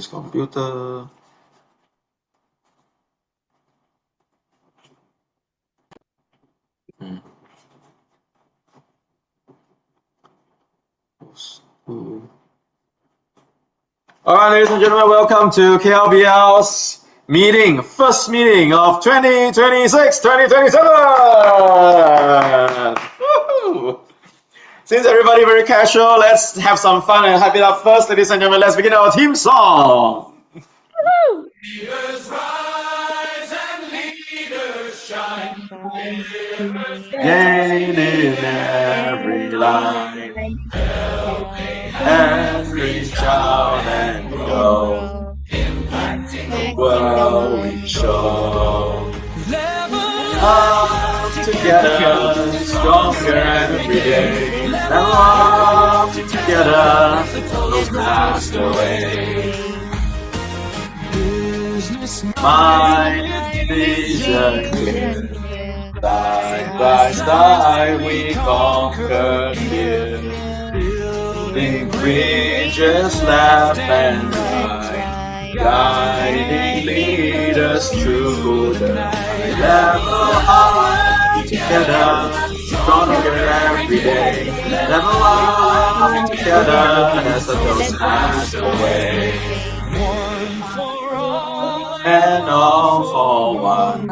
This computer. All right, ladies and gentlemen, welcome to KLBL's meeting, first meeting of 2026-2027. Since everybody very casual, let's have some fun and hype it up first, ladies and gentlemen. Let's begin our theme song. Leaders rise and leaders shine. Gain in every line. And reach out and go. Impacting the world we show. Level up together, stronger every day. Level up together, Toastmasters away. Mind vision clear. Side by side we conquer fear. Building bridges left and right, guiding leaders through the night. Level up together, stronger every day. Level up together as the Toastmasters way. One for all and all for one.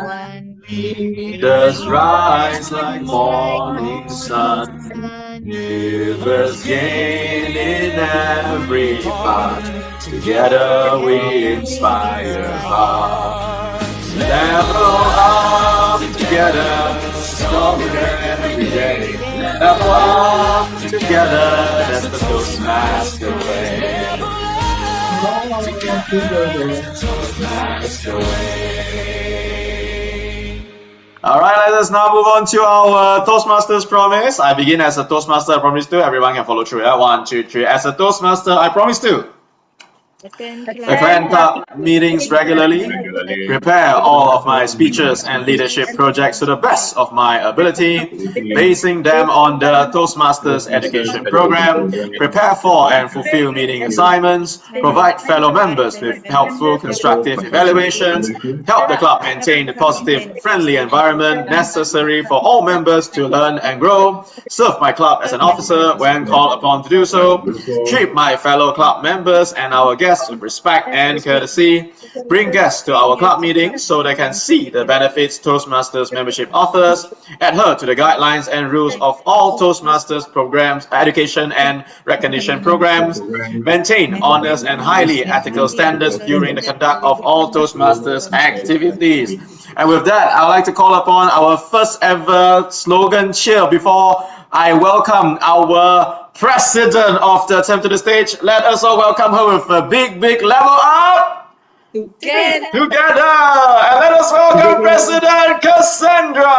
Leaders rise like morning sun. Givers gain in every part. Together we inspire hearts. Level up together, stronger every day. Level up together, that's the Toastmaster way. Toastmaster way. All right, let us now move on to our Toastmasters promise. I begin as a Toastmaster, I promise to. Everyone can follow through. 1, 2, 3. As a Toastmaster, I promise to. Attend club meetings regularly. Prepare all of my speeches and leadership projects to the best of my ability, basing them on the Toastmasters education program. Prepare for and fulfill meeting assignments. Provide fellow members with helpful, constructive evaluations. Help the club maintain the positive, friendly environment necessary for all members to learn and grow. Serve my club as an officer when called upon to do so. Treat my fellow club members and our guests with respect and courtesy. Bring guests to our club meetings so they can see the benefits Toastmasters membership offers. Adhere to the guidelines and rules of all Toastmasters programs, education and recognition programs. Maintain honest and highly ethical standards during the conduct of all Toastmasters activities. And with that, I would like to call upon our first ever slogan cheer before I welcome our president of the attempt to the stage. Let us all welcome her with a big, big level up. Together. And let us welcome President Cassandra.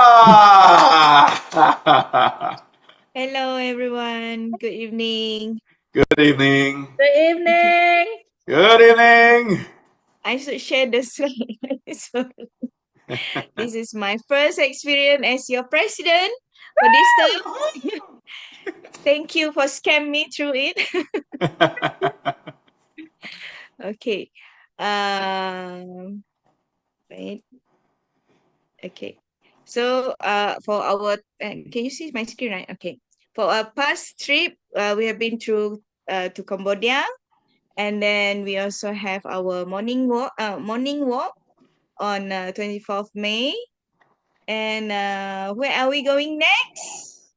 Hello, everyone. Good evening. Good evening. Good evening. Good evening. I should share the slide. So, this is my first experience as your president for this time. Thank you for scamming me through it. Okay. Wait. Okay. So, for our can you see my screen, right? Okay. For our past trip, we have been through to Cambodia, and then we also have our morning walk on 24th May. And where are we going next?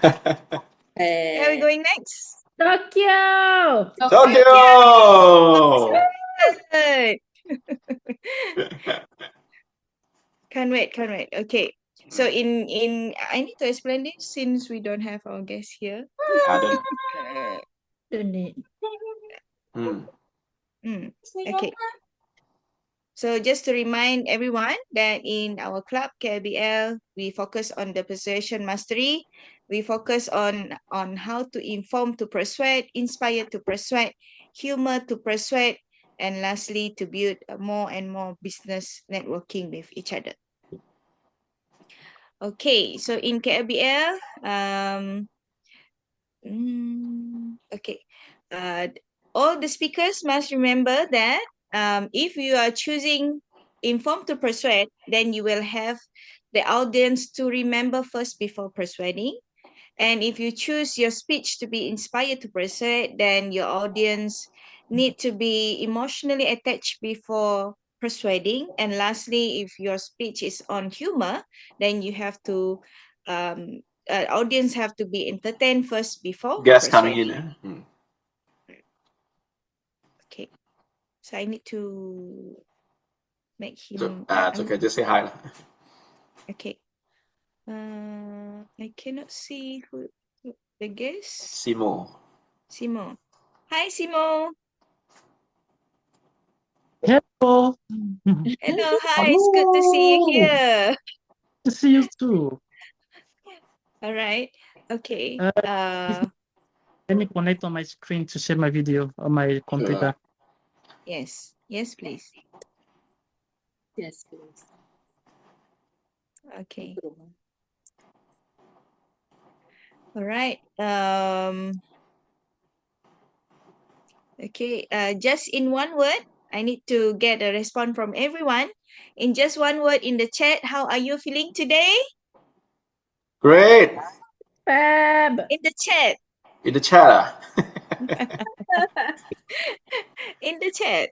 Where are we going next? Tokyo. Tokyo. Can't wait. Okay. So in I need to explain this since we don't have our guests here. Okay. So just to remind everyone that in our club KLBL, we focus on the persuasion mastery. We focus on how to inform to persuade, inspire to persuade, humor to persuade, and lastly to build more and more business networking with each other. Okay, so in KLBL, okay, all the speakers must remember that if you are choosing inform to persuade, then you will have the audience to remember first before persuading. And if you choose your speech to be inspired to persuade, then your audience need to be emotionally attached before persuading. And lastly, if your speech is on humor, then you have to audience have to be entertained first before Guests coming in. persuading. Okay, so I need to make him. It's okay. Just say hi. Okay. I cannot see who the guest. Simo. Simo. Hi, Simo. Hello. Hello, hi. It's good to see you here. To see you too. All right. Okay. Let me connect on my screen to share my video on my computer. Yes. Yes, please. Yes, please. Okay. All right. Okay. Just in one word, I need to get a response from everyone. In just one word in the chat, how are you feeling today? Great. Fab. In the chat. In the chat. In the chat.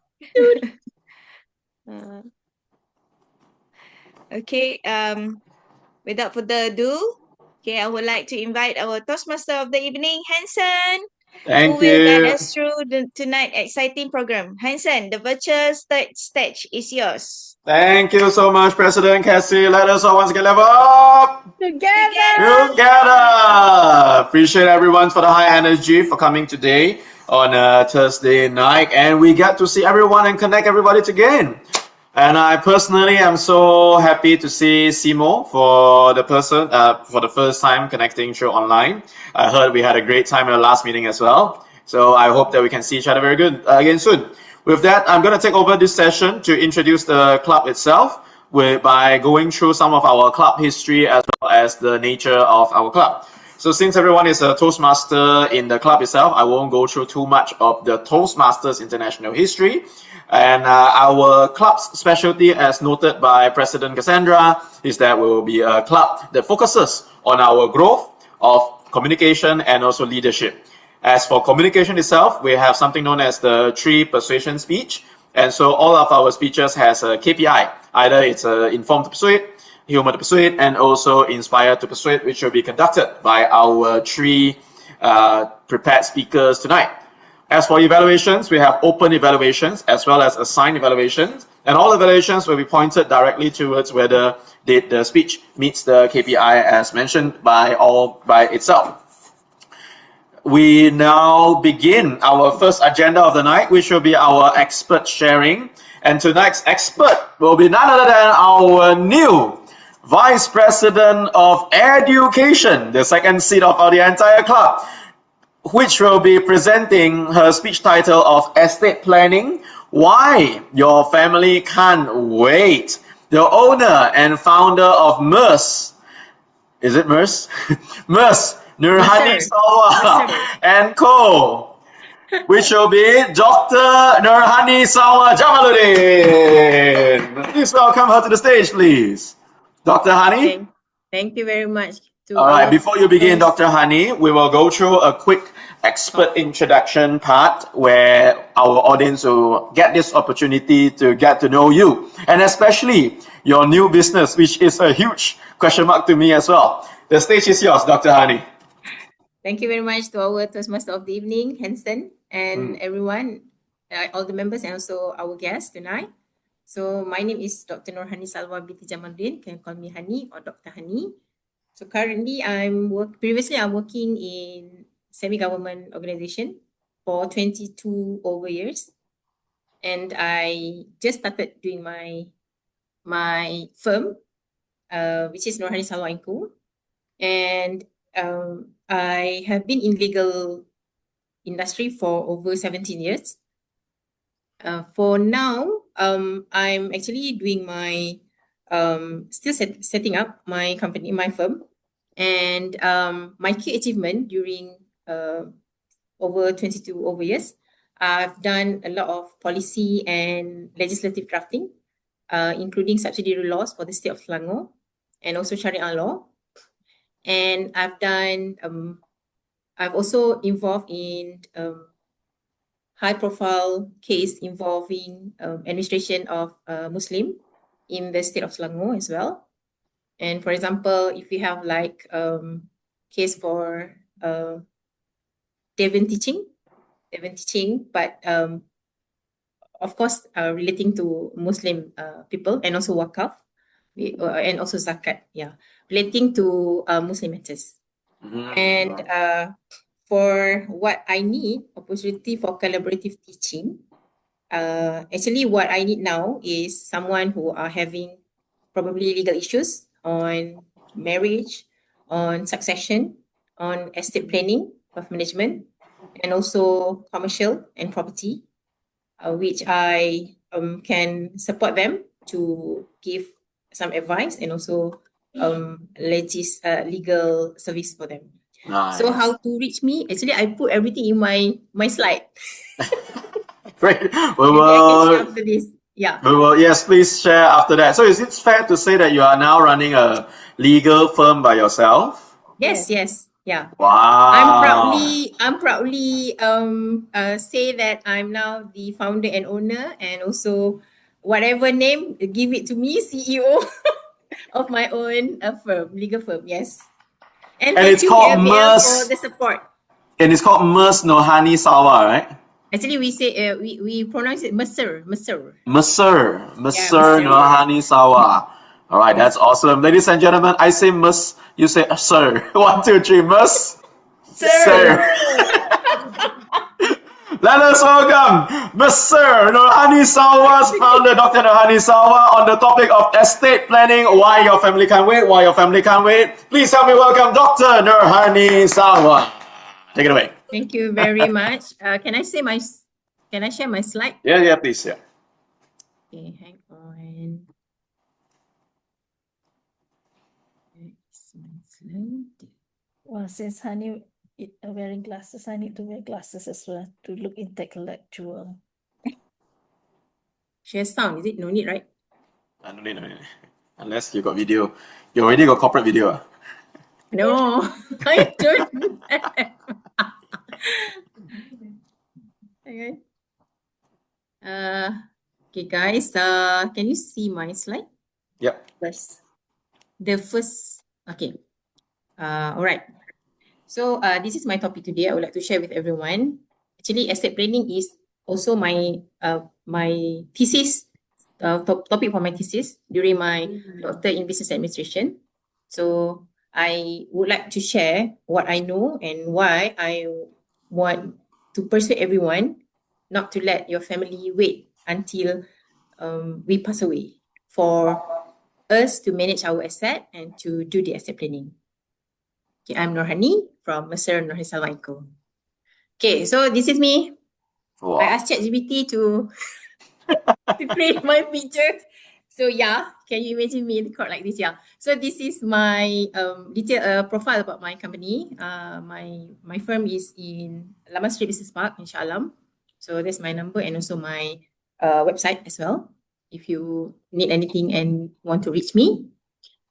Okay. Without further ado, okay, I would like to invite our Toastmaster of the evening, Hanson, who Thank will guide you. us through tonight's exciting program. Hanson, the virtual stage is yours. Thank you so much, President Cassie. Let us all once again level up. Together. Appreciate everyone for the high energy for coming today on a Thursday night, and we get to see everyone and connect everybody again. And I personally am so happy to see Simo for the first time connecting through online. I heard we had a great time in the last meeting as well. So I hope that we can see each other very good again soon. With that, I'm going to take over this session to introduce the club itself by going through some of our club history as well as the nature of our club. So since everyone is a Toastmaster in the club itself, I won't go through too much of the Toastmasters international history. And our club's specialty, as noted by President Cassandra, is that we will be a club that focuses on our growth of communication and also leadership. As for communication itself, we have something known as the 3 persuasion speech. And so all of our speeches has a KPI. Either it's inform to persuade, humor to persuade, and also inspire to persuade, which will be conducted by our 3 prepared speakers tonight. As for evaluations, we have open evaluations as well as assigned evaluations. And all evaluations will be pointed directly towards whether the speech meets the KPI as mentioned by itself. We now begin our first agenda of the night, which will be our expert sharing. And tonight's expert will be none other than our new Vice President of Education, the second seat of the entire club, which will be presenting her speech title of Estate Planning, Why Your Family Can't Wait. The owner and founder of MERS, is it MERS? MERS, Nurhani Salwa and Co., which will be Dr. Nurhani Salwa Jamaluddin. Please welcome her to the stage, please. Dr. Hani? Thank you very much. All right, before you begin, Dr. Hani, we will go through a quick expert introduction part where our audience will get this opportunity to get to know you, and especially your new business, which is a huge question mark to me as well. The stage is yours, Dr. Hani. Thank you very much to our Toastmaster of the evening, Hanson, and everyone, all the members, and also our guests tonight. So my name is Dr. Nurhani Salwa binti Jamaluddin. Can call me Hani or Dr. Hani. So currently, previously I'm working in semi-government organization for 22 over years, and I just started doing my firm, which is Nurhani Salwa & Co. And I have been in legal industry for over 17 years. For now, I'm actually doing my still setting up my company, my firm, and my key achievement during over 22 over years, I've done a lot of policy and legislative drafting, including subsidiary laws for the state of Selangor and also Sharia law. And I've also involved in high-profile case involving administration of Muslim in the state of Selangor as well. And for example, if we have like case for Devon teaching, but of course relating to Muslim people, and also wakaf, and also zakat, relating to Muslim matters. And for what I need, opportunity for collaborative teaching, actually what I need now is someone who are having probably legal issues on marriage, on succession, on estate planning, wealth management, and also commercial and property, which I can support them to give some advice and also legal service for them. Nice. So how to reach me? Actually, I put everything in my slide. Great. Maybe I can share after this. Yeah. Yes, please share after that. So is it fair to say that you are now running a legal firm by yourself? Yes. Yeah. Wow. I'm proudly say that I'm now the founder and owner, and also whatever name, give it to me, CEO of my own firm, legal firm. Yes. And thank it's you called AVL for MERS. the support. And it's called MERS Nohani Sawa, right? Actually, we say we pronounce it Mesir. Mesir Mesir. Nohani Sawa. All right, that's awesome. Ladies and gentlemen, I say Mus, you say sir. 1, 2, 3, Mus. Sir. Let us welcome Mr. Nurhani Sawa's founder, Dr. Nurhani Sawa, on the topic of estate planning, why your family can't wait, why your family can't wait. Please help me welcome Dr. Nurhani Sawa. Take it away. Thank you very much. Can I share my slide? Yeah, please, yeah. Okay, hang on. Here's my slide. Well, since Hani wearing glasses, I need to wear glasses as well to look intellectual. Share sound, is it? No need, right? No need. Unless you got video. You already got corporate video. No, I don't have. Okay. Okay, guys. Can you see my slide? Yep. Yes. The first. Okay. All right. So this is my topic today. I would like to share with everyone. Actually, estate planning is also my thesis, topic for my thesis during my doctor in business administration. So I would like to share what I know and why I want to persuade everyone not to let your family wait until we pass away for us to manage our asset and to do the asset planning. Okay, I'm Nurhani from Mesir Nurhani Salwa & Co. Okay, so this is me. Wow. I asked ChatGPT to print my picture. So yeah, can you imagine me in the court like this? Yeah. So this is my detailed profile about my company. My firm is in Laman Street Business Park in Shah Alam. So that's my number and also my website as well, if you need anything and want to reach me.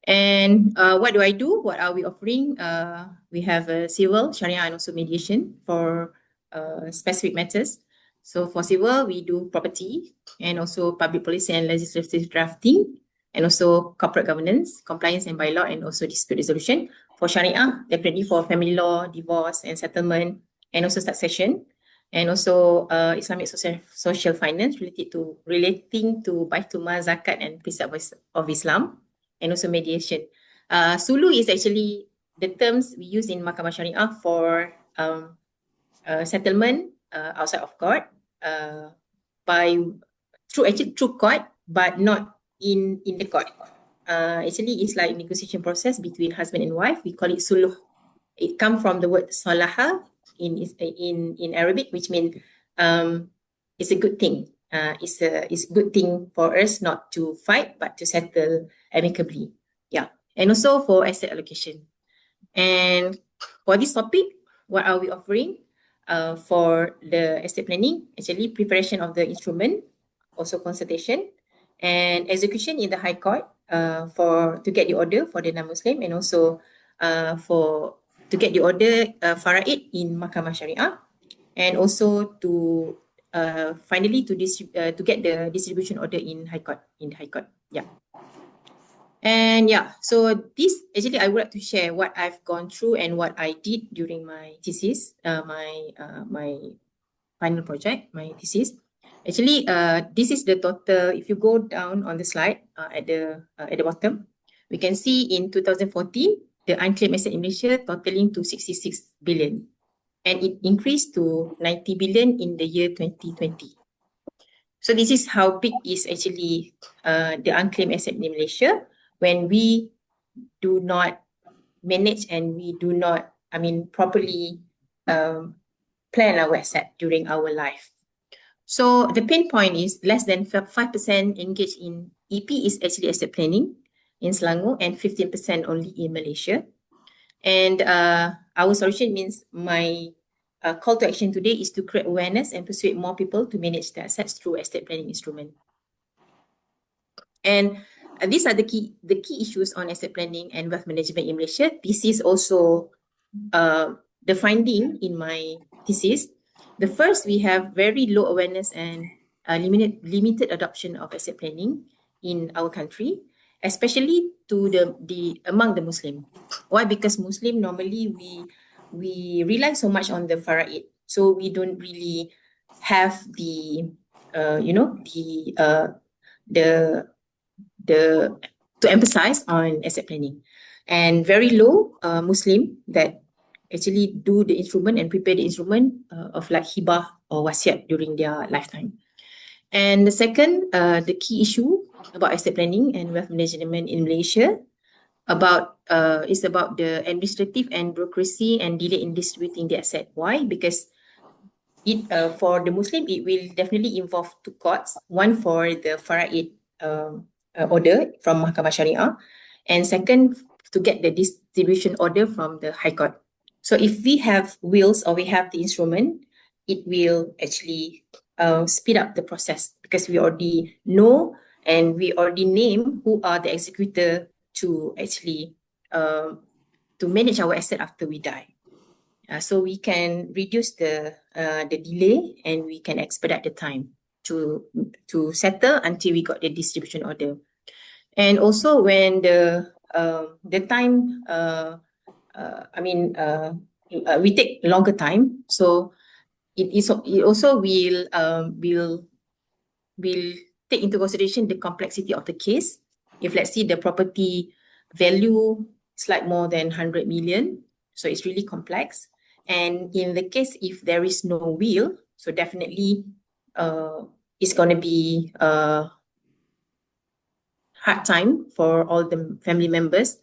And what do I do? What are we offering? We have civil, Sharia, and also mediation for specific matters. So for civil, we do property and also public policy and legislative drafting, and also corporate governance, compliance and bylaw, and also dispute resolution. For Sharia, definitely for family law, divorce and settlement, and also succession, and also Islamic social finance relating to Baitul Mal, Zakat, and precepts of Islam, and also mediation. Sulu is actually the terms we use in Mahkamah Syariah for settlement outside of court, through court, but not in the court. Actually, it's like negotiation process between husband and wife. We call it suluh. It comes from the word salaha in Arabic, which means it's a good thing. It's a good thing for us not to fight, but to settle amicably. Yeah, and also for asset allocation. And for this topic, what are we offering? for the estate planning, actually preparation of the instrument, also consultation and execution in the High Court to get the order for the non-Muslim, and also to get the order faraid in Mahkamah Syariah, and also to finally to get the distribution order in High Court. Yeah. And yeah, so this actually I would like to share what I've gone through and what I did during my thesis, my final project, my thesis. Actually, this is the total. If you go down on the slide at the bottom, we can see in 2014 the unclaimed asset in Malaysia totaling to 66 billion, and it increased to 90 billion in the year 2020. So this is how big is actually the unclaimed asset in Malaysia when we do not manage and we do not, properly plan our asset during our life. So the pain point is less than 5% engaged in EP is actually asset planning in Selangor, and 15% only in Malaysia. And our solution means my call to action today is to create awareness and persuade more people to manage their assets through estate planning instrument. And these are the key issues on asset planning and wealth management in Malaysia. This is also the finding in my thesis. The first, we have very low awareness and limited adoption of asset planning in our country, especially to the among the Muslim. Why? Because Muslim normally we rely so much on the faraid, so we don't really have the to emphasize on asset planning, and very low Muslim that actually do the instrument and prepare the instrument of like hibah or wasiat during their lifetime. And the second, the key issue about estate planning and wealth management in Malaysia is about the administrative and bureaucracy and delay in distributing the asset. Why? Because it for the Muslim, it will definitely involve two courts, one for the faraid order from Mahkamah Syariah, and second to get the distribution order from the High Court. So if we have wills or we have the instrument, it will actually speed up the process, because we already know and we already name who are the executor to actually to manage our asset after we die. So we can reduce the delay, and we can expedite the time to settle until we got the distribution order. And also when the time we take longer time, so it also will take into consideration the complexity of the case. If let's see the property value is like more than 100 million, so it's really complex. And in the case if there is no will, so definitely it's going to be hard time for all the family members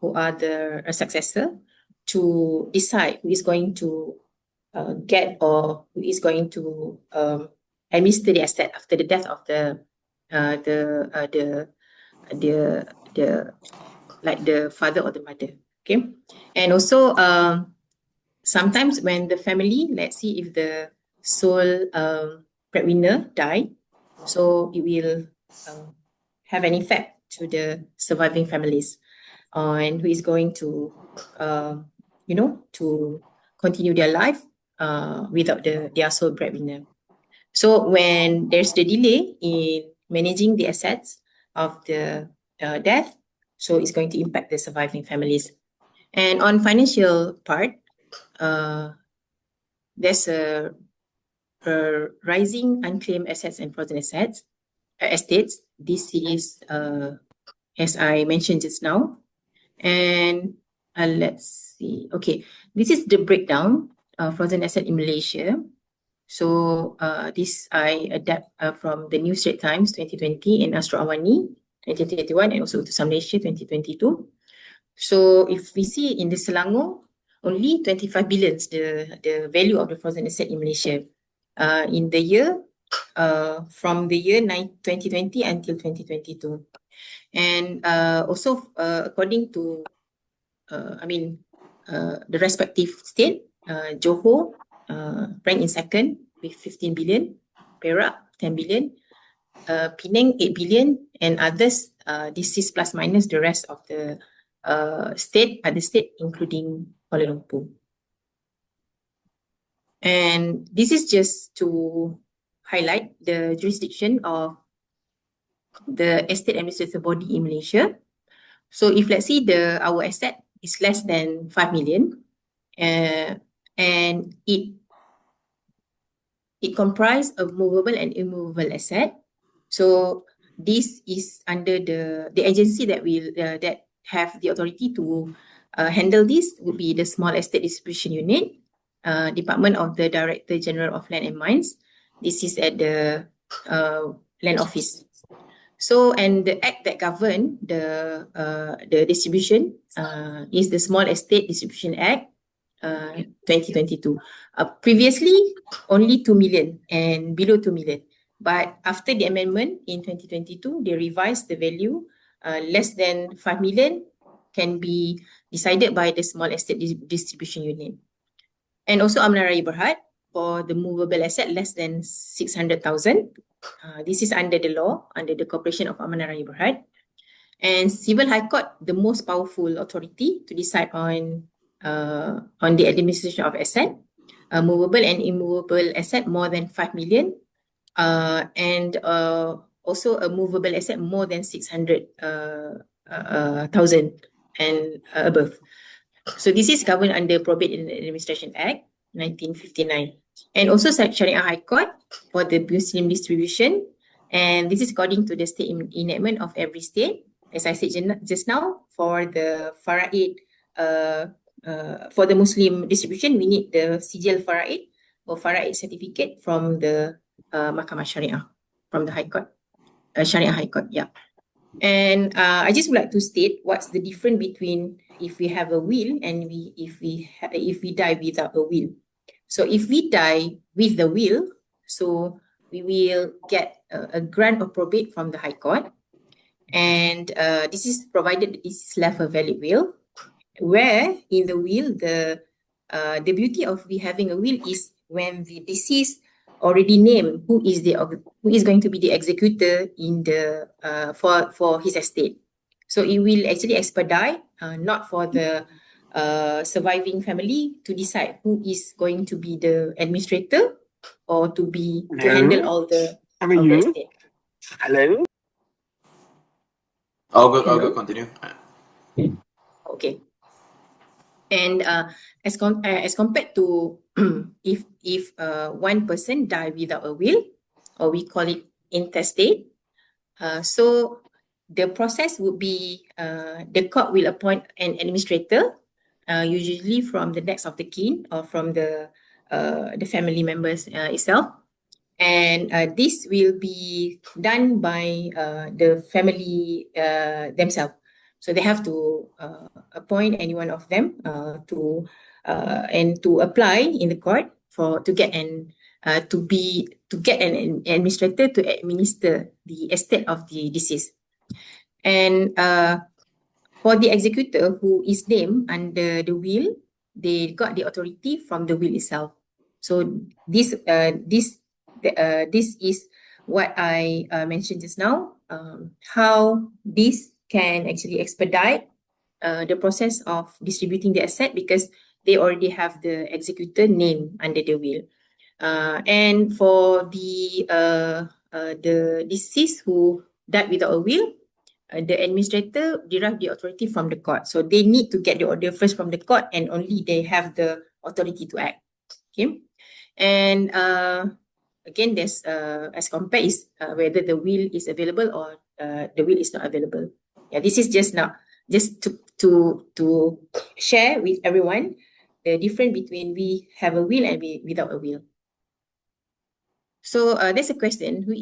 who are the successor to decide who is going to get or who is going to administer the asset after the death of the father or the mother. Okay, and also sometimes when the family, let's see if the sole breadwinner die, so it will have an effect to the surviving families, and who is going to to continue their life without their sole breadwinner. So when there's the delay in managing the assets of the death, so it's going to impact the surviving families. And on financial part, there's a rising unclaimed assets and frozen estates. This is as I mentioned just now. And let's see. Okay, this is the breakdown of frozen asset in Malaysia. So this I adapt from the New Straits Times 2020 and Astro Awani 2021, and also to Some Malaysia 2022. So if we see in the Selangor, only 25 billion the value of the frozen asset in Malaysia in the year from the year 2020 until 2022. And also according to the respective state, Johor ranked in second with 15 billion, Perak 10 billion, Penang 8 billion, and others. This is plus minus the rest of the other state, including Kuala Lumpur. And this is just to highlight the jurisdiction of the estate administrative body in Malaysia. So if let's say our asset is less than 5 million, and it comprise of movable and immovable asset. So this is under the agency that will that have the authority to handle this would be the Small Estate Distribution Unit, Department of the Director General of Land and Mines. This is at the Land Office. So, and the act that govern the distribution is the Small Estate Distribution Act 2022. Previously, only 2 million and below 2 million. But after the amendment in 2022, they revised the value less than 5 million can be decided by the Small Estate Distribution Unit. And also Amanah Raya Berhad for the movable asset less than 600,000. This is under the law, under the Corporation of Amanah Raya Berhad. And Civil High Court, the most powerful authority to decide on the administration of asset, movable and immovable asset more than 5 million, and also a movable asset more than 600,000 and above. So this is governed under Probate and Administration Act 1959. And also Syariah High Court for the Muslim distribution. And this is according to the state enactment of every state. As I said just now, for the Faraid, for the Muslim distribution, we need the Sijil Faraid or Faraid certificate from the Mahkamah Syariah, from the High Court, Syariah High Court, yeah. And I just would like to state what's the difference between if we have a will and if we die without a will. So if we die with the will, so we will get a grant of probate from the High Court, and this is provided this is left a valid will. Where in the will the beauty of we having a will is when the deceased already named who is going to be the executor in the for his estate. So it will actually expedite not for the surviving family to decide who is going to be the administrator or to handle all the estate. Hello. All good, continue. Okay. And as compared to if one person die without a will, or we call it intestate, so the process would be the court will appoint an administrator, usually from the next of the kin or from the family members itself, and this will be done by the family themselves. So they have to appoint any one of them to apply in the court to get an administrator to administer the estate of the deceased. And for the executor who is named under the will, they got the authority from the will itself. So this is what I mentioned just now, how this can actually expedite the process of distributing the asset because they already have the executor name under the will. And for the deceased who died without a will, the administrator derive the authority from the court. So they need to get the order first from the court, and only they have the authority to act. Okay, and again, there's as compared is whether the will is available or the will is not available. Yeah, this is just to share with everyone the difference between we have a will and we without a will. So there's a question: who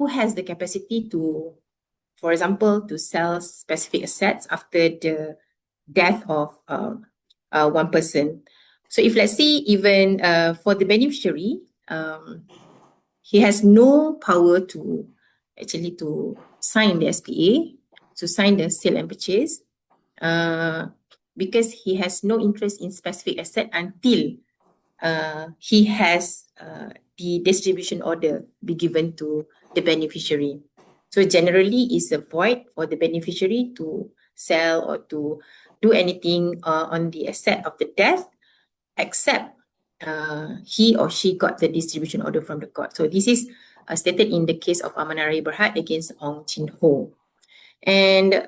has the capacity to, for example, to sell specific assets after the death of one person? So if let's say even for the beneficiary, he has no power to actually to sign the SPA, to sign the sale and purchase, because he has no interest in specific asset until he has the distribution order be given to the beneficiary. So generally, it's a void for the beneficiary to sell or to do anything on the asset of the death, except he or she got the distribution order from the court. So this is stated in the case of Amanari Berhad against Ong Chin Ho. And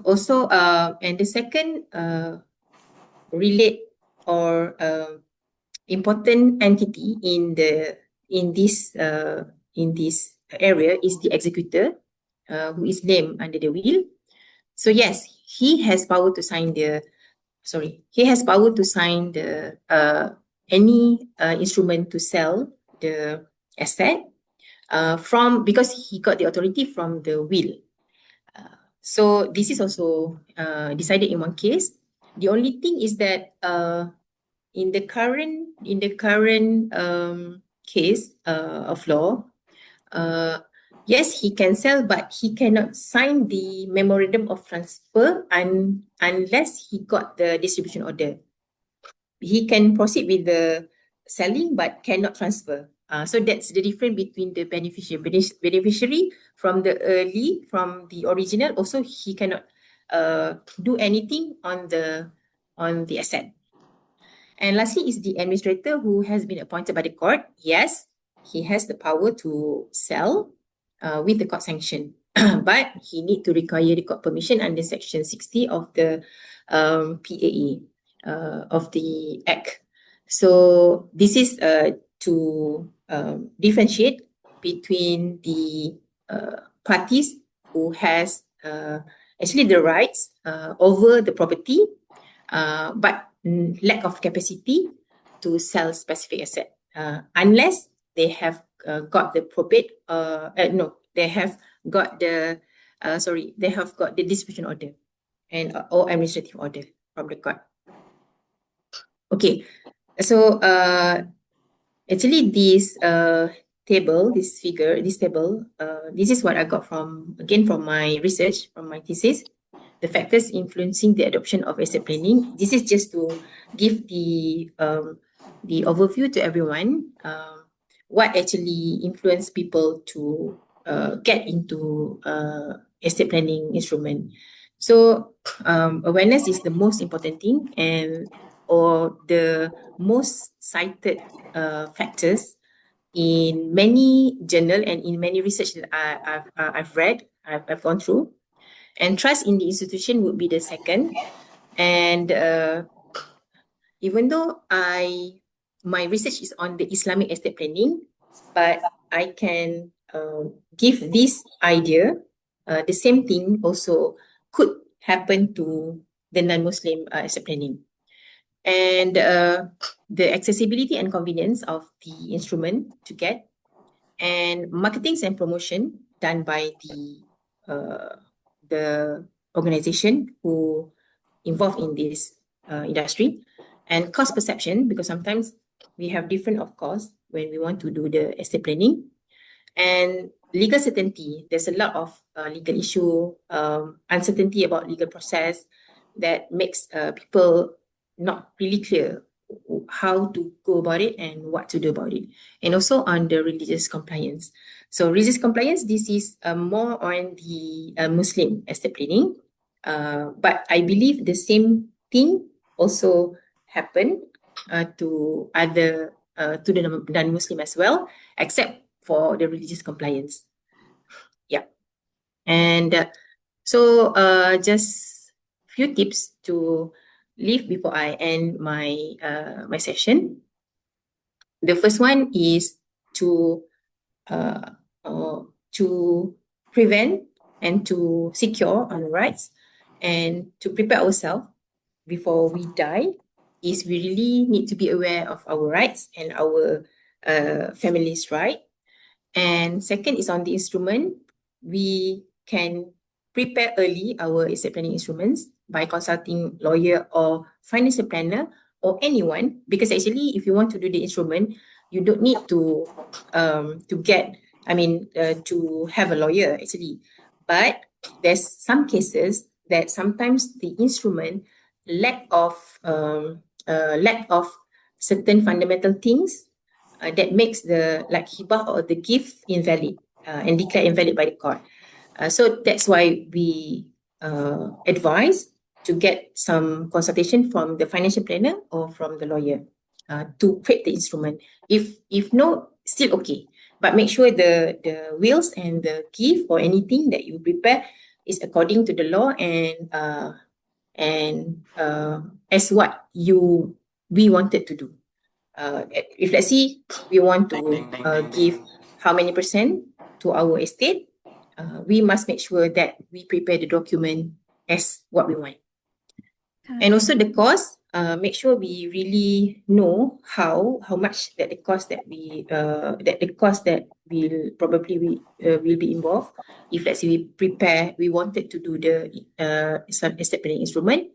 also, and the second relate or important entity in this area is the executor, who is named under the will. So yes, he has power to sign the any instrument to sell the asset because he got the authority from the will. So this is also decided in one case. The only thing is that in the current case of law, yes, he can sell, but he cannot sign the memorandum of transfer unless he got the distribution order. He can proceed with the selling, but cannot transfer. So that's the difference between the beneficiary from the original. Also, he cannot do anything on the asset. And lastly is the administrator who has been appointed by the court. Yes, he has the power to sell with the court sanction, but he need to require the court permission under section 60 of the PAE of the Act. So this is to differentiate between the parties who has actually the rights over the property, but lack of capacity to sell specific asset unless they have got the probate. They have got the distribution order and or administrative order from the court. Okay, so actually this table, this is what I got from my research, from my thesis. The factors influencing the adoption of asset planning. This is just to give the overview to everyone. What actually influenced people to get into estate planning instrument. So awareness is the most important thing, or the most cited factors in many journal and in many research that I've read, I've gone through. And trust in the institution would be the second. And even though my research is on the Islamic estate planning, but I can give this idea, the same thing also could happen to the non-Muslim estate planning. And the accessibility and convenience of the instrument to get, and marketing and promotion done by the organization who involved in this industry, and cost perception, because sometimes we have different of cost when we want to do the estate planning, and legal certainty. There's a lot of legal issue, uncertainty about legal process that makes people not really clear how to go about it and what to do about it. And also on the religious compliance. So religious compliance, this is more on the Muslim estate planning. But I believe the same thing also happen to other to the non-Muslim as well, except for the religious compliance. Yeah. And so just few tips to leave before I end my my session. The first one is to prevent and to secure our rights and to prepare ourselves before we die. Is we really need to be aware of our rights and our family's right. And second is on the instrument. We can prepare early our estate planning instruments by consulting lawyer or financial planner or anyone, because actually if you want to do the instrument, you don't need to have a lawyer actually. But there's some cases that sometimes the instrument lack of certain fundamental things that makes the like hibah or the gift invalid and declared invalid by the court. So that's why we advise to get some consultation from the financial planner or from the lawyer to create the instrument. If no, still okay. But make sure the wills and the gift or anything that you prepare is according to the law and as what we wanted to do. If let's say we want to give how many percent to our estate, we must make sure that we prepare the document as what we want. And also the cost, make sure we really know how much that the cost that will probably will be involved. If let's say we wanted to do the estate planning instrument,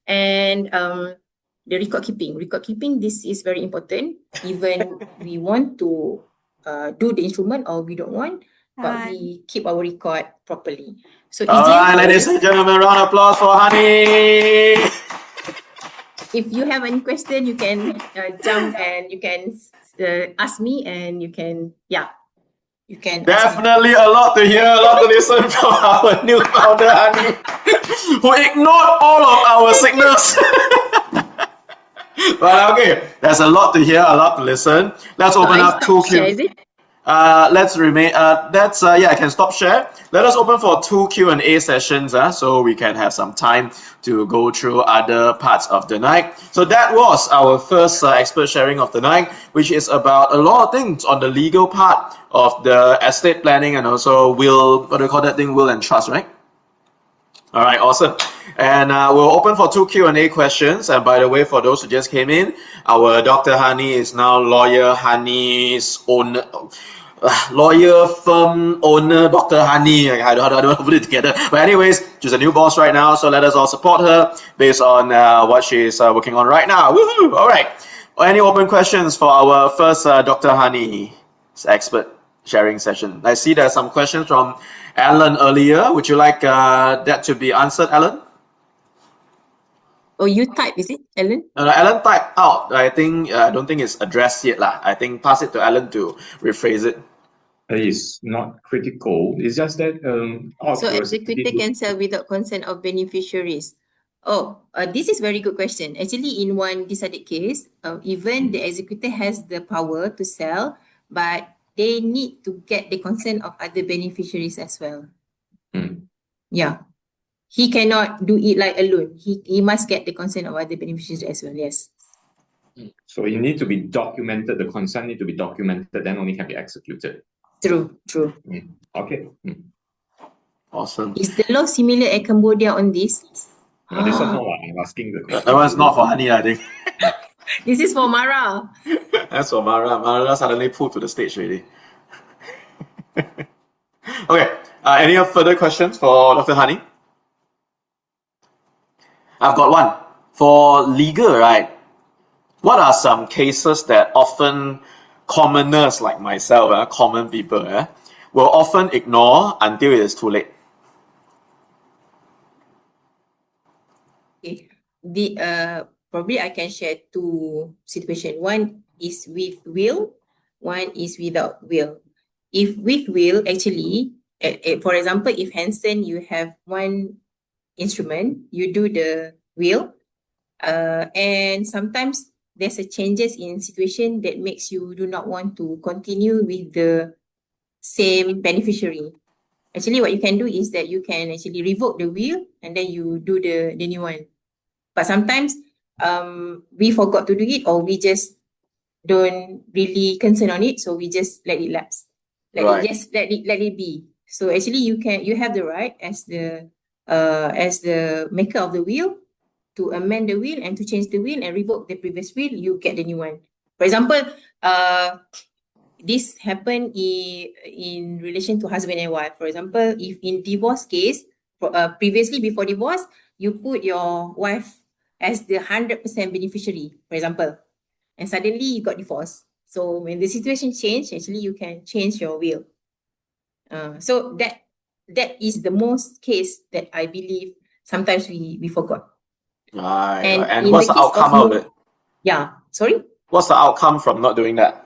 and the record keeping, this is very important. Even we want to do the instrument or we don't want, but we keep our record properly. So All right, ladies and gentlemen, round of applause for Hani. If you have any question, you can jump and you can ask me, and you can Definitely a lot to hear, a lot to listen from our new founder, Hani, who ignored all of our signals. But okay, there's a lot to hear, a lot to listen. Let's open up two Q. Let's remain. I can stop share. Let us open for 2 Q&A sessions, so we can have some time to go through other parts of the night. So that was our first expert sharing of the night, which is about a lot of things on the legal part of the estate planning and also will, what do you call that thing? Will and trust, right? All right, awesome. And we'll open for 2 Q&A questions. And by the way, for those who just came in, our Dr. Hani is now lawyer Hani's owner. Lawyer firm owner Dr. Hani. I don't know how to put it together. But anyways, she's a new boss right now, so let us all support her based on what she's working on right now. Woohoo! All right. Any open questions for our first Dr. Hani's expert sharing session? I see there's some questions from Alan earlier. Would you like that to be answered, Alan? Oh, you type, is it, Alan? Alan typed out. I don't think it's addressed yet. I think pass it to Alan to rephrase it. It's not critical. It's just that so executor can sell without consent of beneficiaries. This is very good question. Actually, in one decided case, even the executor has the power to sell, but they need to get the consent of other beneficiaries as well. Yeah. He cannot do it like alone. He must get the consent of other beneficiaries as well, yes. So it needs to be documented. The consent need to be documented, then only can be executed. True. Okay. Awesome. Is the law similar at Cambodia on this? No, this one, no, I'm asking the question. That one's not for Hani, I think. This is for Mara. That's for Mara. Mara suddenly pulled to the stage already. Okay. Any further questions for Dr. Hani? I've got one. For legal, right? What are some cases that often commoners like myself, common people, will often ignore until it is too late? Okay. Probably I can share two situations. One is with will, one is without will. If with will, actually, for example, if Hansen, you have one instrument, you do the will, and sometimes there's a changes in situation that makes you do not want to continue with the same beneficiary. Actually, what you can do is that you can actually revoke the will and then you do the new one. But sometimes we forgot to do it, or we just don't really concern on it, so we just let it lapse. Let it be. So actually you have the right as the maker of the will to amend the will and to change the will and revoke the previous will. You get the new one. For example, this happened in relation to husband and wife. For example, if in divorce case, previously before divorce, you put your wife as the 100% beneficiary, for example, and suddenly you got divorced. So when the situation changed, actually you can change your will. So that is the most case that I believe sometimes we forgot. Right. And And in what's the the case outcome of of it? Yeah, sorry? What's the outcome from not doing that?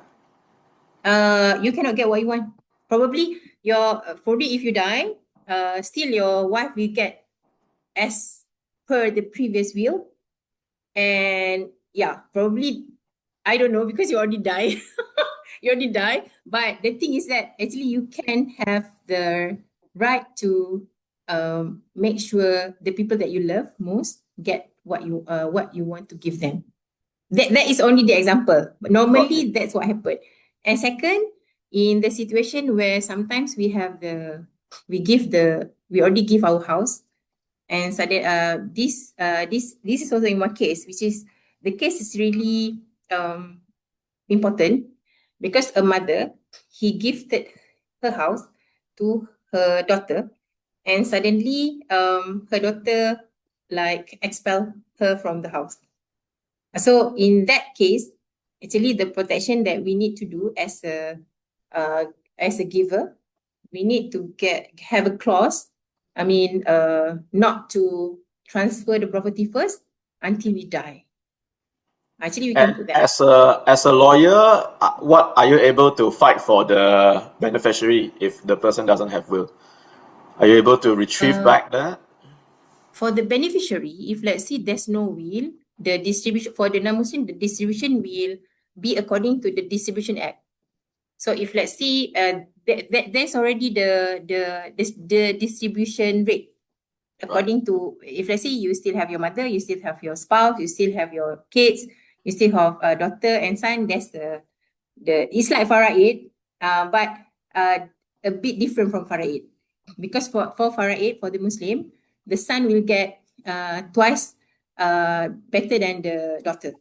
You cannot get what you want. Probably if you die, still your wife will get as per the previous will. And yeah, probably, I don't know, because you already died. You already died. But the thing is that actually you can have the right to make sure the people that you love most get what you want to give them. That is only the example. But normally that's what happened. And second, in the situation where sometimes we already give our house, and so that this is also in one case, which is the case is really important, because a mother, he gifted her house to her daughter, and suddenly her daughter like expel her from the house. So in that case, actually the protection that we need to do as a giver, we need to have a clause. I mean, not to transfer the property first until we die. Actually, we can put that. As a lawyer, what are you able to fight for the beneficiary if the person doesn't have will? Are you able to retrieve back that? For the beneficiary, if let's say there's no will, the distribution for the non-Muslim, the distribution will be according to the Distribution Act. So if let's see, there's already the distribution rate according to, if let's say you still have your mother, you still have your spouse, you still have your kids, you still have a daughter and son. That's the it's like faraid, but a bit different from faraid, because for faraid, for the Muslim, the son will get twice better than the daughter.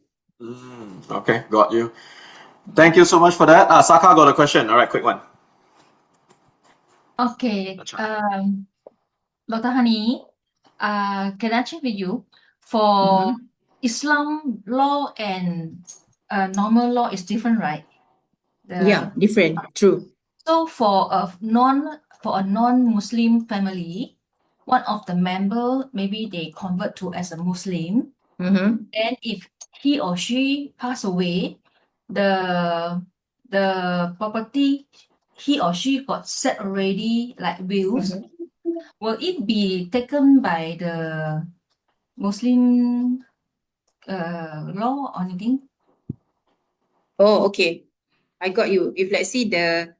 Okay, got you. Thank you so much for that. Saka got a question. All right, quick one. Okay, Dr. Hani, can I check with you for Islam law and normal law is different, right? Yeah, different. True. So for a non-Muslim family, one of the member maybe they convert to as a Muslim, Mm-hmm. and if he or she pass away, the property he or she got set already, like wills, will it be taken by the Muslim law or anything? Oh, okay. I got you. If let's say the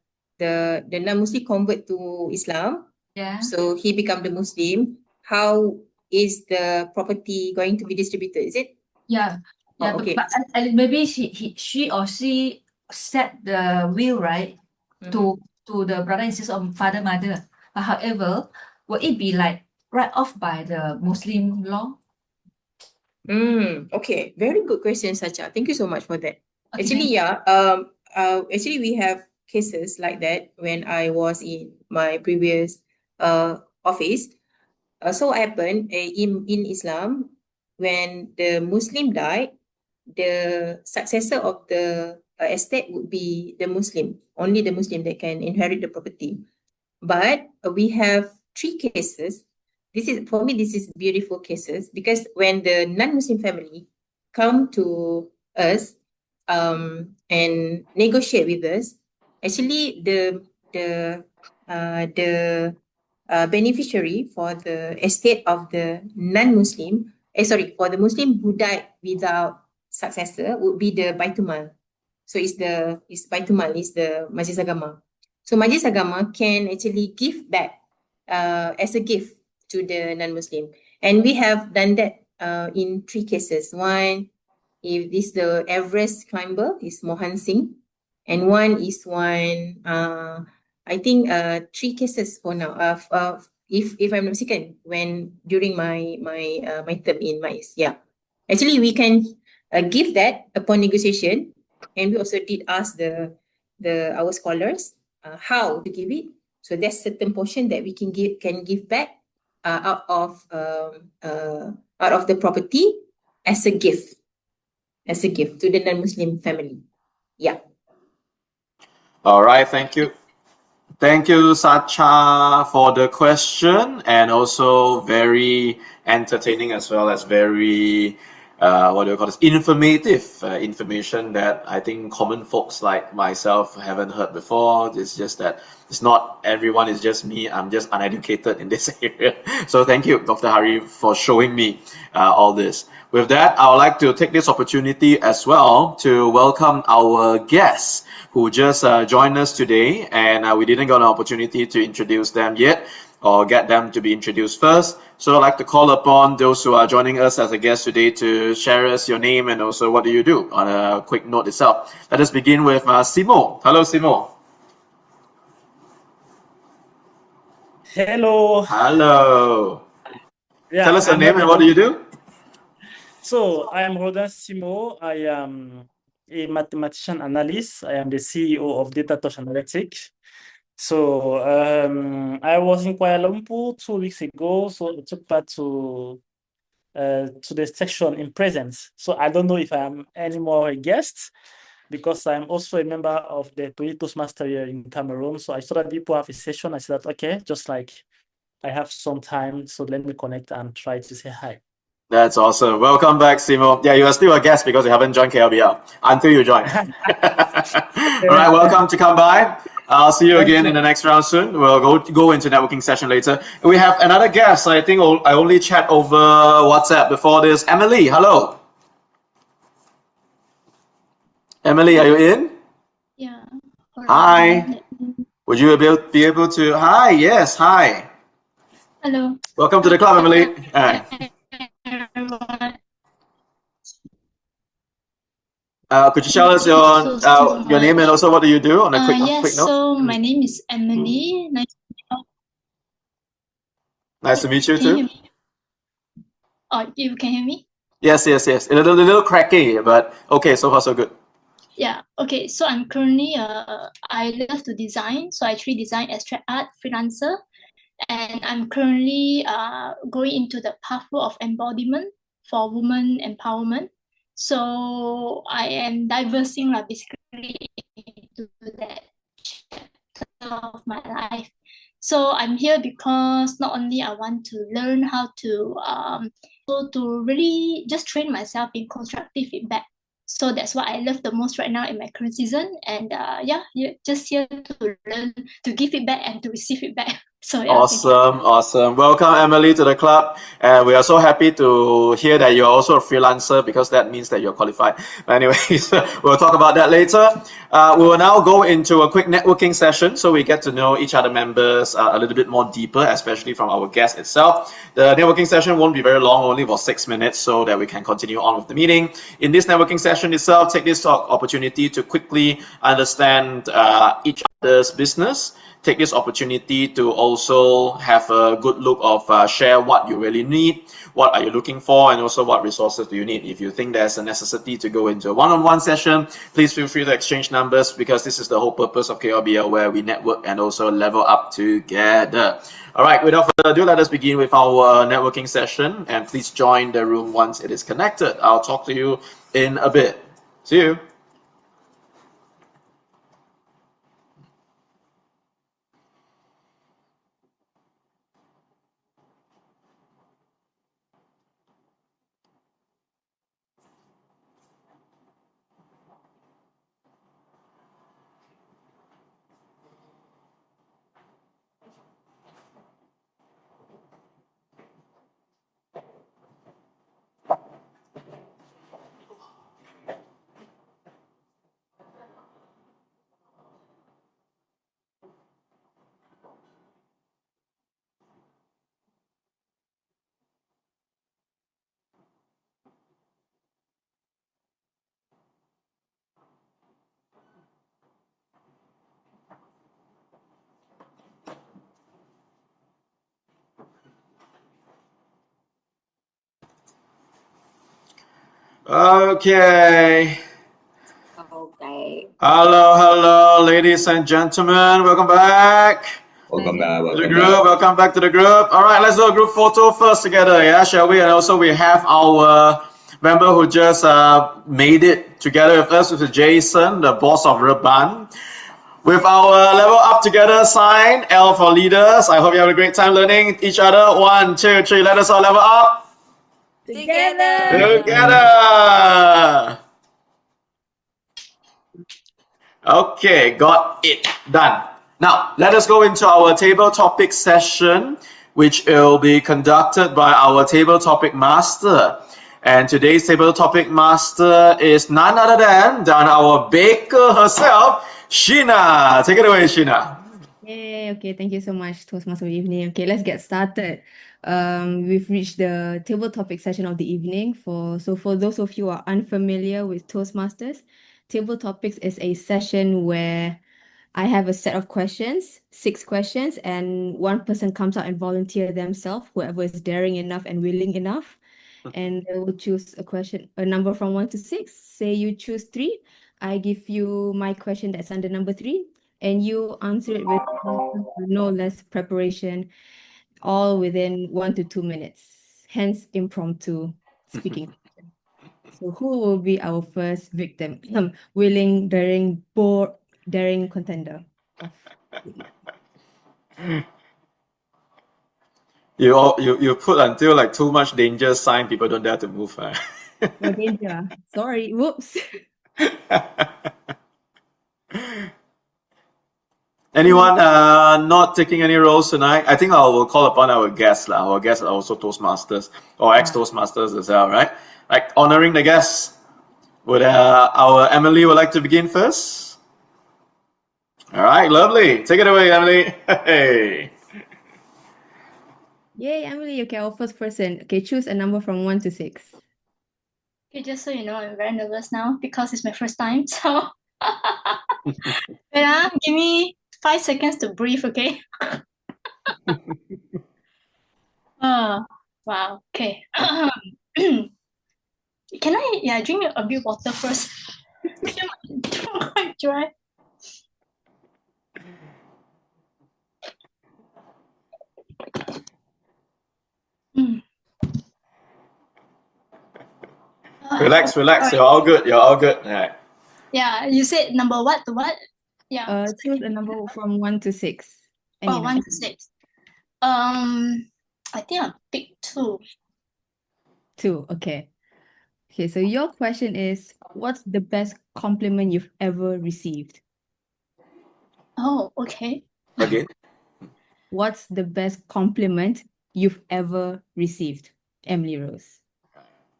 non-Muslim convert to Islam, Yeah. so he become the Muslim, how is the property going to be distributed? Is it? Yeah. Yeah. Oh, okay. But maybe she or she set the will, right, to the brother and sister or father, mother. But however, will it be like right off by the Muslim law? Okay. Very good question, Sacha. Thank you so much for that. Okay, Actually, yeah. Actually, we have cases like that when I was in my previous office. So what happened in Islam, when the Muslim died, the successor of the estate would be the Muslim. Only the Muslim that can inherit the property. But we have 3 cases. This is beautiful cases, because when the non-Muslim family come to us and negotiate with us, actually the beneficiary for the estate of the non-Muslim, for the Muslim who died without successor would be the Baitul Mal. So it's Baitul Mal, it's the Majlis Agama. So Majlis Agama can actually give back as a gift to the non-Muslim. And we have done that in 3 cases. One, if this the Everest climber is Mohan Singh, and one is I think 3 cases for now. If I'm not mistaken, when during my term in MICE, yeah. Actually, we can give that upon negotiation, and we also did ask our scholars how to give it. So there's certain portion that we can give back out of the property as a gift to the non-Muslim family. Yeah. All right, thank you. Thank you, Sacha, for the question, and also very entertaining as well as very what do you call this, informative information that I think common folks like myself haven't heard before. It's just that it's not everyone, it's just me. I'm just uneducated in this area. So thank you, Dr. Hari, for showing me all this. With that, I would like to take this opportunity as well to welcome our guests who just joined us today, and we didn't get an opportunity to introduce them yet or get them to be introduced first. So I'd like to call upon those who are joining us as a guest today to share us your name and also what do you do on a quick note itself. Let us begin with Simo. Hello, Simo. Hello. Hello. Yeah, Tell us your I'm name and what do you do? So I am Rodan Simo. I am a mathematician analyst. I am the CEO of Data Touch Analytics. So I was in Kuala Lumpur 2 weeks ago. So I took part to the section in presence. So I don't know if I am any more a guest because I'm also a member of the Toastmasters here in Cameroon. So I saw that people have a session. I said, okay, just like I have some time, so let me connect and try to say hi. That's awesome. Welcome back, Simo. Yeah, you are still a guest because you haven't joined KLBL until you join. All right, welcome to come by. I'll see you again in the next round soon. We'll go into networking session later. We have another guest. I think I only chat over WhatsApp before this. Emily, hello. Emily, are you in? Yeah. Hi. Would you be able to? Hi. Yes. Hi. Hello. Welcome to the club, Emily. Could you tell us your name and also what do you do on a quick note? So my name is Emily. Nice to meet you Can you too. hear me? Oh, you can hear me? Yes. A little cracky, but okay, so far so good. Yeah. Okay. So I'm currently I love to design. So I actually design abstract art freelancer, and I'm currently going into the pathway of embodiment for women empowerment. So I am diversing basically into that chapter of my life. So I'm here because not only I want to learn how to so to really just train myself in constructive feedback. So that's what I love the most right now in my current season. And just here to learn, to give feedback and to receive feedback. So yeah, Awesome. Welcome, Emily, to the club. And we are so happy to hear that you're also a freelancer because that means that you're qualified. Anyways, we'll talk about that later. We will now go into a quick networking session so we get to know each other members a little bit more deeper, especially from our guest itself. The networking session won't be very long, only for 6 minutes, so that we can continue on with the meeting. In this networking session itself, take this opportunity to quickly understand each other's business. Take this opportunity to also have a good look of share what you really need, what are you looking for, and also what resources do you need. If you think there's a necessity to go into a one-on-one session, please feel free to exchange numbers because this is the whole purpose of KLBL where we network and also level up together. All right, without further ado, let us begin with our networking session and please join the room once it is connected. I'll talk to you in a bit. See you. Okay. Hello, ladies and gentlemen. Welcome back. Welcome back. To the group. Welcome back to the group. All right, let's do a group photo first together, yeah, shall we? And also we have our member who just made it together with us, which is Jason, the boss of Reban. With our level up together sign, L for leaders. I hope you have a great time learning each other. 1, 2, 3. Let us all level up. Together. Together. Okay, got it. Done. Now, let us go into our table topic session, which will be conducted by our table topic master. And today's table topic master is none other than our baker herself, Sheena. Take it away, Sheena. Yay, okay, thank you so much, Toastmaster of the evening. Okay, let's get started. We've reached the table topic session of the evening. For those of you who are unfamiliar with Toastmasters, table topics is a session where I have a set of questions, 6 questions, and one person comes out and volunteer themselves, whoever is daring enough and willing enough. And they will choose a number from 1 to 6. Say you choose 3, I give you my question that's under number 3, and you answer it with no less preparation, all within 1 to 2 minutes. Hence, impromptu speaking. So who will be our first victim? Willing, daring, daring contender. You put until like too much danger sign, people don't dare to move. No danger. Sorry. Whoops. Anyone not taking any roles tonight? I think I will call upon our guests. Our guests are also Toastmasters or ex-Toastmasters as well, right? Like honoring the guests. Would our Emily would like to begin first? All right, lovely. Take it away, Emily. Hey. Yay, Emily. Okay, our first person. Okay, choose a number from 1 to 6. Okay, just so you know, I'm very nervous now because it's my first time. So, give me 5 seconds to breathe, okay? Wow, okay. Can I drink a bit water first? Quite dry. Relax. You're all good. All right. Yeah, you said number what to what? Yeah. Choose a number from 1 to 6. Any 1 number. to 6. I think I'll pick 2. 2, okay. Okay, so your question is, what's the best compliment you've ever received? Oh, okay. Okay. What's the best compliment you've ever received? Emily Rose.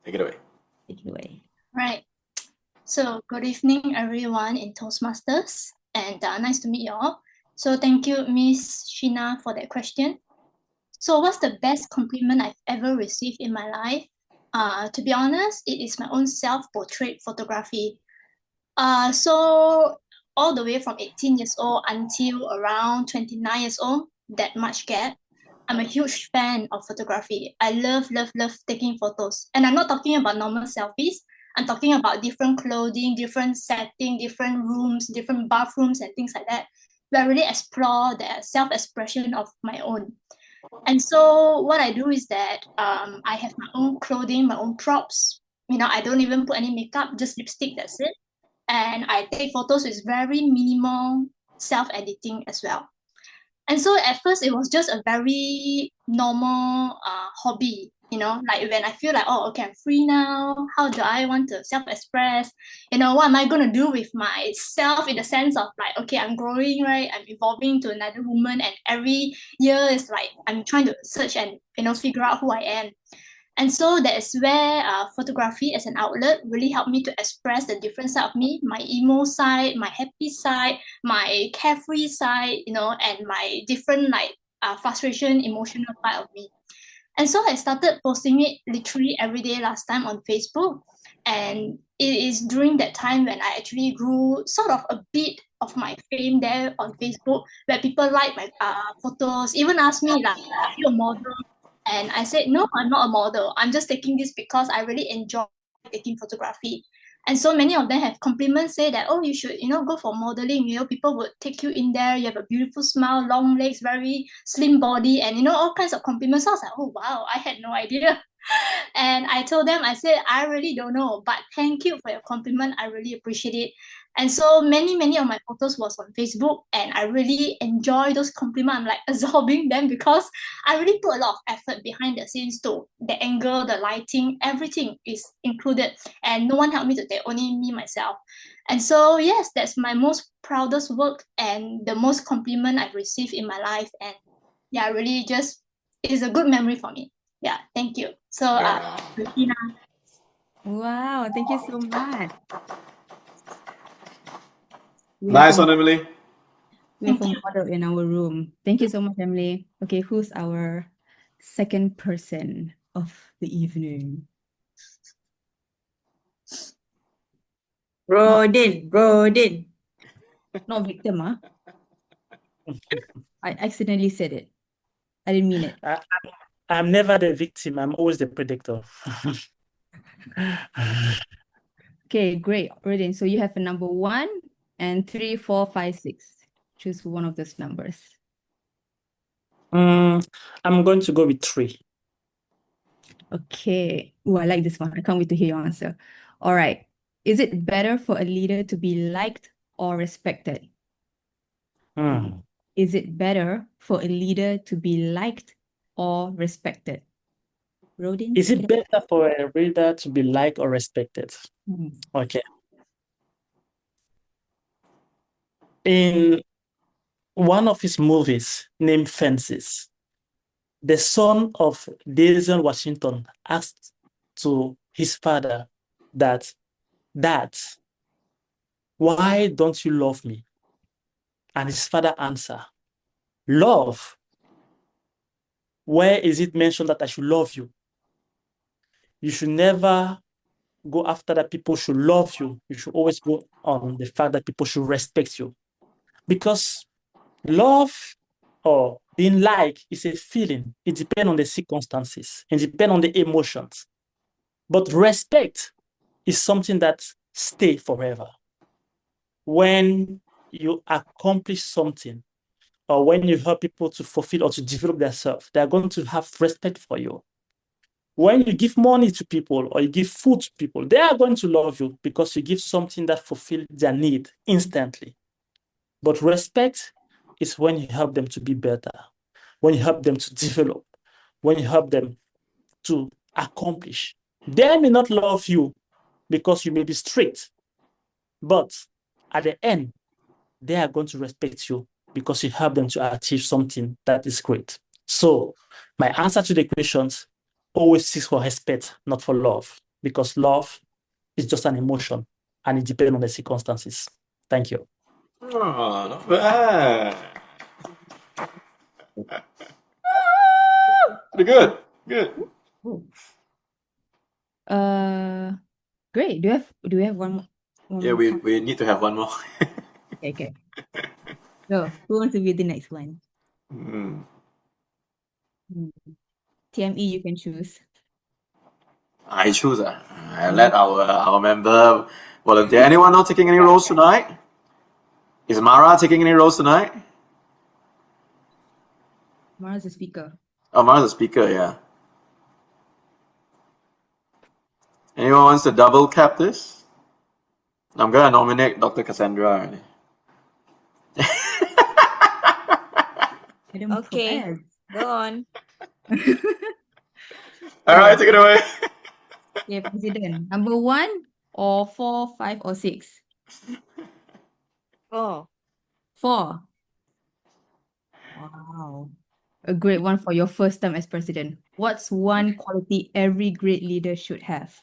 Take it away. Take it away. Right. So good evening, everyone in Toastmasters, and nice to meet you all. So thank you, Miss Sheena, for that question. So what's the best compliment I've ever received in my life? To be honest, it is my own self-portrait photography. So all the way from 18 years old until around 29 years old, that much gap, I'm a huge fan of photography. I love taking photos. And I'm not talking about normal selfies. I'm talking about different clothing, different setting, different rooms, different bathrooms and things like that, where I really explore the self-expression of my own. And so what I do is that I have my own clothing, my own props. I don't even put any makeup, just lipstick, that's it. And I take photos with very minimal self-editing as well. And so at first it was just a very normal hobby, like when I feel like, oh, okay, I'm free now. How do I want to self-express? What am I going to do with myself in the sense of like, okay, I'm growing, right? I'm evolving to another woman. And every year is like, I'm trying to search and, figure out who I am. And so that is where photography as an outlet really helped me to express the different side of me, my emo side, my happy side, my carefree side, and my different frustration, emotional part of me. And so I started posting it literally every day last time on Facebook. And it is during that time when I actually grew sort of a bit of my fame there on Facebook, where people like my photos, even ask me like, are you a model? And I said, no, I'm not a model. I'm just taking this because I really enjoy taking photography. And so many of them have compliments, say that, oh, you should, go for modeling. People would take you in there. You have a beautiful smile, long legs, very slim body, and, all kinds of compliments. So I was like, oh, wow, I had no idea. And I told them, I said, I really don't know, but thank you for your compliment. I really appreciate it. And so many of my photos was on Facebook, and I really enjoy those compliments. I'm like absorbing them because I really put a lot of effort behind the scenes too. The angle, the lighting, everything is included, and no one helped me to take, only me myself. And so yes, that's my most proudest work and the most compliment I've received in my life. And yeah, really just is a good memory for me. Yeah, thank you. So Christina. Wow, thank you so much. We Nice have one, Emily. a Thank you. model in our room. Thank you so much, Emily. Okay, who's our second person of the evening? Rodin. Not victim, huh? I accidentally said it. I didn't mean it. I'm never the victim. I'm always the predictor. Okay, great. Rodin, so you have a number 1 and 3, 4, 5, 6. Choose one of those numbers. I'm going to go with 3. Okay. Oh, I like this one. I can't wait to hear your answer. All right. Is it better for a leader to be liked or respected? Is it better for a leader to be liked or respected? Rodin? Is it better for a reader to be liked or respected? Okay. In one of his movies named Fences, the son of Denzel Washington asked to his father that, "Dad, why don't you love me?" And his father answered, "Love? Where is it mentioned that I should love you? You should never go after that people should love you. You should always go on the fact that people should respect you. Because love or being liked is a feeling. It depends on the circumstances. It depends on the emotions. But respect is something that stays forever. When you accomplish something, or when you help people to fulfill or to develop themselves, they are going to have respect for you. When you give money to people or you give food to people, they are going to love you because you give something that fulfills their need instantly. But respect is when you help them to be better, when you help them to develop, when you help them to accomplish. They may not love you because you may be strict, but at the end, they are going to respect you because you help them to achieve something that is great. So my answer to the questions always seeks for respect, not for love, because love is just an emotion and it depends on the circumstances. Thank you. Oh, not bad. Pretty good. Good. Great. Do we have one more? Yeah, we need to have one more. Okay. So, who wants to be the next one? TME, you can choose. I choose. I let our member volunteer. Anyone not taking any roles tonight? Is Mara taking any roles tonight? Mara's the speaker. Oh, Mara's the speaker, yeah. Anyone wants to double cap this? I'm gonna nominate Dr. Cassandra already. Okay, go on. All right, take it away. Yeah, President. Number 1 or 4, 5, or 6? 4. 4. Wow. A great one for your first time as president. What's one quality every great leader should have?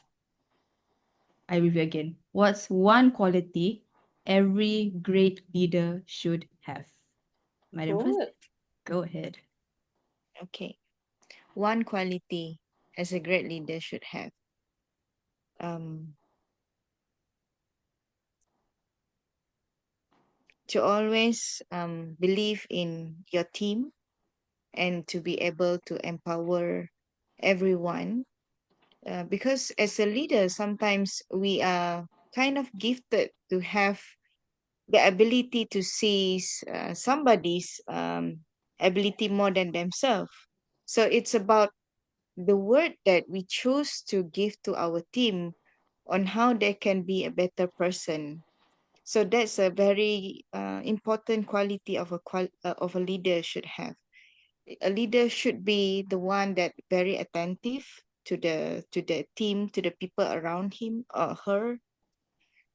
I review again. What's one quality every great leader should have? Madam First, go ahead. Okay. One quality as a great leader should have. To always believe in your team and to be able to empower everyone. Because as a leader, sometimes we are kind of gifted to have the ability to see somebody's ability more than themselves. So it's about the word that we choose to give to our team on how they can be a better person. So that's a very important quality of a leader should have. A leader should be the one that very attentive to the team, to the people around him or her,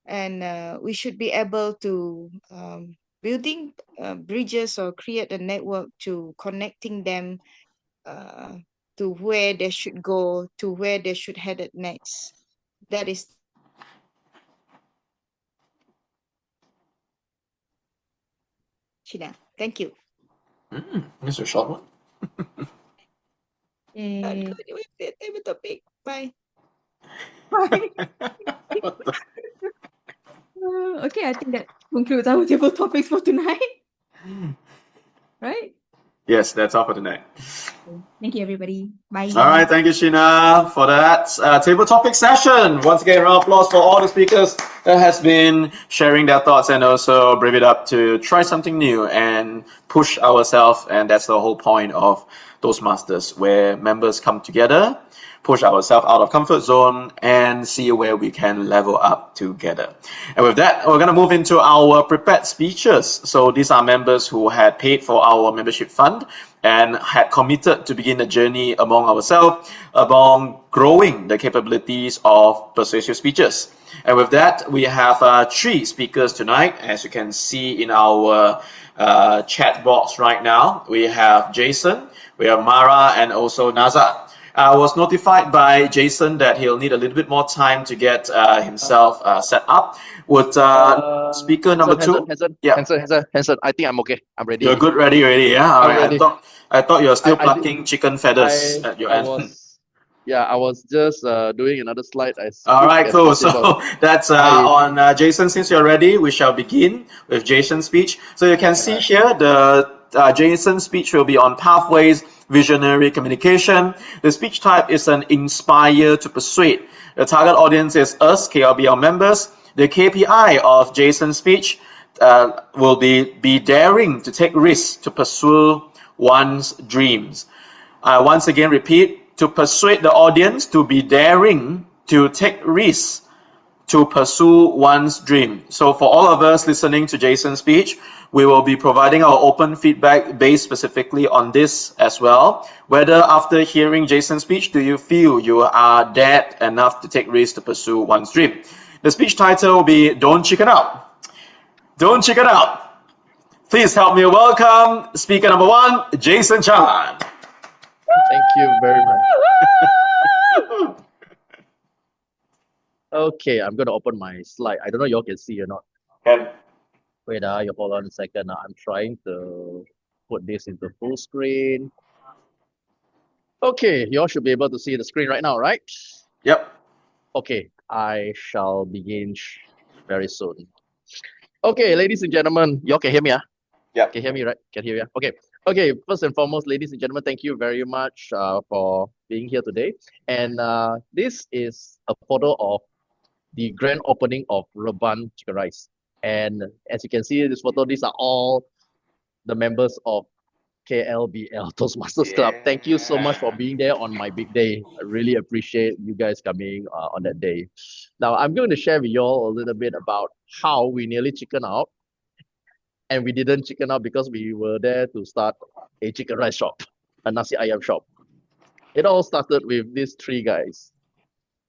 and we should be able to building bridges or create a network to connecting them uh, to where they should go, to where they should head next. That is Shida. Thank you. Mr. Short one. Yay. With the table topic. Bye. Okay, I think that concludes our table topics for tonight. Right? Yes, that's all for tonight. Thank you, everybody. Bye. All right, thank you, Sheena, for that table topic session. Once again, round of applause for all the speakers that has been sharing their thoughts and also brave it up to try something new and push ourselves. And that's the whole point of Toastmasters, where members come together, push ourselves out of comfort zone, and see where we can level up together. And with that, we're going to move into our prepared speeches. So these are members who had paid for our membership fund and had committed to begin the journey among ourselves, among growing the capabilities of persuasive speeches. And with that, we have 3 speakers tonight, as you can see in our chat box right now. We have Jason, we have Mara, and also Naza. I was notified by Jason that he'll need a little bit more time to get himself set up. Would speaker number 2? Hanson, I think I'm okay. I'm ready. You're good, ready, yeah? All right. Ready. I thought you were still plucking chicken feathers at your end. I was just doing another slide. All right, cool. So that's on Jason. Since you're ready, we shall begin with Jason's speech. So you can see here the Jason's speech will be on pathways, visionary communication. The speech type is an inspire to persuade. The target audience is us, KLBL members. The KPI of Jason's speech will be daring to take risks to pursue one's dreams. I once again repeat, to persuade the audience to be daring to take risks to pursue one's dream. So for all of us listening to Jason's speech, we will be providing our open feedback based specifically on this as well. Whether after hearing Jason's speech, do you feel you are dared enough to take risks to pursue one's dream? The speech title will be Don't Chicken Out. Don't chicken out. Please help me welcome speaker number 1, Jason Chan. Thank you very much. Okay, I'm going to open my slide. I don't know if you all can see or not. Can. Wait, you hold on a second. I'm trying to put this into full screen. Okay, you all should be able to see the screen right now, right? Yep. Okay, I shall begin very soon. Okay, ladies and gentlemen, you all can hear me, Yep. Can hear me, right? Can hear you. Okay, first and foremost, ladies and gentlemen, thank you very much for being here today. And this is a photo of the grand opening of Reban Chicken Rice. And as you can see in this photo, these are all the members of KLBL Toastmasters Club. Thank you so much for being there on my big day. I really appreciate you guys coming on that day. Now, I'm going to share with you all a little bit about how we nearly chicken out. And we didn't chicken out because we were there to start a chicken rice shop, a nasi ayam shop. It all started with these 3 guys.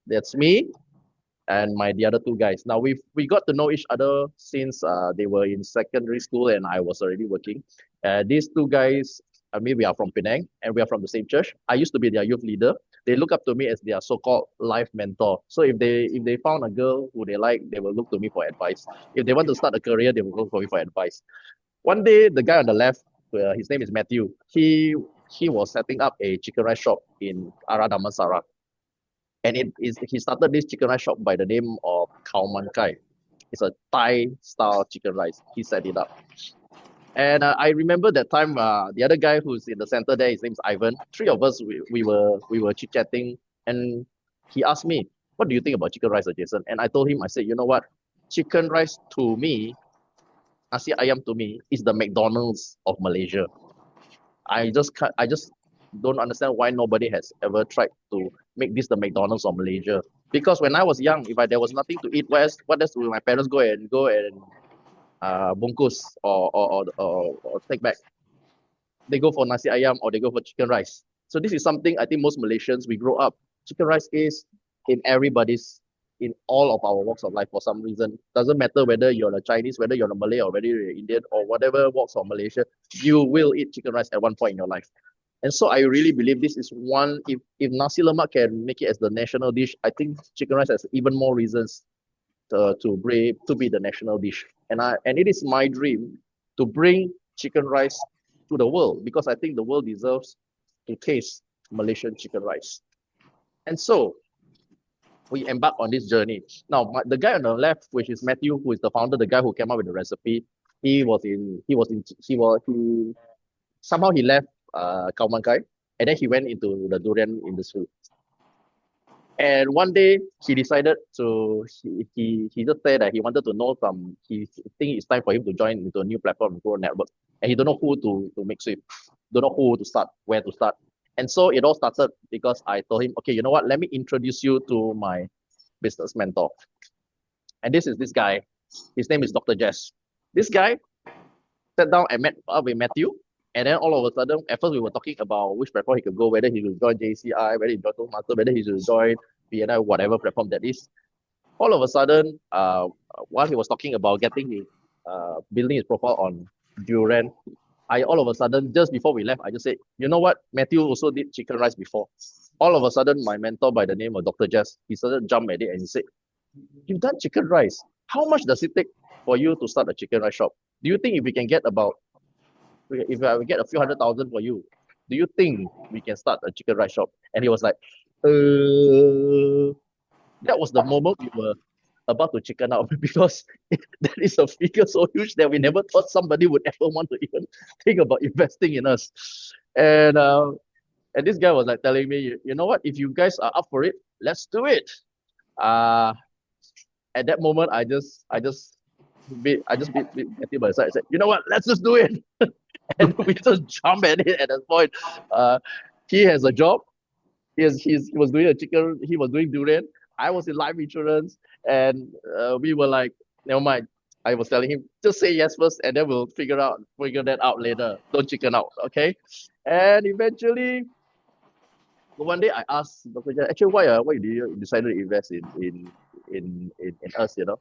That's me and the other 2 guys. Now we got to know each other since they were in secondary school and I was already working. These 2 guys, we are from Penang and we are from the same church. I used to be their youth leader. They look up to me as their so-called life mentor. So if they found a girl who they like, they will look to me for advice. If they want to start a career, they will look for me for advice. One day, the guy on the left, his name is Matthew. He was setting up a chicken rice shop in Ara Damansara. And he started this chicken rice shop by the name of Khao Man Kai. It's a Thai-style chicken rice. He set it up. And I remember that time, the other guy who's in the center there, his name's Ivan. 3 of us, we were chit-chatting, and he asked me, "What do you think about chicken rice, Jason?" And I told him, I said, you know what? Chicken rice to me, nasi ayam to me, is the McDonald's of Malaysia. I just don't understand why nobody has ever tried to make this the McDonald's of Malaysia. Because when I was young, if there was nothing to eat, what else will my parents go and bungkus or take back? They go for nasi ayam or they go for chicken rice. So this is something I think most Malaysians, we grow up. Chicken rice is in all of our walks of life for some reason. Doesn't matter whether you're a Chinese, whether you're a Malay, or whether you're Indian, or whatever walks of Malaysia, you will eat chicken rice at one point in your life. And so I really believe this is one, if nasi lemak can make it as the national dish, I think chicken rice has even more reasons to be the national dish. And it is my dream to bring chicken rice to the world, because I think the world deserves to taste Malaysian chicken rice. And so we embark on this journey. Now, the guy on the left, which is Matthew, who is the founder, the guy who came up with the recipe, somehow he left Khao Man Kai, and then he went into the durian industry. And one day he decided he just said that he wanted to know he think it's time for him to join into a new platform, grow a network. And he don't know who to mix with, don't know who to start, where to start. And so it all started because I told him, okay, you know what, let me introduce you to my business mentor. And this is this guy. His name is Dr. Jess. This guy sat down and met up with Matthew. And then all of a sudden, at first we were talking about which platform he could go, whether he should join JCI, whether he should join Toastmasters, whether he should join BNI, whatever platform that is. All of a sudden, while he was talking about building his profile on Durian, all of a sudden, just before we left, I just said, you know what? Matthew also did chicken rice before. All of a sudden, my mentor by the name of Dr. Jess, he started jump at it and he said, you've done chicken rice. How much does it take for you to start a chicken rice shop? Do you think if we can get if I get a few 100,000 for you, do you think we can start a chicken rice shop? And he was like, that was the moment we were about to chicken out because that is a figure so huge that we never thought somebody would ever want to even think about investing in us. And this guy was like telling me, you know what, if you guys are up for it, let's do it. At that moment, I just beat Matthew by the side. I said, you know what, let's just do it. And we just jump at it at that point. He has a job. He was doing durian. I was in life insurance, and we were like, never mind. I was telling him, just say yes first, and then we'll figure that out later. Don't chicken out, okay? And eventually, one day I asked Dr. Jan, actually, why did you decide to invest in us, you know?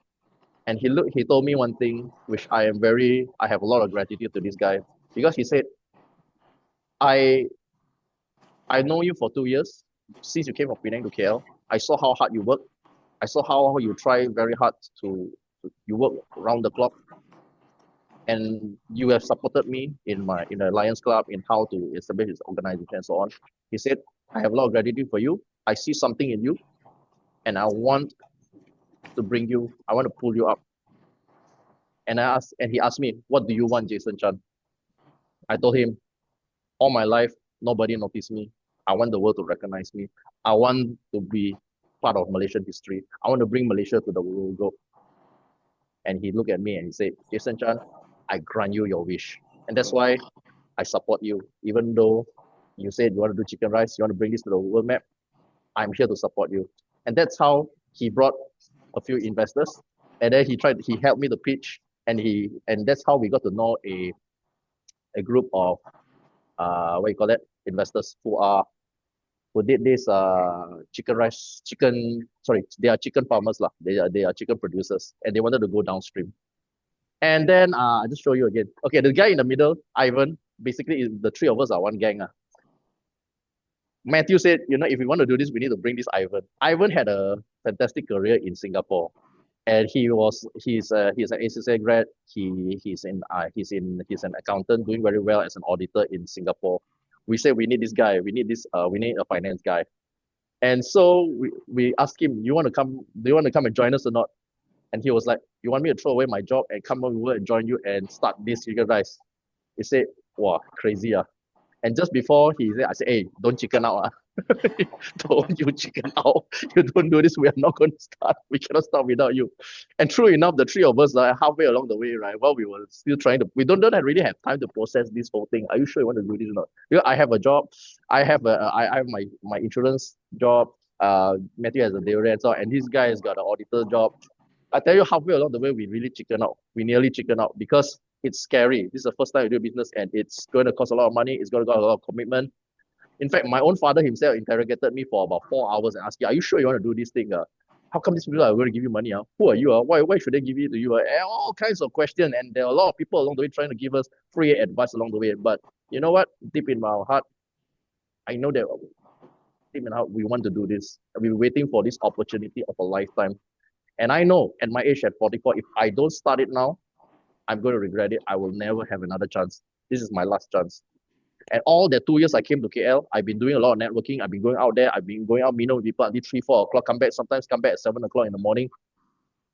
And he told me one thing, which I have a lot of gratitude to this guy, because he said, I know you for 2 years, since you came from Penang to KL. I saw how hard you work. I saw how you try very hard you work around the clock. And you have supported me in the Lions Club in how to establish this organization and so on. He said, I have a lot of gratitude for you. I see something in you, and I want to pull you up. And he asked me, what do you want, Jason Chan? I told him, all my life, nobody noticed me. I want the world to recognize me. I want to be part of Malaysian history. I want to bring Malaysia to the world globe. And he looked at me and he said, Jason Chan, I grant you your wish. And that's why I support you. Even though you said you want to do chicken rice, you want to bring this to the world map, I'm here to support you. And that's how he brought a few investors. And then he helped me to pitch. And that's how we got to know a group of investors who did this they are chicken farmers lah. They are chicken producers, and they wanted to go downstream. And then I'll just show you again. Okay, the guy in the middle, Ivan, basically the three of us are one gang. Matthew said, if we want to do this, we need to bring this Ivan. Ivan had a fantastic career in Singapore, and he's an ACCA grad. He's an accountant doing very well as an auditor in Singapore. We said we need this guy. We need a finance guy. And so we asked him, do you want to come and join us or not? And he was like, you want me to throw away my job and come over and join you and start this chicken rice? He said, wow, crazy. And just before he said, I said, hey, don't chicken out. Don't you chicken out. You don't do this, we are not going to start. We cannot start without you. And true enough, the three of us, halfway along the way, right, while we were still trying to, we don't really have time to process this whole thing. Are you sure you want to do this or not? Because I have a job. I have my insurance job. Matthew has a dairy and so on, and this guy has got an auditor job. I tell you, halfway along the way, we really chicken out. We nearly chicken out because it's scary. This is the first time we do business, and it's going to cost a lot of money. It's going to cost a lot of commitment. In fact, my own father himself interrogated me for about 4 hours and asked me, are you sure you want to do this thing? How come these people are going to give you money? Who are you? Why should they give it to you? And all kinds of questions. And there are a lot of people along the way trying to give us free advice along the way. But you know what? Deep in my heart, I know that deep in our heart, we want to do this. We've been waiting for this opportunity of a lifetime. And I know at my age, at 44, if I don't start it now, I'm going to regret it. I will never have another chance. This is my last chance. And all the 2 years I came to KL, I've been doing a lot of networking. I've been going out there. I've been going out meeting with people until 3, 4 o'clock. Sometimes come back at 7 o'clock in the morning.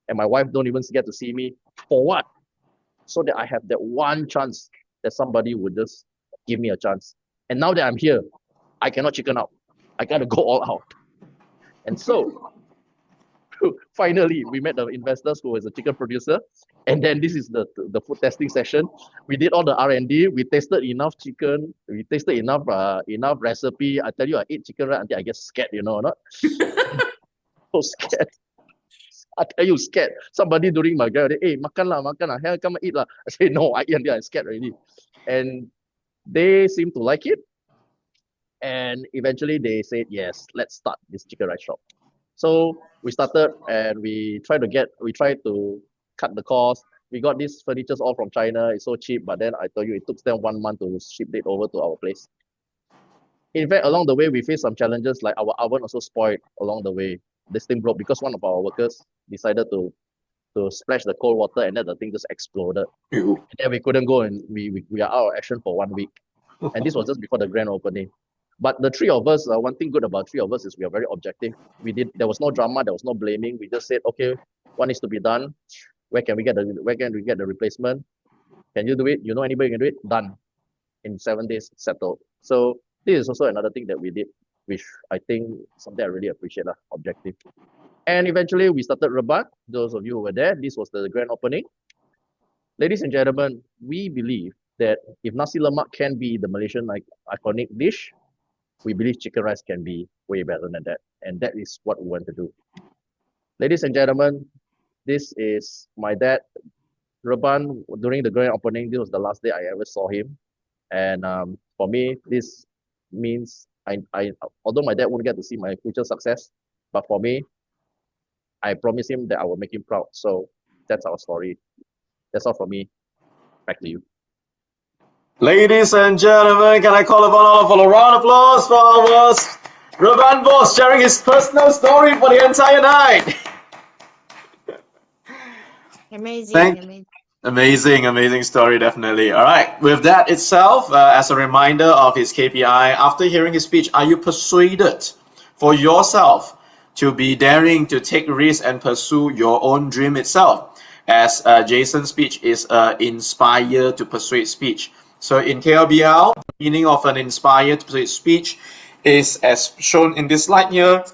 And my wife don't even get to see me. For what? So that I have that one chance that somebody would just give me a chance. And now that I'm here, I cannot chicken out. I got to go all out. And so finally, we met the investors who was a chicken producer. And then this is the food testing session. We did all the R&D. We tasted enough chicken. We tasted enough recipe. I tell you, I ate chicken right until I get scared, you know or not? So scared. I tell you, scared. Somebody during my grad, hey, makan lah. Hey, come and eat lah. I say, no, I eat until I'm scared already. And they seem to like it. And eventually they said, yes, let's start this chicken rice shop. So we started and we tried to cut the cost. We got these furnitures all from China. It's so cheap, but then I told you it took them 1 month to ship it over to our place. In fact, along the way, we faced some challenges, like our oven also spoiled along the way. This thing broke because one of our workers decided to splash the cold water, and then the thing just exploded. And then we couldn't go, and we are out of action for 1 week. And this was just before the grand opening. But the three of us, one thing good about three of us is we are very objective. There was no drama, there was no blaming. We just said, okay, what needs to be done? Where can we get the replacement? Can you do it? You know anybody who can do it? Done. In 7 days, settled. So this is also another thing that we did, which I think something I really appreciate, objective. And eventually we started Rabat. Those of you who were there, this was the grand opening. Ladies and gentlemen, we believe that if nasi lemak can be the Malaysian iconic dish, we believe chicken rice can be way better than that. And that is what we want to do. Ladies and gentlemen, this is my dad, Raban. During the grand opening, this was the last day I ever saw him. And for me, this means, although my dad won't get to see my future success, but for me, I promise him that I will make him proud. So that's our story. That's all from me. Back to you. Ladies and gentlemen, can I call upon all for a round of applause for our Raban boss sharing his personal story for the entire night. Amazing story, definitely. All right, with that itself, as a reminder of his KPI, after hearing his speech, are you persuaded for yourself to be daring to take risks and pursue your own dream itself? As Jason's speech is inspire to persuade speech. So in KLBL, the meaning of an inspire to persuade speech is as shown in this slide here.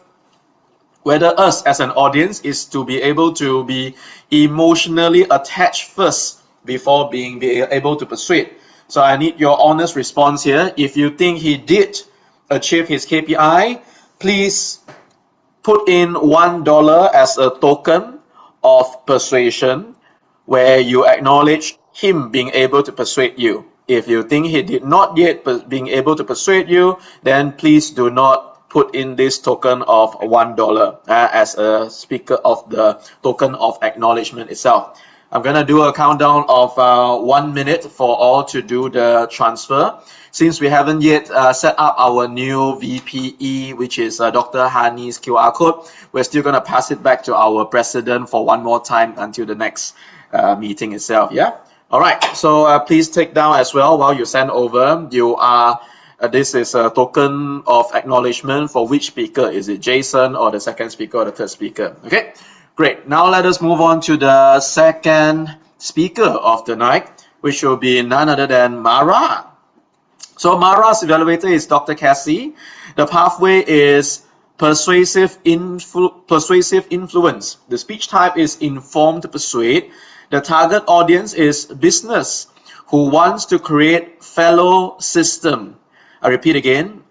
Whether us as an audience is to be able to be emotionally attached first before being able to persuade. So I need your honest response here. If you think he did achieve his KPI, please put in $1 as a token of persuasion where you acknowledge him being able to persuade you. If you think he did not yet being able to persuade you, then please do not put in this token of $1 as a speaker of the token of acknowledgement itself. I'm going to do a countdown of 1 minute for all to do the transfer. Since we haven't yet set up our new VPE, which is Dr. Hani's QR code, we're still going to pass it back to our president for one more time until the next meeting itself. Yeah. All right. So please take down as well while you send over. You are. This is a token of acknowledgement for which speaker. Is it Jason or the second speaker or the third speaker? Okay. Great. Now let us move on to the second speaker of the night, which will be none other than Mara. So Mara's evaluator is Dr. Cassie. The pathway is persuasive influence. The speech type is informed to persuade. The target audience is business who wants to create fellow system. I repeat again,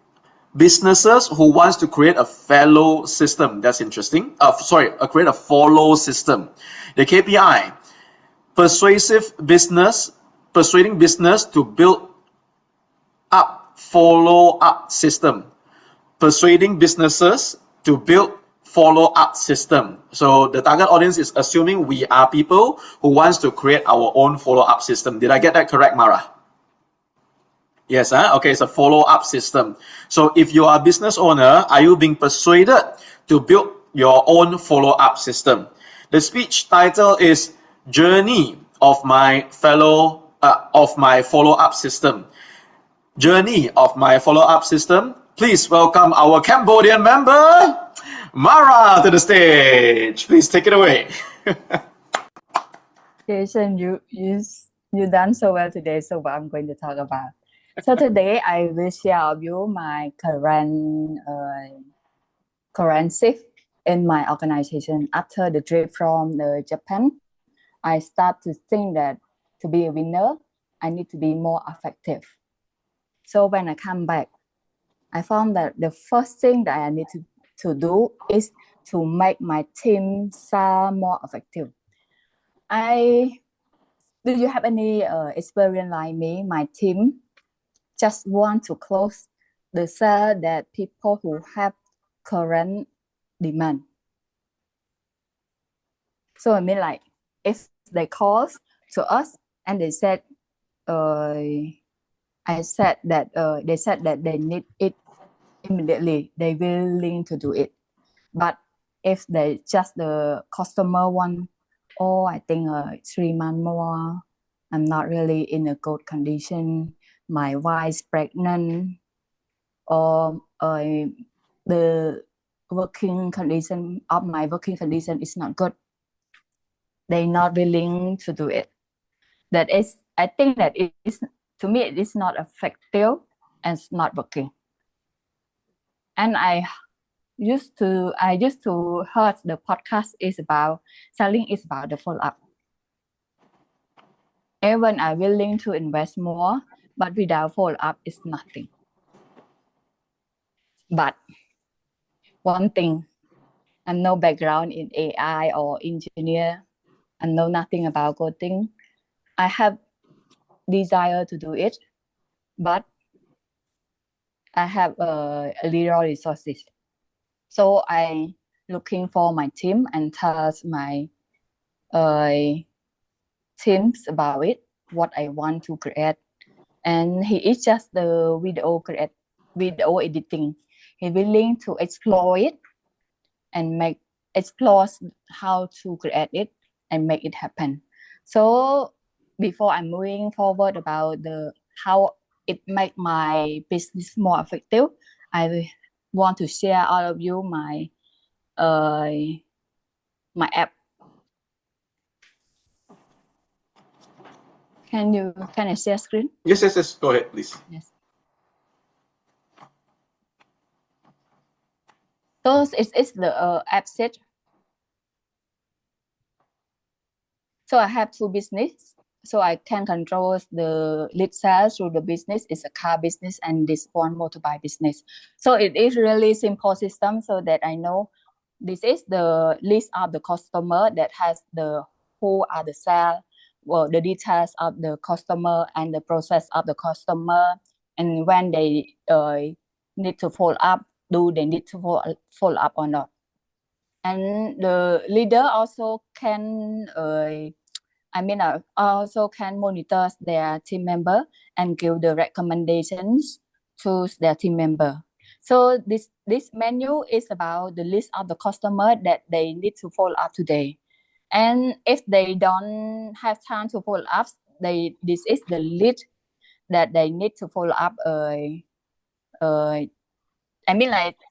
businesses who wants to create a fellow system. That's interesting. Create a follow system. The KPI, persuading business to build up follow-up system. Persuading businesses to build follow-up system. So the target audience is assuming we are people who wants to create our own follow-up system. Did I get that correct, Mara? Yes, okay, it's a follow-up system. So if you are a business owner, are you being persuaded to build your own follow-up system? The speech title is Journey of my follow-up system. Journey of my follow-up system. Please welcome our Cambodian member, Mara, to the stage. Please take it away. Jason, you done so well today. So what I'm going to talk about. So today I will share with you my current shift in my organization. After the trip from Japan, I start to think that to be a winner, I need to be more effective. So when I come back, I found that the first thing that I need to do is to make my team more effective. Do you have any experience like me? My team just want to close the sale that people who have current demand. So I mean, like, if they call to us and they said, they said that they need it immediately, they willing to do it. But if they just the customer want, I think 3 months more, I'm not really in a good condition, my wife's pregnant, or the working condition is not good, they're not willing to do it. I think that it is, to me, it is not effective and it's not working. And I used to heard the podcast is about selling is about the follow-up. Even I'm willing to invest more, but without follow-up, it's nothing. But one thing, I have no background in AI or engineer, I know nothing about coding. I have desire to do it, but I have little resources. So I looking for my team and tell my teams about it, what I want to create. And he is just the video editing. He willing to explore it and explore how to create it and make it happen. So before I'm moving forward about how it make my business more effective, I want to share all of you my app. Can I share screen? Yes. Go ahead, please. Yes. So it's the app set. So I have two business. So I can control the lead sales through the business. It's a car business and this one motorbike business. So it is really simple system so that I know this is the list of the customer that has who are the sale, the details of the customer and the process of the customer, and when they need to follow up, do they need to follow up or not? And the leader also can also can monitor their team member and give the recommendations to their team member. So this menu is about the list of the customer that they need to follow up today. And if they don't have time to follow up, this is the list that they need to follow up.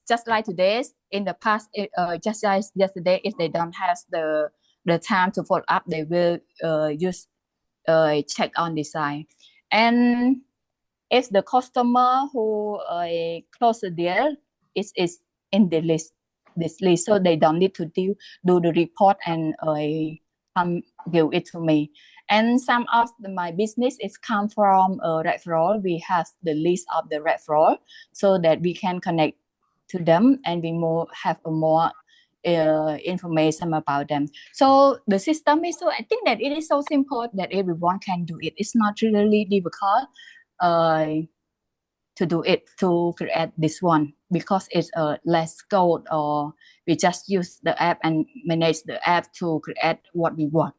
Just like today, in the past, just like yesterday, if they don't have the time to follow up, they will just check on design. And if the customer who close the deal is in the list, this list, so they don't need to do the report and come give it to me. And some of my business is come from a referral. We have the list of the referral so that we can connect to them and we have a more information about them. So the system is, so I think that it is so simple that everyone can do it. It's not really difficult to do it, to create this one, because it's less code, or we just use the app and manage the app to create what we want.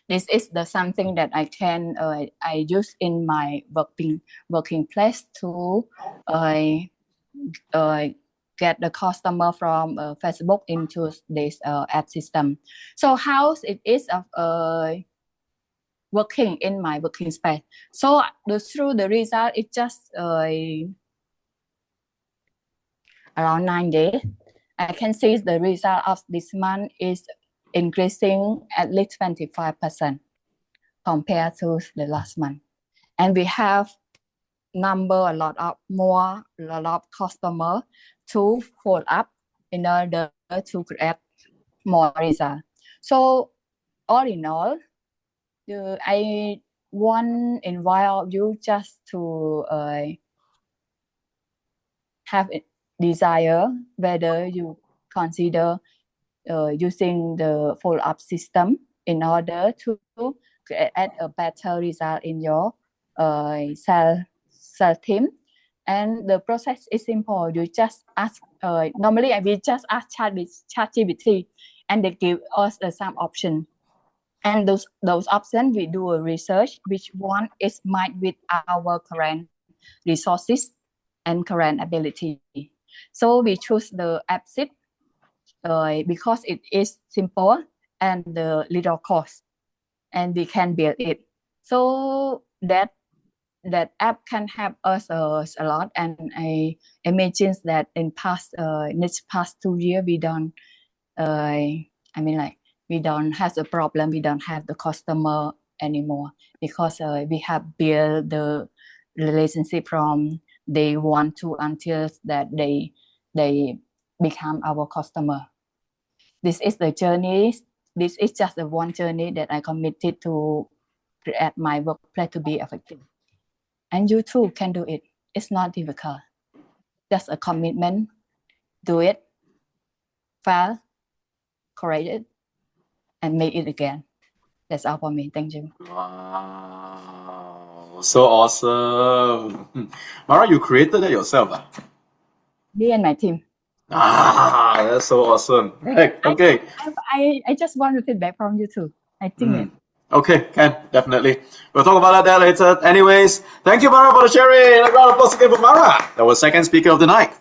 This is the something that I can I use in my working place to get the customer from Facebook into this app system. So how it is working in my working space. So through the result, it just around 9 days. I can see the result of this month is increasing at least 25% compared to the last month. And we have a lot of customer to follow up in order to create more results. So all in all, I want invite you just to have a desire whether you consider using the follow-up system in order to create a better result in your sales team. And the process is simple. You just ask, normally we just ask ChatGPT and they give us some options. And those options, we do a research which one is matched with our current resources and current ability. So we choose the app set because it is simple and the little cost, and we can build it. So that app can help us a lot. And I imagine that in past 2 years we don't we don't have the problem, we don't have the customer anymore, because we have built the relationship from day one to until that they become our customer. This is the journey. This is just the one journey that I committed to create my workplace to be effective. And you too can do it. It's not difficult. Just a commitment. Do it. Fail. Correct it. And make it again. That's all for me. Thank you. Wow, so awesome. Mara, you created that yourself? Me and my team. That's so awesome. Right, okay. I just want the feedback from you too. I think it. Okay, can definitely. We'll talk about that later. Anyways, thank you, Mara, for the sharing. A round of applause again for Mara. That was second speaker of the night.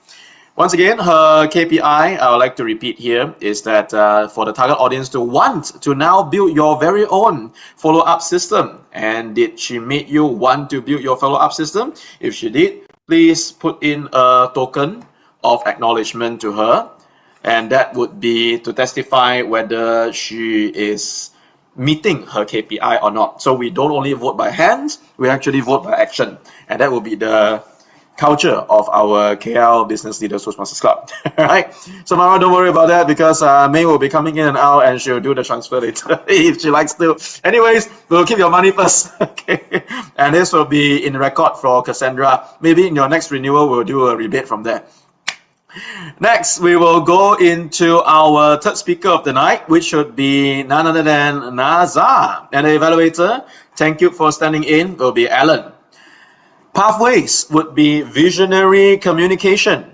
Once again, her KPI, I would like to repeat here, is that for the target audience to want to now build your very own follow-up system. And did she make you want to build your follow-up system? If she did, please put in a token of acknowledgement to her. And that would be to testify whether she is meeting her KPI or not. So we don't only vote by hands, we actually vote by action. And that will be the culture of our KL Business Leaders Toastmasters Club. Right? So Mara, don't worry about that, because May will be coming in and out and she'll do the transfer later if she likes to. Anyways, we'll keep your money first. Okay. And this will be in record for Cassandra. Maybe in your next renewal, we'll do a rebate from there. Next, we will go into our third speaker of the night, which should be none other than Naza. And the evaluator, thank you for standing in, will be Alan. Pathways would be visionary communication.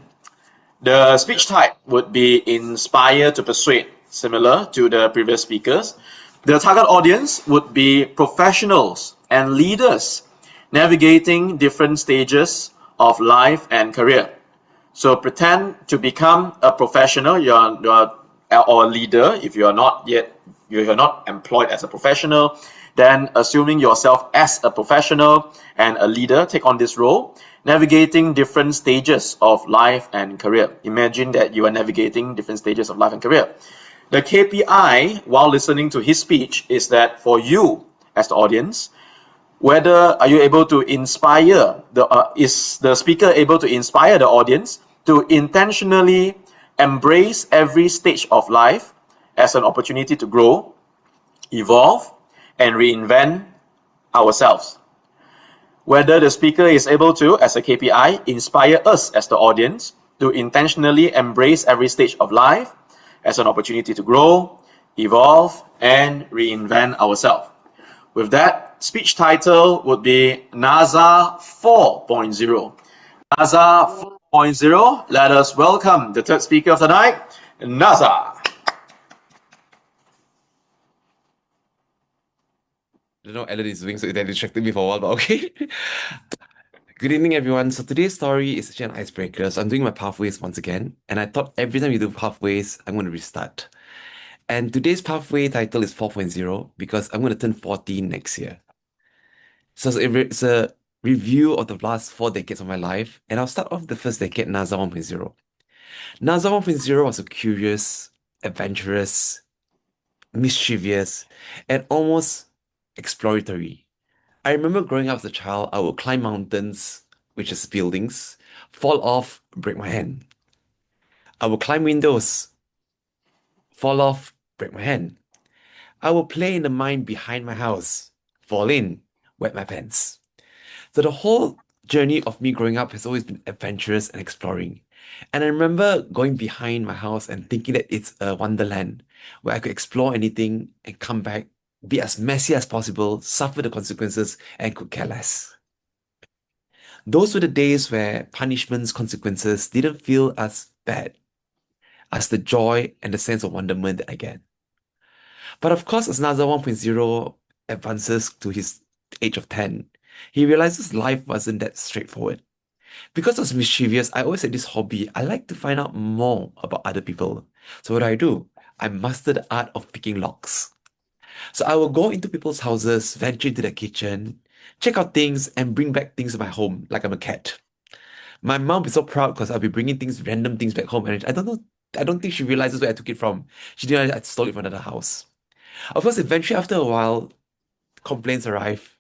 The speech type would be inspire to persuade, similar to the previous speakers. The target audience would be professionals and leaders navigating different stages of life and career. So pretend to become a professional, or a leader. If you are not employed as a professional, then assuming yourself as a professional and a leader, take on this role, navigating different stages of life and career. Imagine that you are navigating different stages of life and career. The KPI, while listening to his speech, is that for you as the audience, Whether are you able to inspire is the speaker able to inspire the audience to intentionally embrace every stage of life as an opportunity to grow, evolve, and reinvent ourselves. Whether the speaker is able to, as a KPI, inspire us as the audience to intentionally embrace every stage of life as an opportunity to grow, evolve, and reinvent ourselves. With that, speech title would be NASA 4.0. NASA 4.0, let us welcome the third speaker of the night, NASA. I don't know what Ellen is doing, so that distracted me for a while, but okay. Good evening, everyone. So today's story is actually an icebreaker. So I'm doing my pathways once again, and I thought every time you do pathways, I'm going to restart. And today's pathway title is 4.0 because I'm going to turn 14 next year. So it's a review of the last 4 decades of my life, and I'll start off the first decade, NASA 1.0. NASA 1.0 was a curious, adventurous, mischievous, and almost exploratory. I remember growing up as a child, I would climb mountains, which is buildings, fall off, break my hand. I would climb windows, fall off, break my hand. I would play in the mine behind my house, fall in, wet my pants. So the whole journey of me growing up has always been adventurous and exploring. And I remember going behind my house and thinking that it's a wonderland where I could explore anything and come back, be as messy as possible, suffer the consequences, and could care less. Those were the days where punishments, consequences didn't feel as bad as the joy and the sense of wonderment that I get. But of course, as NASA 1.0 advances to his age of 10, he realizes life wasn't that straightforward. Because I was mischievous, I always had this hobby. I like to find out more about other people. So what do? I mastered the art of picking locks. So I will go into people's houses, venture into their kitchen, check out things, and bring back things to my home like I'm a cat. My mom is so proud because I'll be bringing random things back home, and I don't know, I don't think she realizes where I took it from. She didn't realize I stole it from another house. Of course, eventually after a while, complaints arrive.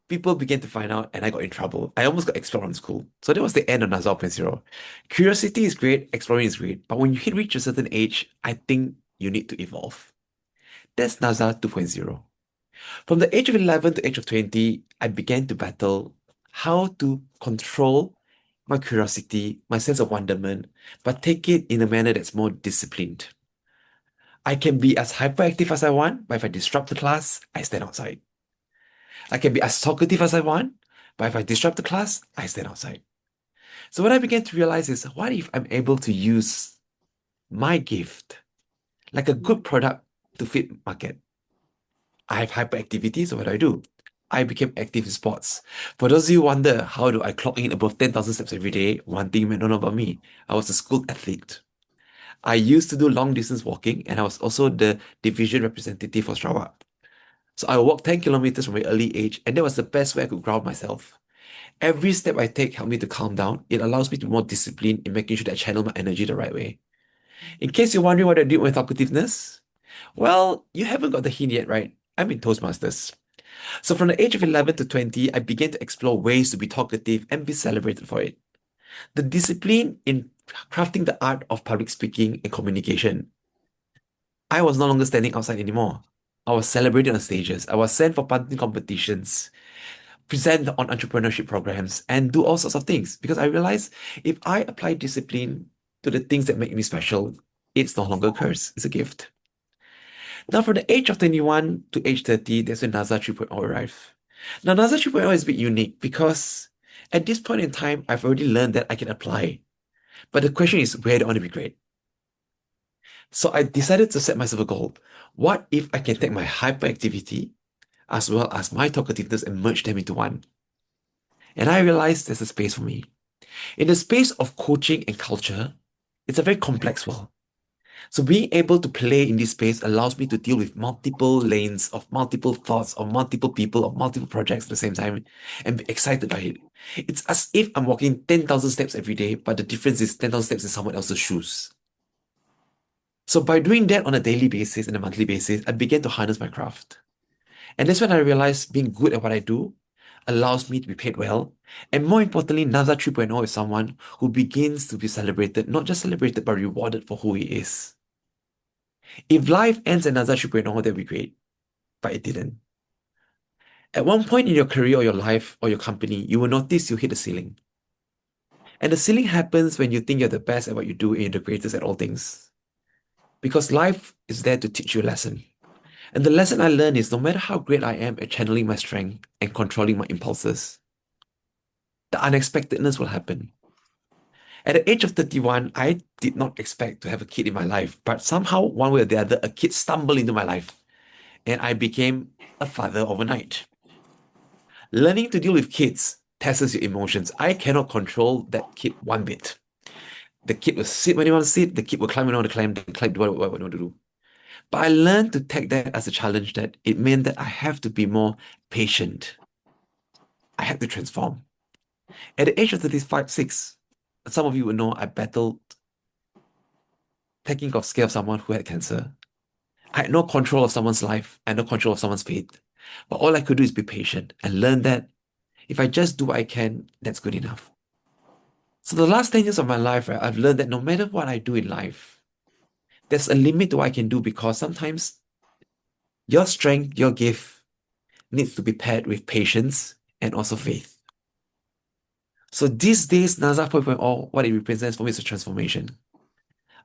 People began to find out, and I got in trouble. I almost got expelled from school. So that was the end of NASA 1.0. Curiosity is great, exploring is great, but when you reach a certain age, I think you need to evolve. That's NASA 2.0. From the age of 11 to age of 20, I began to battle how to control my curiosity, my sense of wonderment, but take it in a manner that's more disciplined. I can be as hyperactive as I want, but if I disrupt the class, I stand outside. I can be as talkative as I want, but if I disrupt the class, I stand outside. So what I began to realize is, what if I'm able to use my gift like a good product to fit market? I have hyperactivity, so what do? I became active in sports. For those of you who wonder, how do I clock in above 10,000 steps every day? One thing you may not know about me, I was a school athlete. I used to do long distance walking, and I was also the division representative for Sarawak. So I walked 10 kilometers from an early age, and that was the best way I could ground myself. Every step I take helped me to calm down. It allows me to be more disciplined in making sure that I channel my energy the right way. In case you're wondering what I did with talkativeness, well, you haven't got the hint yet, right? I'm in Toastmasters. So from the age of 11 to 20, I began to explore ways to be talkative and be celebrated for it. The discipline in crafting the art of public speaking and communication. I was no longer standing outside anymore. I was celebrated on stages. I was sent for punting competitions, present on entrepreneurship programs, and do all sorts of things because I realized if I apply discipline to the things that make me special, it's no longer a curse, it's a gift. Now, from the age of 21 to age 30, that's when NASA 3.0 arrived. Now, NASA 3.0 is a bit unique because at this point in time, I've already learned that I can apply. But the question is, where do I want to be great? So I decided to set myself a goal. What if I can take my hyperactivity as well as my talkativeness and merge them into one? And I realized there's a space for me. In the space of coaching and culture, it's a very complex world. So being able to play in this space allows me to deal with multiple lanes of multiple thoughts of multiple people of multiple projects at the same time and be excited by it. It's as if I'm walking 10,000 steps every day, but the difference is 10,000 steps in someone else's shoes. So by doing that on a daily basis and a monthly basis, I began to harness my craft. And that's when I realized being good at what I do allows me to be paid well. And more importantly, NASA 3.0 is someone who begins to be celebrated, not just celebrated, but rewarded for who he is. If life ends at NASA 3.0, that'd be great, but it didn't. At one point in your career or your life or your company, you will notice you hit the ceiling. And the ceiling happens when you think you're the best at what you do and you're the greatest at all things. Because life is there to teach you a lesson. And the lesson I learned is no matter how great I am at channeling my strength and controlling my impulses, the unexpectedness will happen. At the age of 31, I did not expect to have a kid in my life, but somehow, one way or the other, a kid stumbled into my life, and I became a father overnight. Learning to deal with kids tests your emotions. I cannot control that kid one bit. The kid will sit when he wants to sit, the kid will climb when he wants to climb, do what he wants to do. But I learned to take that as a challenge that it meant that I have to be more patient. I had to transform. At the age of 35, 6, some of you will know I battled taking off care of someone who had cancer. I had no control of someone's life. I had no control of someone's fate. But all I could do is be patient and learn that if I just do what I can, that's good enough. So the last 10 years of my life, right, I've learned that no matter what I do in life, there's a limit to what I can do because sometimes your strength, your gift needs to be paired with patience and also faith. So these days, NASA 4.0, what it represents for me is a transformation.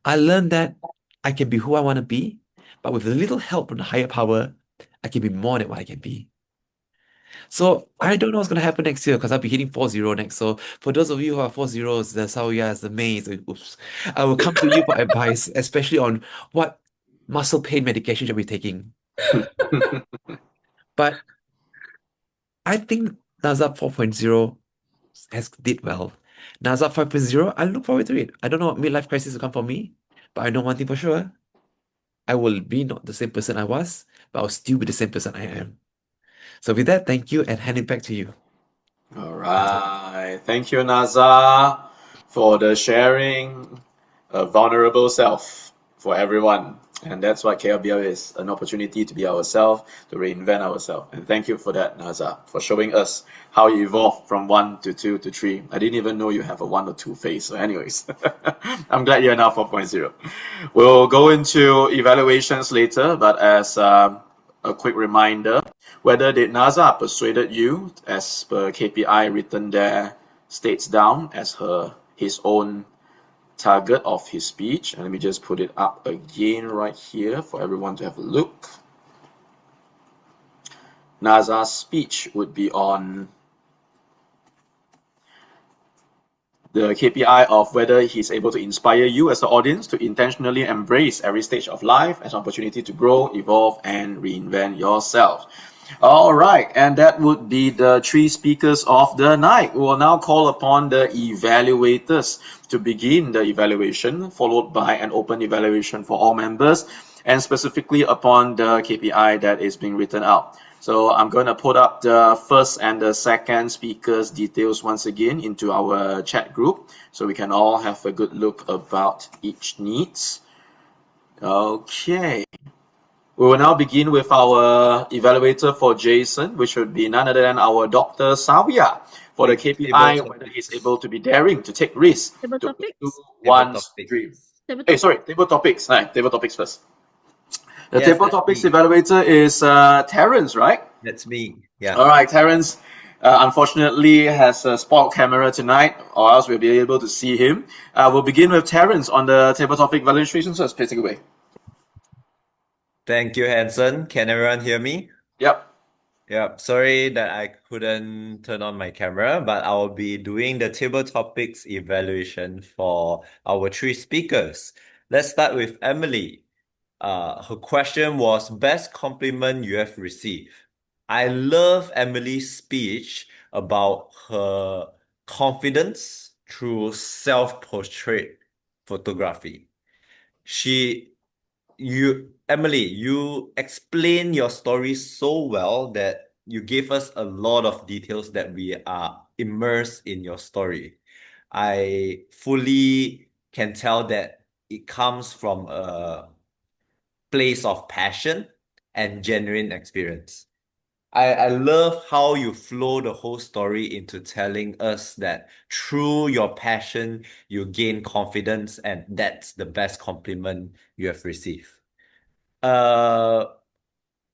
I learned that I can be who I want to be, but with a little help from the higher power, I can be more than what I can be. So I don't know what's going to happen next year because I'll be hitting 4-0 next. So for those of you who are 4-0s, the Saoyas, the Mays, oops, I will come to you for advice, especially on what muscle pain medication should be taking. But I think NASA 4.0 has did well. NASA 5.0, I look forward to it. I don't know what midlife crisis will come for me, but I know one thing for sure. I will be not the same person I was, but I'll still be the same person I am. So with that, thank you and hand it back to you. All right. Thank you, Naza, for the sharing a vulnerable self for everyone. And that's what KLBL is, an opportunity to be ourselves, to reinvent ourselves. And thank you for that, Naza, for showing us how you evolved from 1 to 2 to 3. I didn't even know you have a 1 or 2 phase. So anyways, I'm glad you're now 4.0. We'll go into evaluations later, but as a quick reminder, whether did NASA persuaded you, as per KPI written there, states down as his own target of his speech. And let me just put it up again right here for everyone to have a look. NASA's speech would be on the KPI of whether he's able to inspire you as the audience to intentionally embrace every stage of life as an opportunity to grow, evolve, and reinvent yourself. All right, and that would be the 3 speakers of the night. We will now call upon the evaluators to begin the evaluation, followed by an open evaluation for all members, and specifically upon the KPI that is being written out. So I'm going to put up the first and the second speakers' details once again into our chat group, so we can all have a good look about each needs. Okay. We will now begin with our evaluator for Jason, which would be none other than our Dr. Savia for the KPI, whether he's able to be daring to take risks Table to topics? pursue one's dream. Table Hey, topics. sorry, table topics. Right, table topics first. The Yes, table that's topics me. evaluator is Terrence, right? That's me. Yeah. All right, Terrence. Unfortunately, has a spoiled camera tonight, or else we'll be able to see him. We'll begin with Terrence on the table topic evaluation. So, please take it away. Thank you, Hanson. Can everyone hear me? Yep. Yep. Sorry that I couldn't turn on my camera, but I'll be doing the table topics evaluation for our 3 speakers. Let's start with Emily. Her question was best compliment you have received. I love Emily's speech about her confidence through self-portrait photography. Emily, you explain your story so well that you gave us a lot of details that we are immersed in your story. I fully can tell that it comes from a place of passion and genuine experience. I love how you flow the whole story into telling us that through your passion, you gain confidence, and that's the best compliment you have received.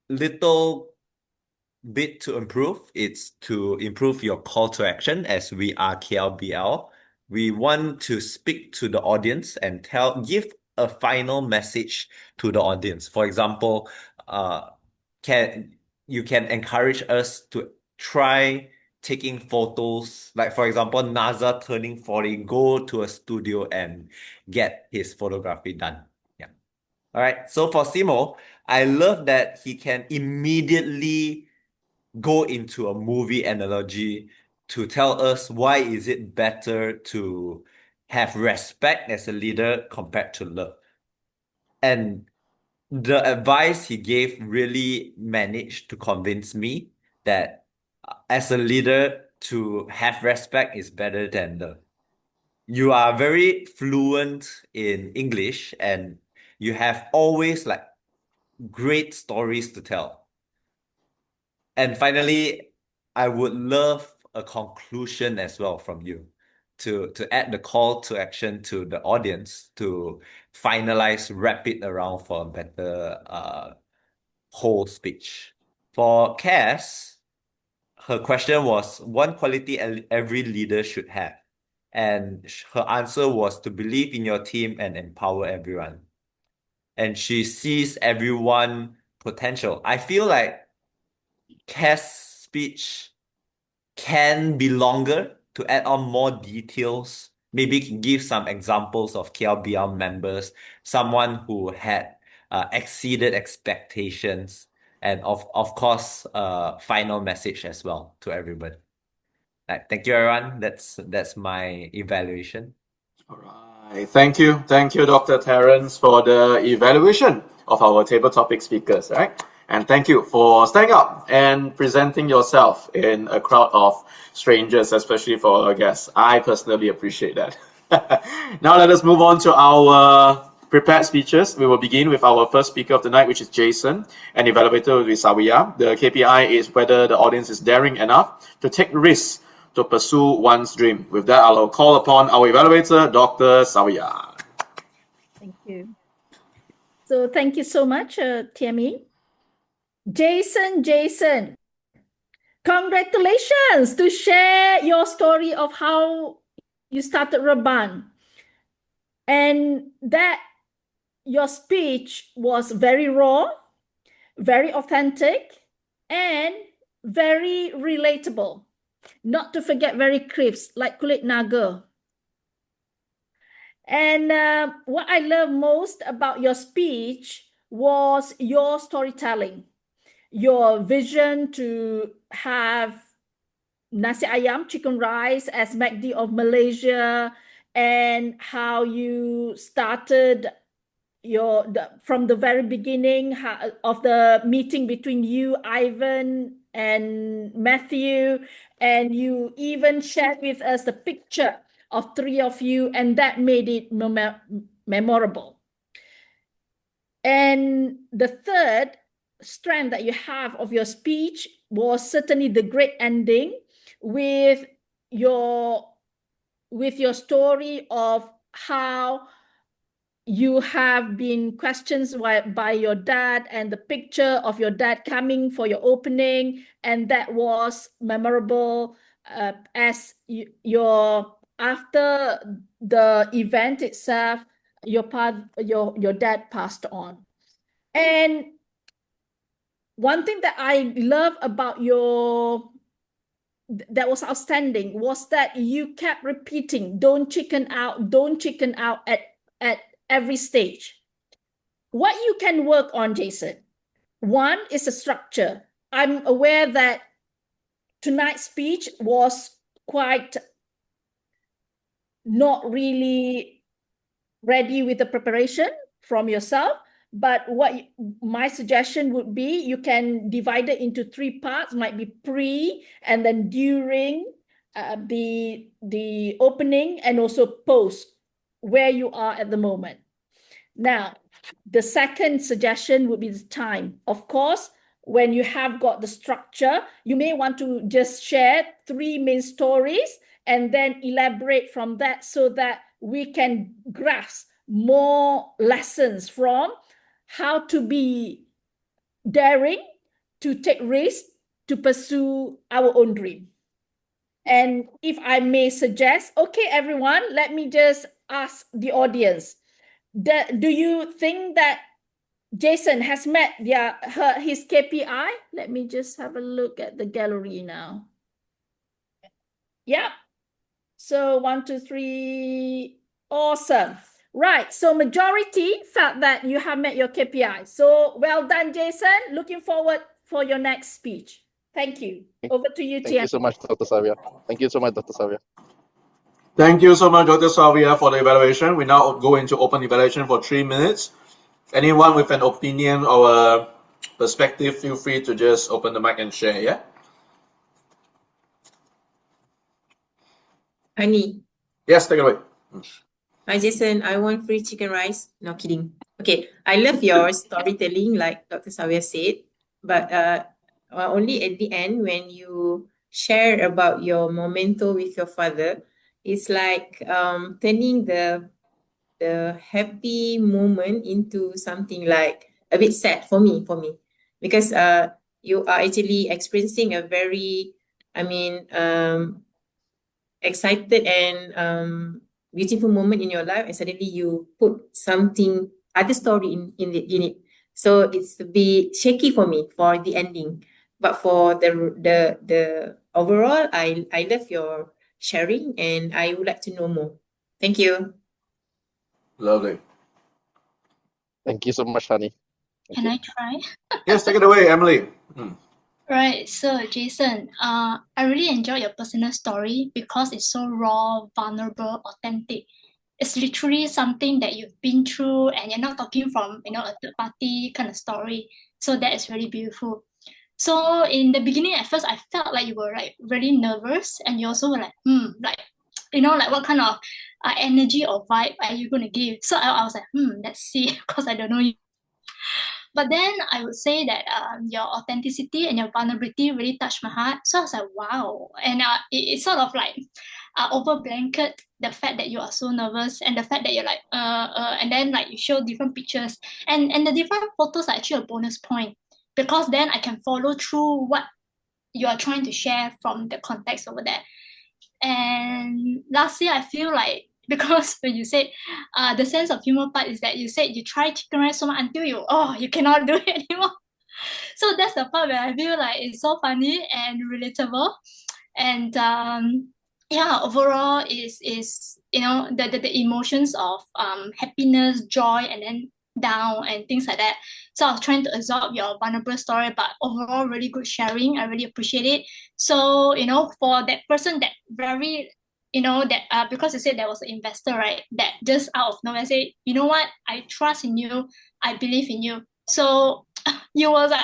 Little bit to improve. It's to improve your call to action as we are KLBL. We want to speak to the audience and give a final message to the audience. For example, you can encourage us to try taking photos. Like for example, NASA turning 40, go to a studio and get his photography done. Yeah. All right. So for Simo, I love that he can immediately go into a movie analogy to tell us why is it better to have respect as a leader compared to love. And the advice he gave really managed to convince me that as a leader, to have respect is better than love. You are very fluent in English and you have always like great stories to tell. And finally, I would love a conclusion as well from you to add the call to action to the audience to finalize, wrap it around for a better whole speech. For Cass, her question was one quality every leader should have. And her answer was to believe in your team and empower everyone. And she sees everyone potential. I feel like Cass' speech can be longer to add on more details. Maybe can give some examples of KLBL members, someone who had exceeded expectations, and of course, final message as well to everybody. Thank you, everyone. That's my evaluation. All right. Thank you, Dr. Terence, for the evaluation of our table topic speakers, right? And thank you for standing up and presenting yourself in a crowd of strangers, especially for our guests. I personally appreciate that. Now let us move on to our prepared speeches. We will begin with our first speaker of the night, which is Jason, and evaluator will be Sawiya. The KPI is whether the audience is daring enough to take risks to pursue one's dream. With that, I'll call upon our evaluator, Dr. Sawiya. Thank you. So thank you so much, Tiami. Jason, congratulations to share your story of how you started Raban. And that your speech was very raw, very authentic, and very relatable. Not to forget very crisp, like kulit naga. And what I love most about your speech was your storytelling, your vision to have nasi ayam, chicken rice as MACD of Malaysia, and how you started from the very beginning of the meeting between you, Ivan, and Matthew, and you even shared with us the picture of three of you, and that made it memorable. And the third strand that you have of your speech was certainly the great ending with your story of how you have been questioned by your dad, and the picture of your dad coming for your opening, and that was memorable as after the event itself, your dad passed on. And one thing that I love about that was outstanding was that you kept repeating, don't chicken out at every stage. What you can work on, Jason, one is the structure. I'm aware that tonight's speech was quite not really ready with the preparation from yourself, but my suggestion would be you can divide it into three parts, might be pre and then during the opening, and also post, where you are at the moment. Now, the second suggestion would be the time. Of course, when you have got the structure, you may want to just share 3 main stories and then elaborate from that so that we can grasp more lessons from how to be daring, to take risks, to pursue our own dream. And if I may suggest, okay, everyone, let me just ask the audience, do you think that Jason has met his KPI? Let me just have a look at the gallery now. Yeah. So 1, 2, 3. Awesome. Right. So majority felt that you have met your KPI. So well done, Jason. Looking forward for your next speech. Thank you. Over to you, Thank you so much, Dr. Savia. Thank you so much, Dr. Savia. Thank you so much, Dr. Savia, for the evaluation. We now go into open evaluation for 3 minutes. Anyone with an opinion or a perspective, feel free to just open the mic and share, yeah? Honey. Yes, take it away. Hi, Jason. I want free chicken rice. No kidding. Okay, I love your storytelling, like Dr. Savia said, but only at the end when you share about your memento with your father, it's like turning the happy moment into something like a bit sad for me, because you are actually experiencing a very, excited and beautiful moment in your life, and suddenly you put something other story in it. So it's a bit shaky for me for the ending. But for the overall, I love your sharing and I would like to know more. Thank you. Lovely. Thank you so much, honey. Can I try? Yes, take it away, Emily. Right, so Jason, I really enjoy your personal story because it's so raw, vulnerable, authentic. It's literally something that you've been through and you're not talking from, a third party kind of story. So that is really beautiful. So in the beginning, at first, I felt like you were like really nervous and you also were like, like what kind of energy or vibe are you going to give? So I was like, let's see, because I don't know you. But then I would say that your authenticity and your vulnerability really touched my heart. So I was like, wow. And it sort of like over blanket the fact that you are so nervous and the fact that you're like, and then like you show different pictures. And the different photos are actually a bonus point because then I can follow through what you are trying to share from the context over there. And lastly, I feel like because when you said the sense of humor part is that you said you try chicken rice so much until you cannot do it anymore. So that's the part where I feel like it's so funny and relatable. And overall is the emotions of happiness, joy, and then down and things like that. So I was trying to absorb your vulnerable story, but overall really good sharing. I really appreciate it. So for that person that very that because you said there was an investor, right, that just out of nowhere say, you know what, I trust in you, I believe in you. So you was like,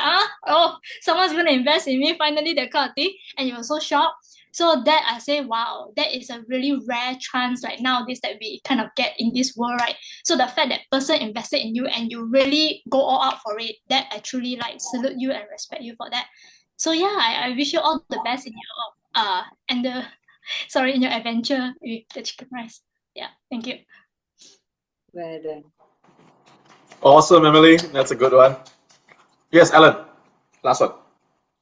someone's gonna invest in me finally, that kind of thing, and you were so shocked. So that I say, wow, that is a really rare chance like nowadays that we kind of get in this world, right? So the fact that person invested in you and you really go all out for it, that I truly like salute you and respect you for that. So yeah, I wish you all the best in your in your adventure with the chicken rice. Yeah, thank you. Well done. Awesome, Emily. That's a good one. Yes, Alan. Last one.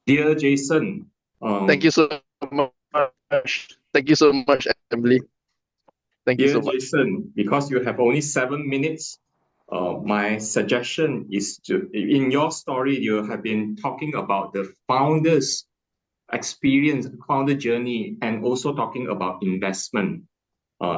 Dear Jason, Thank you so much. Thank you so much, Emily. Thank you dear so much. Jason, because you have only 7 minutes, my suggestion is in your story, you have been talking about the founder's experience, founder journey, and also talking about investment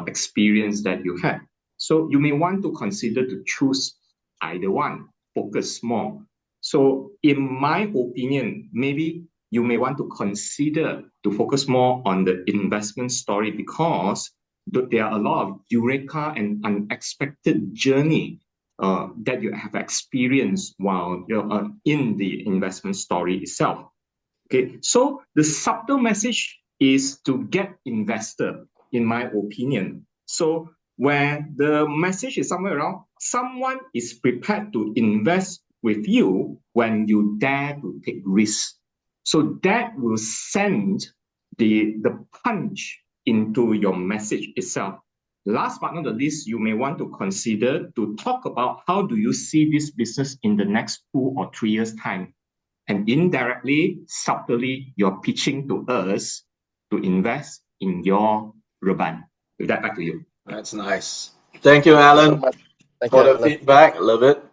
experience that you had. So you may want to consider to choose either one, focus more. So in my opinion, maybe you may want to consider to focus more on the investment story because there are a lot of eureka and unexpected journey that you have experienced while you're in the investment story itself. Okay, so the subtle message is to get investor, in my opinion. So where the message is somewhere around, someone is prepared to invest with you when you dare to take risks. So that will send the punch into your message itself. Last but not the least, you may want to consider to talk about how do you see this business in the next 2 or 3 years' time. And indirectly, subtly, you're pitching to us to invest in your Reban. With that, back to you. That's nice. Thank you, Alan, for the feedback. Love it.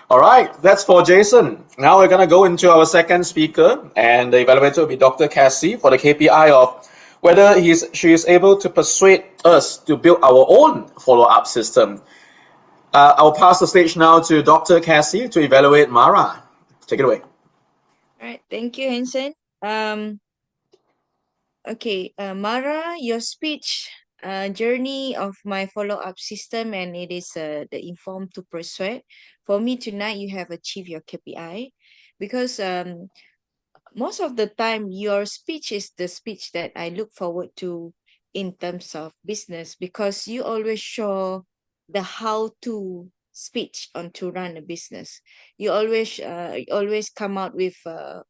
All right, that's for Jason. Now we're going to go into our second speaker, and the evaluator will be Dr. Cassie for the KPI of whether she is able to persuade us to build our own follow-up system. I'll pass the stage now to Dr. Cassie to evaluate Mara. Take it away. All right, thank you, Hansen. Okay, Mara, your speech, journey of my follow-up system, and it is the inform to persuade. For me tonight, you have achieved your KPI because most of the time your speech is the speech that I look forward to in terms of business, because you always show the how-to speech on to run a business. You always come out with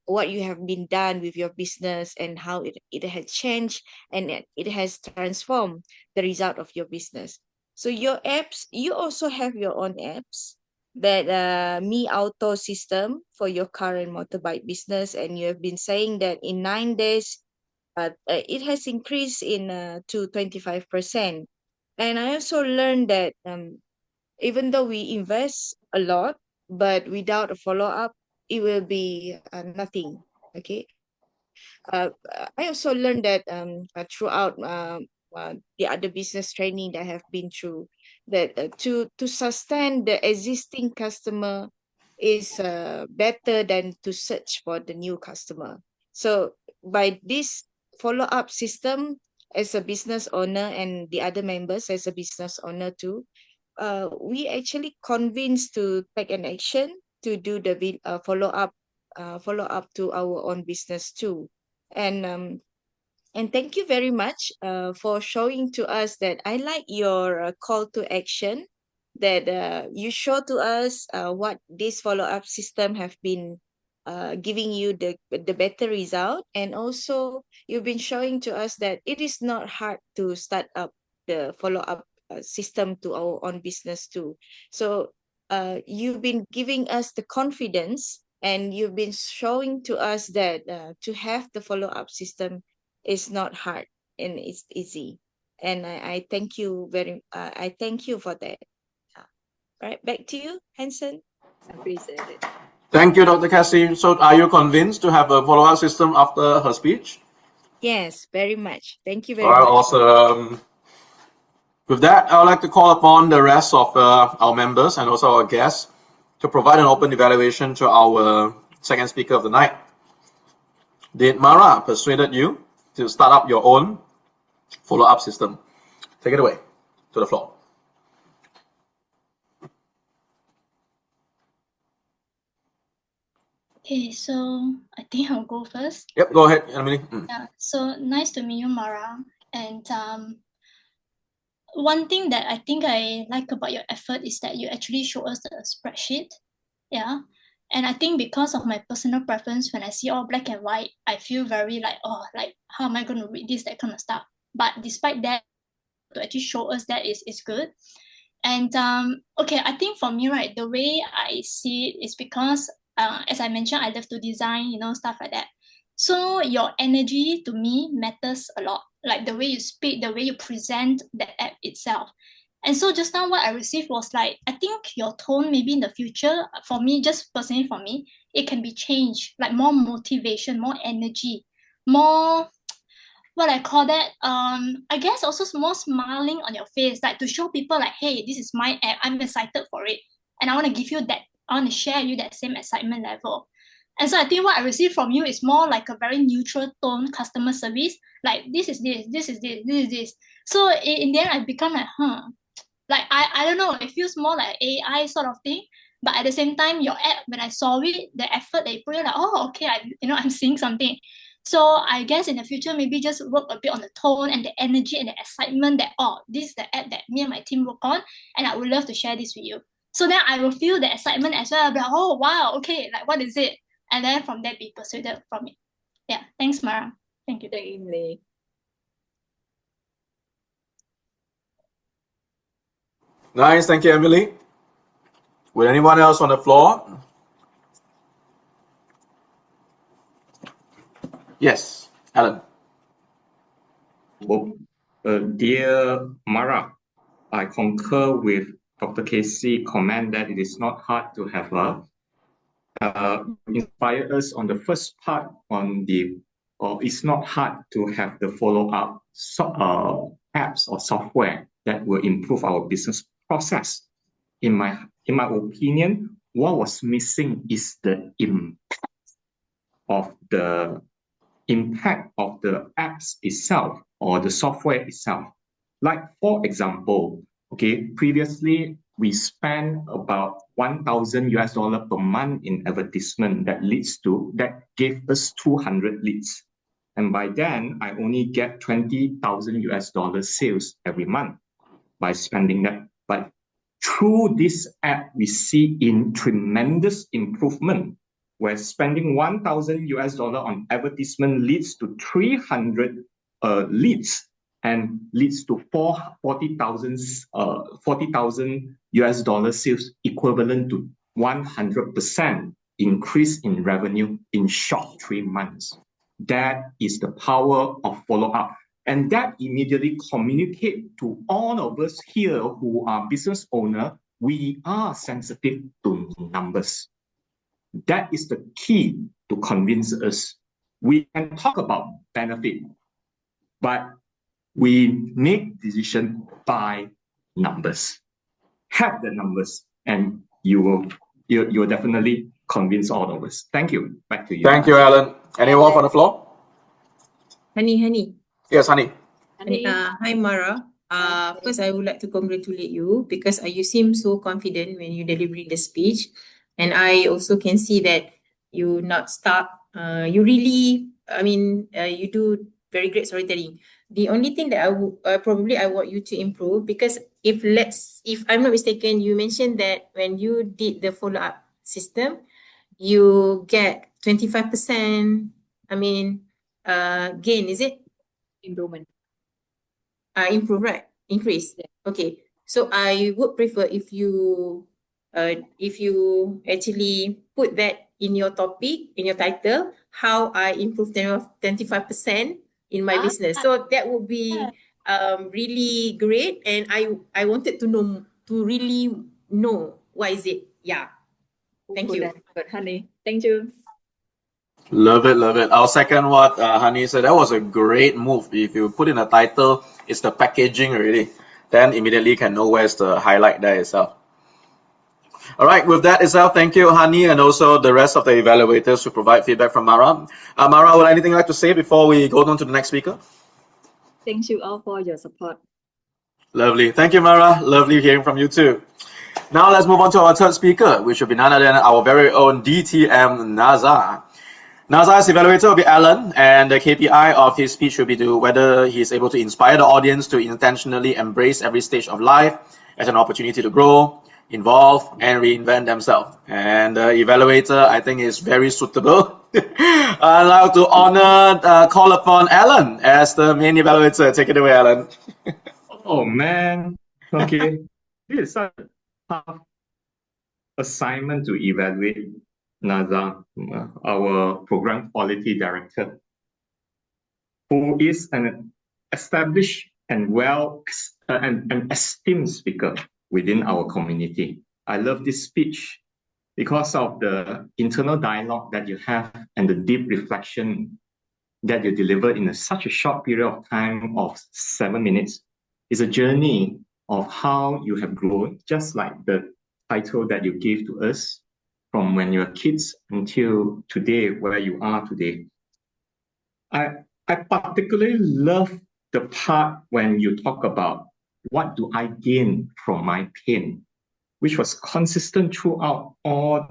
what you have been done with your business and how it has changed and it has transformed the result of your business. So your apps, you also have your own apps, that Mi Auto system for your car and motorbike business, and you have been saying that in 9 days it has increased in to 25%. And I also learned that even though we invest a lot, but without a follow-up, it will be nothing. Okay. I also learned that throughout the other business training that I have been through, that to sustain the existing customer is better than to search for the new customer. So by this follow-up system, as a business owner and the other members as a business owner too, we actually convinced to take an action to do the follow up to our own business too. And thank you very much for showing to us that I like your call to action, that you show to us what this follow-up system have been giving you the better result. And also you've been showing to us that it is not hard to start up the follow-up system to our own business too. So you've been giving us the confidence, and you've been showing to us that to have the follow-up system is not hard and it's easy. And I thank you I thank you for that. Right, back to you, Hansen. I appreciate it. Thank you, Dr. Cassie. So are you convinced to have a follow-up system after her speech? Yes, very much. Thank you very All right, much. awesome. With that, I would like to call upon the rest of our members and also our guests to provide an open evaluation to our second speaker of the night. Did Mara persuaded you to start up your own follow-up system? Take it away to the floor. Okay, so I think I'll go first. Yep, go ahead, Emily. Yeah, so nice to meet you, Mara. And one thing that I think I like about your effort is that you actually show us the spreadsheet. Yeah. And I think because of my personal preference, when I see all black and white, I feel very like, oh, like, how am I going to read this, that kind of stuff. But despite that, to actually show us that is good. And okay, I think for me, right, the way I see it is because, as I mentioned, I love to design, stuff like that. So your energy to me matters a lot, like the way you speak, the way you present the app itself. And so just now what I received was like, I think your tone maybe in the future, for me, just personally for me, it can be changed, like more motivation, more energy, more, what I call that, I guess also more smiling on your face, like to show people like, hey, this is my app, I'm excited for it. And I want to give you that, I want to share you that same excitement level. And so I think what I received from you is more like a very neutral tone customer service, like this is this, this is this, this is this. So in the end, I become like, like I don't know, it feels more like AI sort of thing. But at the same time, your app, when I saw it, the effort that you put in, like, oh, okay, I'm seeing something. So I guess in the future, maybe just work a bit on the tone and the energy and the excitement that, oh, this is the app that me and my team work on, and I would love to share this with you. So then I will feel the excitement as well. I'll be like, oh wow, okay, like what is it? And then from there be persuaded from it. Yeah, thanks, Mara. Thank you. Thank you, Emily. Nice, thank you, Emily. Would anyone else on the floor? Yes, Alan. Dear Mara, I concur with Dr. Casey's comment that it is not hard to have inspire us on the first part on it's not hard to have the follow-up apps or software that will improve our business process. In my opinion, what was missing is the impact of the apps itself or the software itself. Like, for example, previously we spent about $1,000 per month in advertisement that gave us 200 leads. And by then, I only get $20,000 sales every month by spending that. But through this app, we see tremendous improvement, where spending $1,000 on advertisement leads to 300 leads and leads to $40,000 sales, equivalent to 100% increase in revenue in short 3 months. That is the power of follow-up. And that immediately communicate to all of us here who are business owners, we are sensitive to numbers. That is the key to convince us. We can talk about benefit, but we make decision by numbers. Have the numbers, and you'll definitely convince all of us. Thank you. Back to you. Thank you, Alan. Anyone on the floor? Honey. Yes, Honey. Hi, Mara. First, I would like to congratulate you because you seem so confident when you delivering the speech, and I also can see that you not stop. You really, you do very great storytelling. The only thing that I want you to improve, because if I'm not mistaken, you mentioned that when you did the follow-up system, you get 25%. Gain, is it? Improvement. Improve, right? Increase. Yeah. Okay. So I would prefer if you actually put that in your topic, in your title, how I improve 25% in my business. So that would be really great. And I wanted to really know what is it. Yeah. Thank you. Good, Honey. Thank you. Love it, love it. I'll second what Honey said. That was a great move. If you put in a title, it's the packaging already. Then immediately you can know where's the highlight there itself. All right, with that itself, thank you, Honey, and also the rest of the evaluators who provide feedback from Mara. Mara, would anything like to say before we go on to the next speaker? Thank you all for your support. Lovely. Thank you, Mara. Lovely hearing from you too. Now let's move on to our third speaker, which will be none other than our very own DTM Nazar. Nazar's evaluator will be Alan, and the KPI of his speech will be whether he is able to inspire the audience to intentionally embrace every stage of life as an opportunity to grow, evolve, and reinvent themselves. And the evaluator, I think, is very suitable. I'd like to call upon Alan as the main evaluator. Take it away, Alan. Oh man, okay. This is such a tough assignment to evaluate Nazar, our program quality director, who is an established and an esteemed speaker within our community. I love this speech because of the internal dialogue that you have and the deep reflection that you deliver in such a short period of time of 7 minutes. It's a journey of how you have grown, just like the title that you gave to us, from when you were kids until today, where you are today. I particularly love the part when you talk about what do I gain from my pain, which was consistent throughout all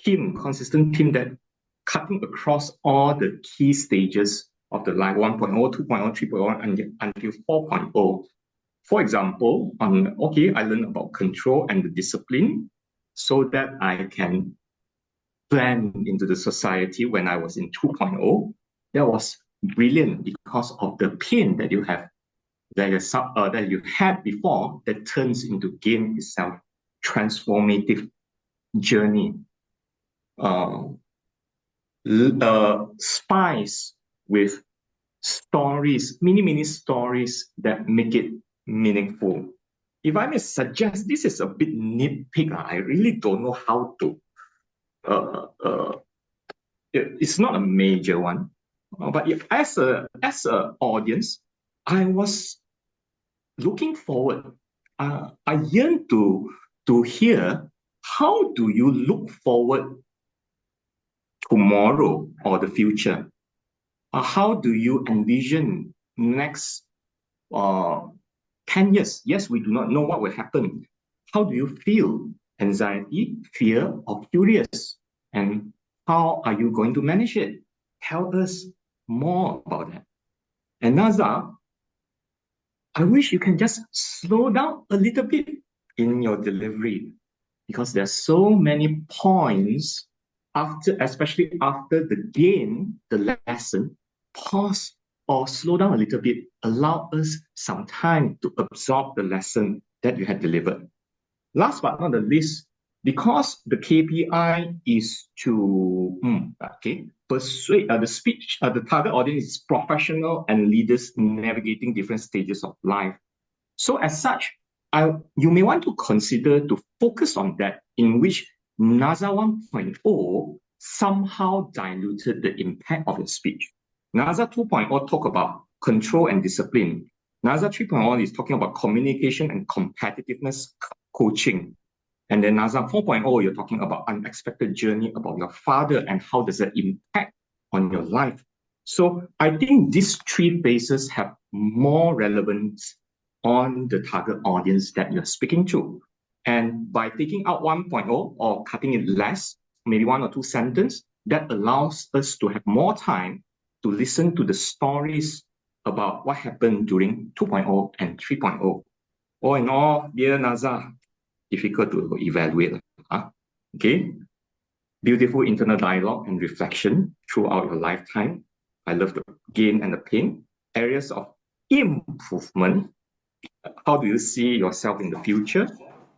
consistent theme that cutting across all the key stages of the life, 1.0, 2.0, 3.0, until 4.0. For example, I learned about control and the discipline so that I can blend into the society when I was in 2.0. That was brilliant because of the pain that you have, that you had before, that turns into game itself, transformative journey. Spice with stories, mini stories that make it meaningful. If I may suggest, this is a bit nitpick. I really don't know how to. It's not a major one, but if as a audience, I was looking forward. I yearn to hear, how do you look forward tomorrow or the future? How do you envision next 10 years? Yes, we do not know what will happen. How do you feel? Anxiety, fear, or curious? And how are you going to manage it? Tell us more about that. And Naza, I wish you can just slow down a little bit in your delivery, because there's so many points especially after the lesson. Pause or slow down a little bit, allow us some time to absorb the lesson that you had delivered. Last but not the least, because the KPI is to persuade the target audience is professional and leaders navigating different stages of life. So as such, you may want to consider to focus on that, in which NASA 1.0 somehow diluted the impact of your speech. NASA 2.0 talk about control and discipline. NASA 3.0 is talking about communication and competitiveness coaching. And then NASA 4.0, you're talking about unexpected journey about your father and how does that impact on your life. So I think these three phases have more relevance on the target audience that you're speaking to. And by taking out 1.0 or cutting it less, maybe 1 or 2 sentences, that allows us to have more time to listen to the stories about what happened during 2.0 and 3.0. All in all, dear Naza, difficult to evaluate. Okay, beautiful internal dialogue and reflection throughout your lifetime. I love the gain and the pain. Areas of improvement. How do you see yourself in the future?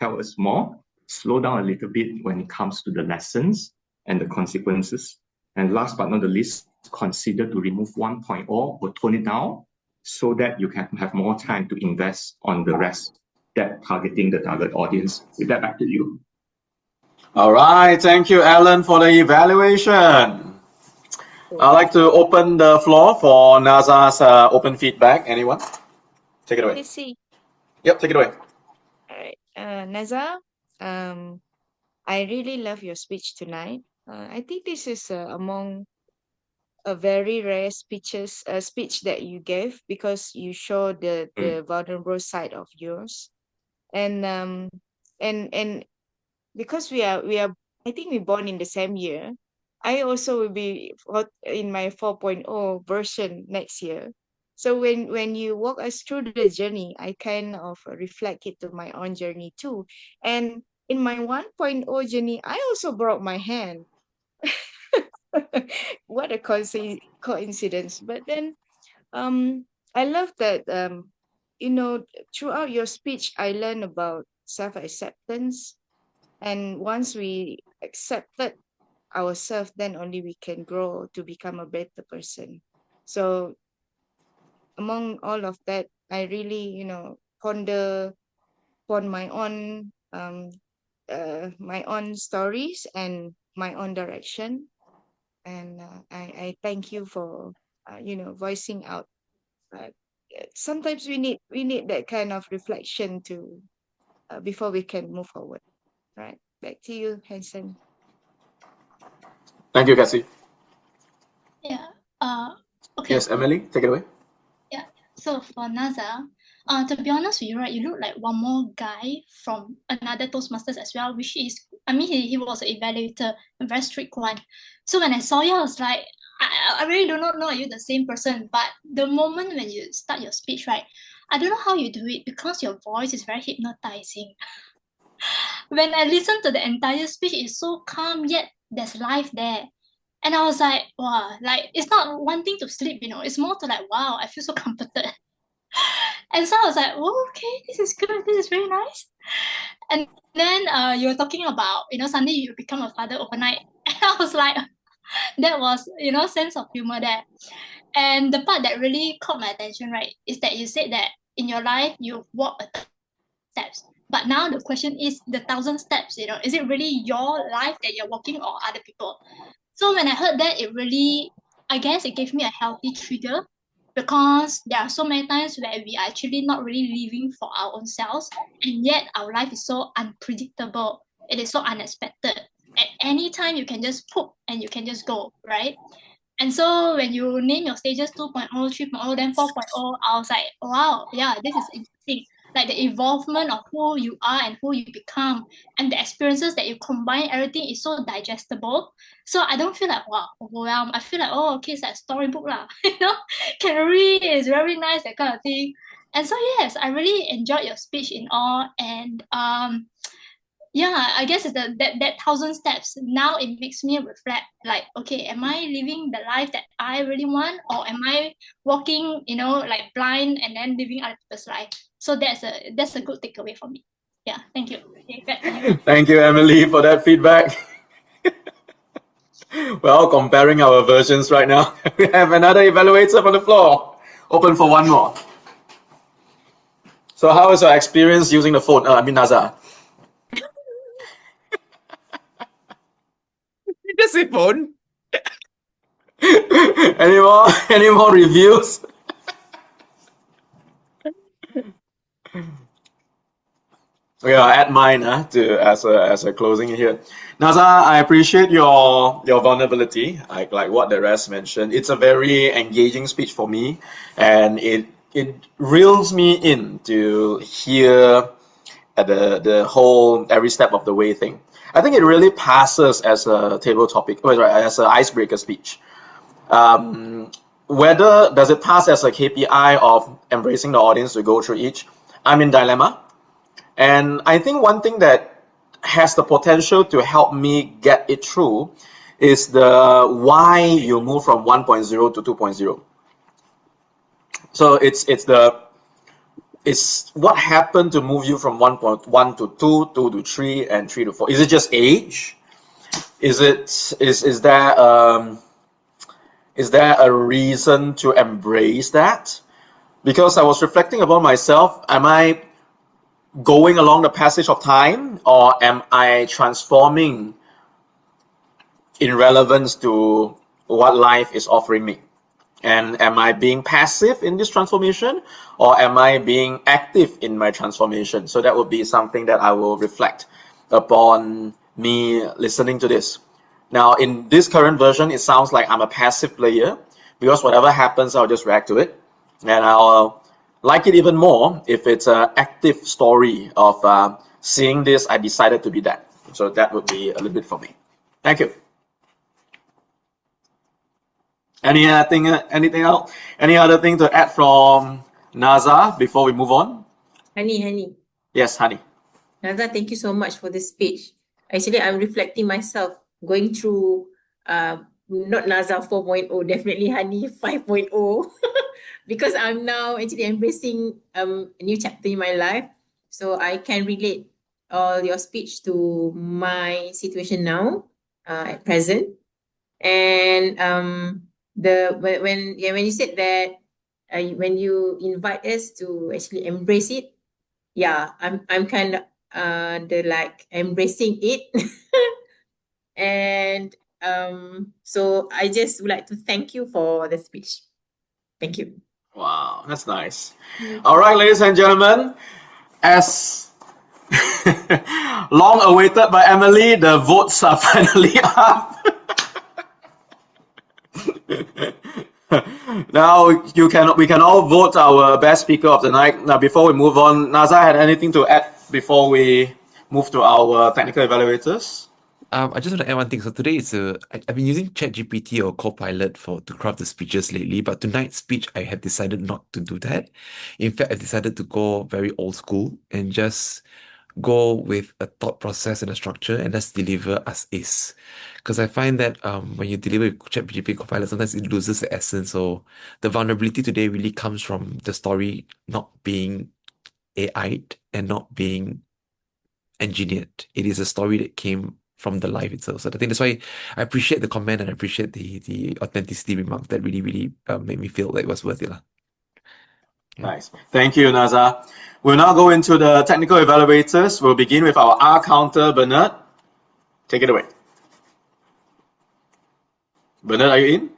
Tell us more. Slow down a little bit when it comes to the lessons and the consequences. And last but not the least, consider to remove 1.0 or tone it down so that you can have more time to invest on the rest, that targeting the target audience. With that, back to you. All right, thank you, Alan, for the evaluation. I'd like to open the floor for NASA's open feedback. Anyone? Take it away. Let's see. Yep, take it away. All right, Naza, I really love your speech tonight. I think this is among a very rare speech that you gave, because you show the vulnerable side of yours, and because we are I think we're born in the same year. I also will be in my 4.0 version next year. So when you walk us through the journey, I kind of reflect it to my own journey too. And in my 1.0 journey, I also broke my hand. What a coincidence. But then I love that throughout your speech I learned about self-acceptance, and once we accepted ourselves, then only we can grow to become a better person. So among all of that, I really ponder upon my own stories and my own direction. And I thank you for voicing out. Sometimes we need that kind of reflection to before we can move forward. Right, back to you, Hanson. Thank you, Cassie. Yeah. Okay. Yes, Emily, take it away. Yeah. So for Naza, to be honest with you, right, you look like one more guy from another Toastmasters as well, which is, I mean, he was an evaluator, a very strict one. So when I saw you, I was like, I really do not know are you the same person. But the moment when you start your speech, right, I don't know how you do it because your voice is very hypnotizing. When I listened to the entire speech, it's so calm, yet there's life there. And I was like, wow, like it's not wanting to sleep, you know, it's more to like, wow, I feel so comforted. And so I was like, oh, okay, this is good, this is very nice. And then you were talking about, you know, suddenly you become a father overnight. And I was like, that was, you know, sense of humor there. And the part that really caught my attention, right, is that you said that in your life you walk 1,000 steps. But now the question is the 1,000 steps, you know, is it really your life that you're walking or other people? So when I heard that, it really, I guess it gave me a healthy trigger, because there are so many times where we are actually not really living for our own selves, and yet our life is so unpredictable. It is so unexpected. At any time, you can just poop and you can just go, right? And so when you name your stages 2.0, 3.0, then 4.0, I was like, wow, yeah, this is interesting. Like the evolvement of who you are and who you become, and the experiences that you combine, everything is so digestible. So I don't feel like, wow, overwhelmed. I feel like, oh, okay, it's like a storybook lah. You know, can read, it's very nice, that kind of thing. And so yes, I really enjoyed your speech in all. And yeah, I guess it's that 1,000 steps. Now it makes me reflect, like, okay, am I living the life that I really want, or am I walking, you know, like blind and then living other people's life? So that's a good takeaway for me. Yeah, thank you. Okay, back to you. Thank you, Emily, for that feedback. We're all comparing our versions right now. We have another evaluator on the floor. Open for one more. So how was your experience using the phone? I mean, Naza. Just say phone. Any more reviews? Okay, I'll add mine as a closing here. Naza, I appreciate your vulnerability, like what the rest mentioned. It's a very engaging speech for me, and it reels me in to hear the whole every step of the way thing. I think it really passes as a table topic, as an icebreaker speech. Whether does it pass as a KPI of embracing the audience to go through each, I'm in dilemma. And I think one thing that has the potential to help me get it through is the why you move from 1.0 to 2.0. So it's what happened to move you from 1.1 to 2, 2 to 3, and 3 to 4. Is it just age? Is there a reason to embrace that? Because I was reflecting about myself. Am I going along the passage of time, or am I transforming in relevance to what life is offering me? And am I being passive in this transformation, or am I being active in my transformation? So that would be something that I will reflect upon me listening to this. Now, in this current version, it sounds like I'm a passive player, because whatever happens, I'll just react to it. And I'll like it even more if it's an active story of seeing this, I decided to be that. So that would be a little bit for me. Thank you. Anything else? Any other thing to add from Naza before we move on? Honey. Yes, Honey. Naza, thank you so much for the speech. Actually, I'm reflecting myself, going through not Naza 4.0, definitely Honey 5.0. Because I'm now actually embracing a new chapter in my life. So I can relate all your speech to my situation now, at present. And when you said that when you invite us to actually embrace it, yeah, I'm kind of like embracing it. And so I just would like to thank you for the speech. Thank you. Wow, that's nice. All right, ladies and gentlemen, as long awaited by Emily, the votes are finally up. Now we can all vote our best speaker of the night. Now, before we move on, Naza, had anything to add before we move to our technical evaluators? I just want to add one thing. So today I've been using ChatGPT or Copilot to craft the speeches lately, but tonight's speech I have decided not to do that. In fact, I've decided to go very old school and just go with a thought process and a structure and just deliver as is. Because I find that when you deliver with ChatGPT Copilot, sometimes it loses the essence. So the vulnerability today really comes from the story not being AI'd and not being engineered. It is a story that came from the life itself. So I think that's why I appreciate the comment and I appreciate the authenticity remark that really made me feel that it was worth it. Yeah. Nice. Thank you, Naza. We'll now go into the technical evaluators. We'll begin with our R counter, Bernard. Take it away. Bernard, are you in?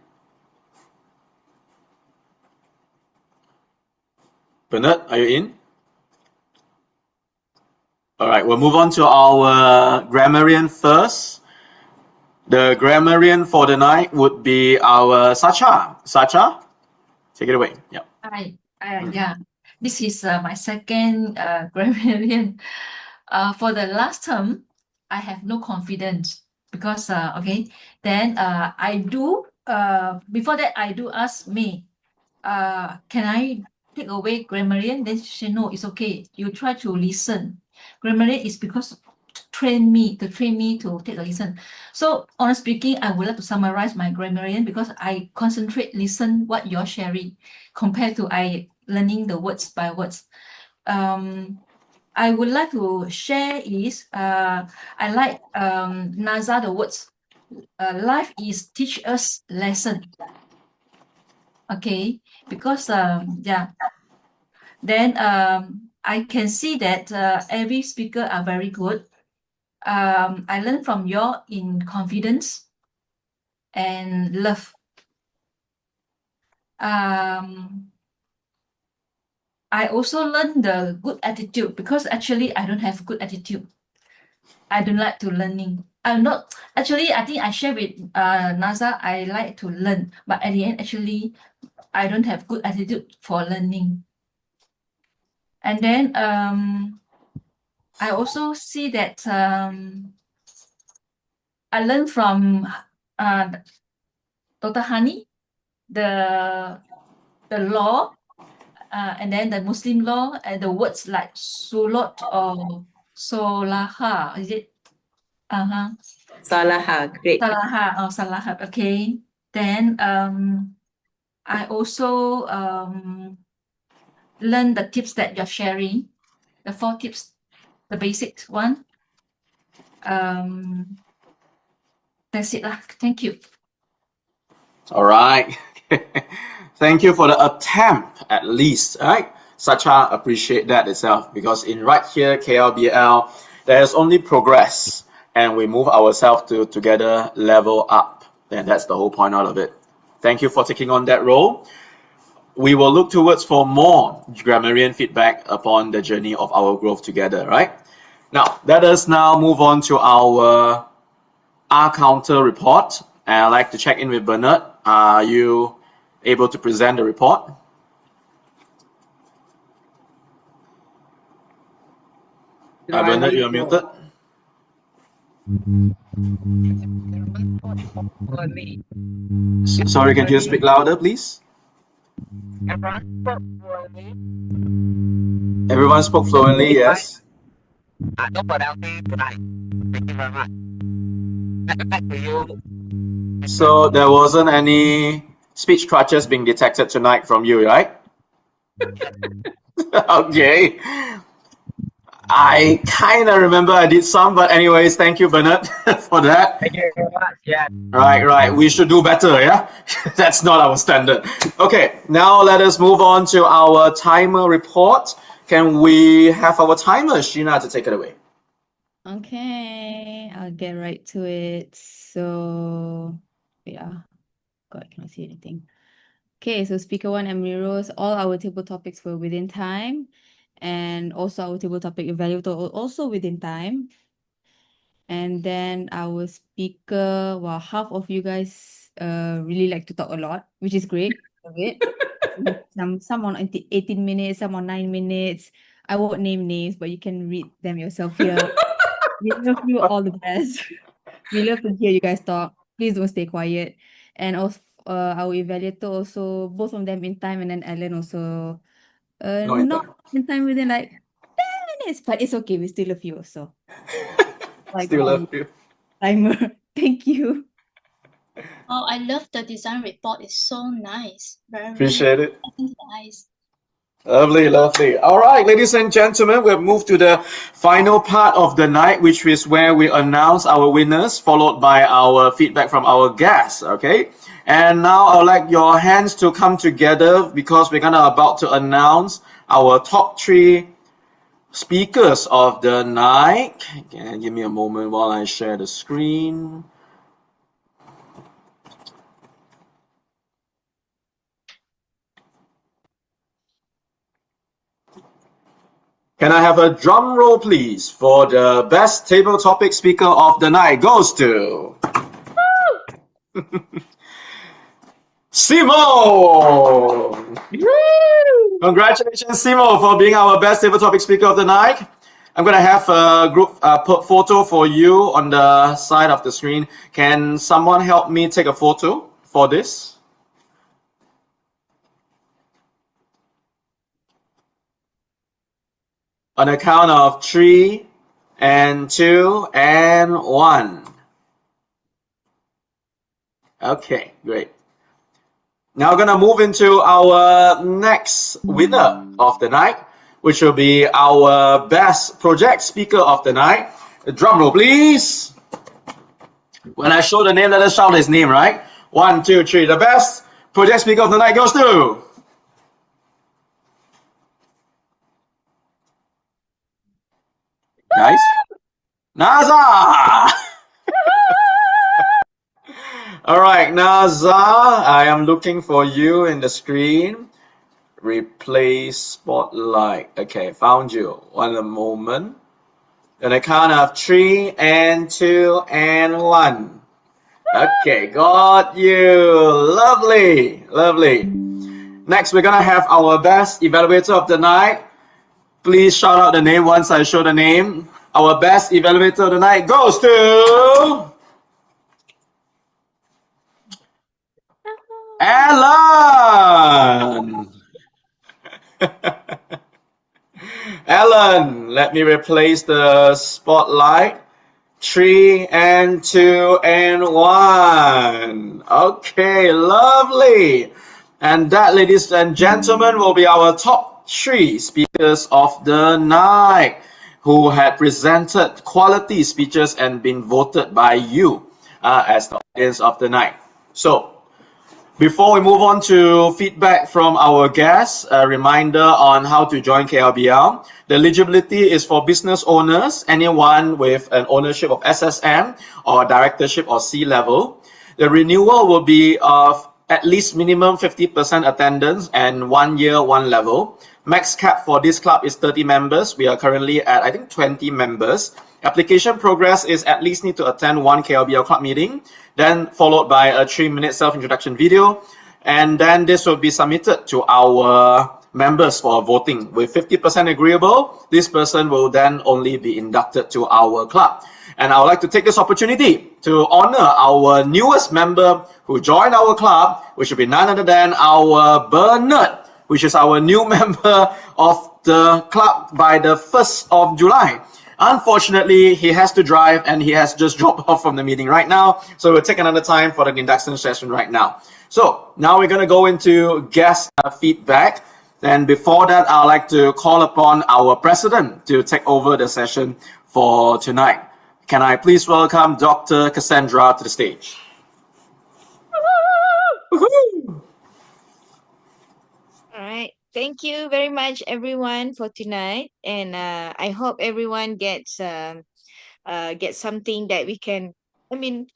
Bernard, are you in? All right, we'll move on to our grammarian first. The grammarian for the night would be our Sacha. Sacha, take it away. Yeah. Hi, yeah, this is my second grammarian. For the last term, I have no confidence because okay, then I do before that I do ask me, can I take away grammarian? Then she said, no, it's okay. You try to listen. Grammarian is because to train me to take a listen. So honestly speaking, I would like to summarize my grammarian because I concentrate, listen what you're sharing compared to I learning the words by words. I would like to share is I like Naza the words. Life is teach us lesson. Okay, because yeah, then I can see that every speaker are very good. I learn from your in confidence and love. I also learn the good attitude because actually I don't have good attitude. I don't like to learning. I'm not actually. I think I share with Naza. I like to learn, but at the end, actually, I don't have good attitude for learning. And then I also see that I learned from Dr. Hani the law, and then the Muslim law and the words like sulot or solaha. Is it? Salaha, great. Salaha or salaha. Okay. Then I also learn the tips that you're sharing, the 4 tips, the basic one. That's it lah. Thank you. All right. Thank you for the attempt, at least. All right. Sacha, appreciate that itself because in right here, KLBL, there's only progress and we move ourselves to together level up. And that's the whole point out of it. Thank you for taking on that role. We will look towards for more grammarian feedback upon the journey of our growth together, right? Now, let us now move on to our R counter report. And I'd like to check in with Bernard. Are you able to present the report? Bernard, you are muted. Sorry, can you speak louder, please? Everyone spoke fluently, yes. So there wasn't any speech crutches being detected tonight from you, right? Okay. I kind of remember I did some, but anyways, thank you, Bernard, for that. Thank you very much. Yeah. Right. We should do better, yeah? That's not our standard. Okay, now let us move on to our timer report. Can we have our timer, Sheena, to take it away? Okay, I'll get right to it. So, yeah, God, I cannot see anything. Okay, so speaker 1, Emily Rose, all our table topics were within time. And also our table topic evaluator also within time. And then our speaker, well, half of you guys really like to talk a lot, which is great. Love it. Some on 18 minutes, some on 9 minutes. I won't name names, but you can read them yourself here. We love you all the best. We love to hear you guys talk. Please don't stay quiet. And also, our evaluator also, both of them in time, and then Ellen also, No, in not time. in time within like 10 minutes, but it's okay. We still love you also. Like Still love you. timer. Thank you. Oh, I love the design report. It's so nice. Very Appreciate it. nice. Lovely, lovely. All right, ladies and gentlemen, we've moved to the final part of the night, which is where we announce our winners, followed by our feedback from our guests. Okay, and now I'd like your hands to come together because we're gonna about to announce our top 3 speakers of the night. Okay, give me a moment while I share the screen. Can I have a drum roll, please, for the best table topic speaker of the night goes to Simo! Congratulations, Simo, for being our best table topic speaker of the night. I'm going to have a group photo for you on the side of the screen. Can someone help me take a photo for this? On the count of 3 and 2 and 1. Okay, great. Now we're gonna move into our next winner of the night, which will be our best project speaker of the night. Drum roll, please. When I show the name, let us shout his name, right? 1, 2, 3. The best project speaker of the night goes to guys, Naza. All right, Naza, I am looking for you in the screen. Replace spotlight. Okay, found you. One moment. On a count of 3 and 2 and 1. Okay, got you. Lovely, lovely. Next, we're gonna have our best evaluator of the night. Please shout out the name once I show the name. Our best evaluator of the night goes to Alan. Alan, let me replace the spotlight. 3 and 2 and 1. Okay, lovely. And that, ladies and gentlemen, will be our top 3 speakers of the night who had presented quality speeches and been voted by you as the audience of the night. So, before we move on to feedback from our guests, a reminder on how to join KLBL. The eligibility is for business owners, anyone with an ownership of SSM or directorship or C-level. The renewal will be of at least minimum 50% attendance and 1 year, 1 level. Max cap for this club is 30 members. We are currently at, I think, 20 members. Application progress is at least need to attend 1 KLBL club meeting, then followed by a 3-minute self-introduction video. And then this will be submitted to our members for voting. With 50% agreeable, this person will then only be inducted to our club. And I would like to take this opportunity to honor our newest member who joined our club, which will be none other than our Bernard, which is our new member of the club by the 1st of July. Unfortunately, he has to drive and he has just dropped off from the meeting right now. So we'll take another time for the induction session right now. So now we're going to go into guest feedback. And before that, I'd like to call upon our president to take over the session for tonight. Can I please welcome Dr. Cassandra to the stage? All right. Thank you very much, everyone, for tonight. And I hope everyone gets something that we can. I mean,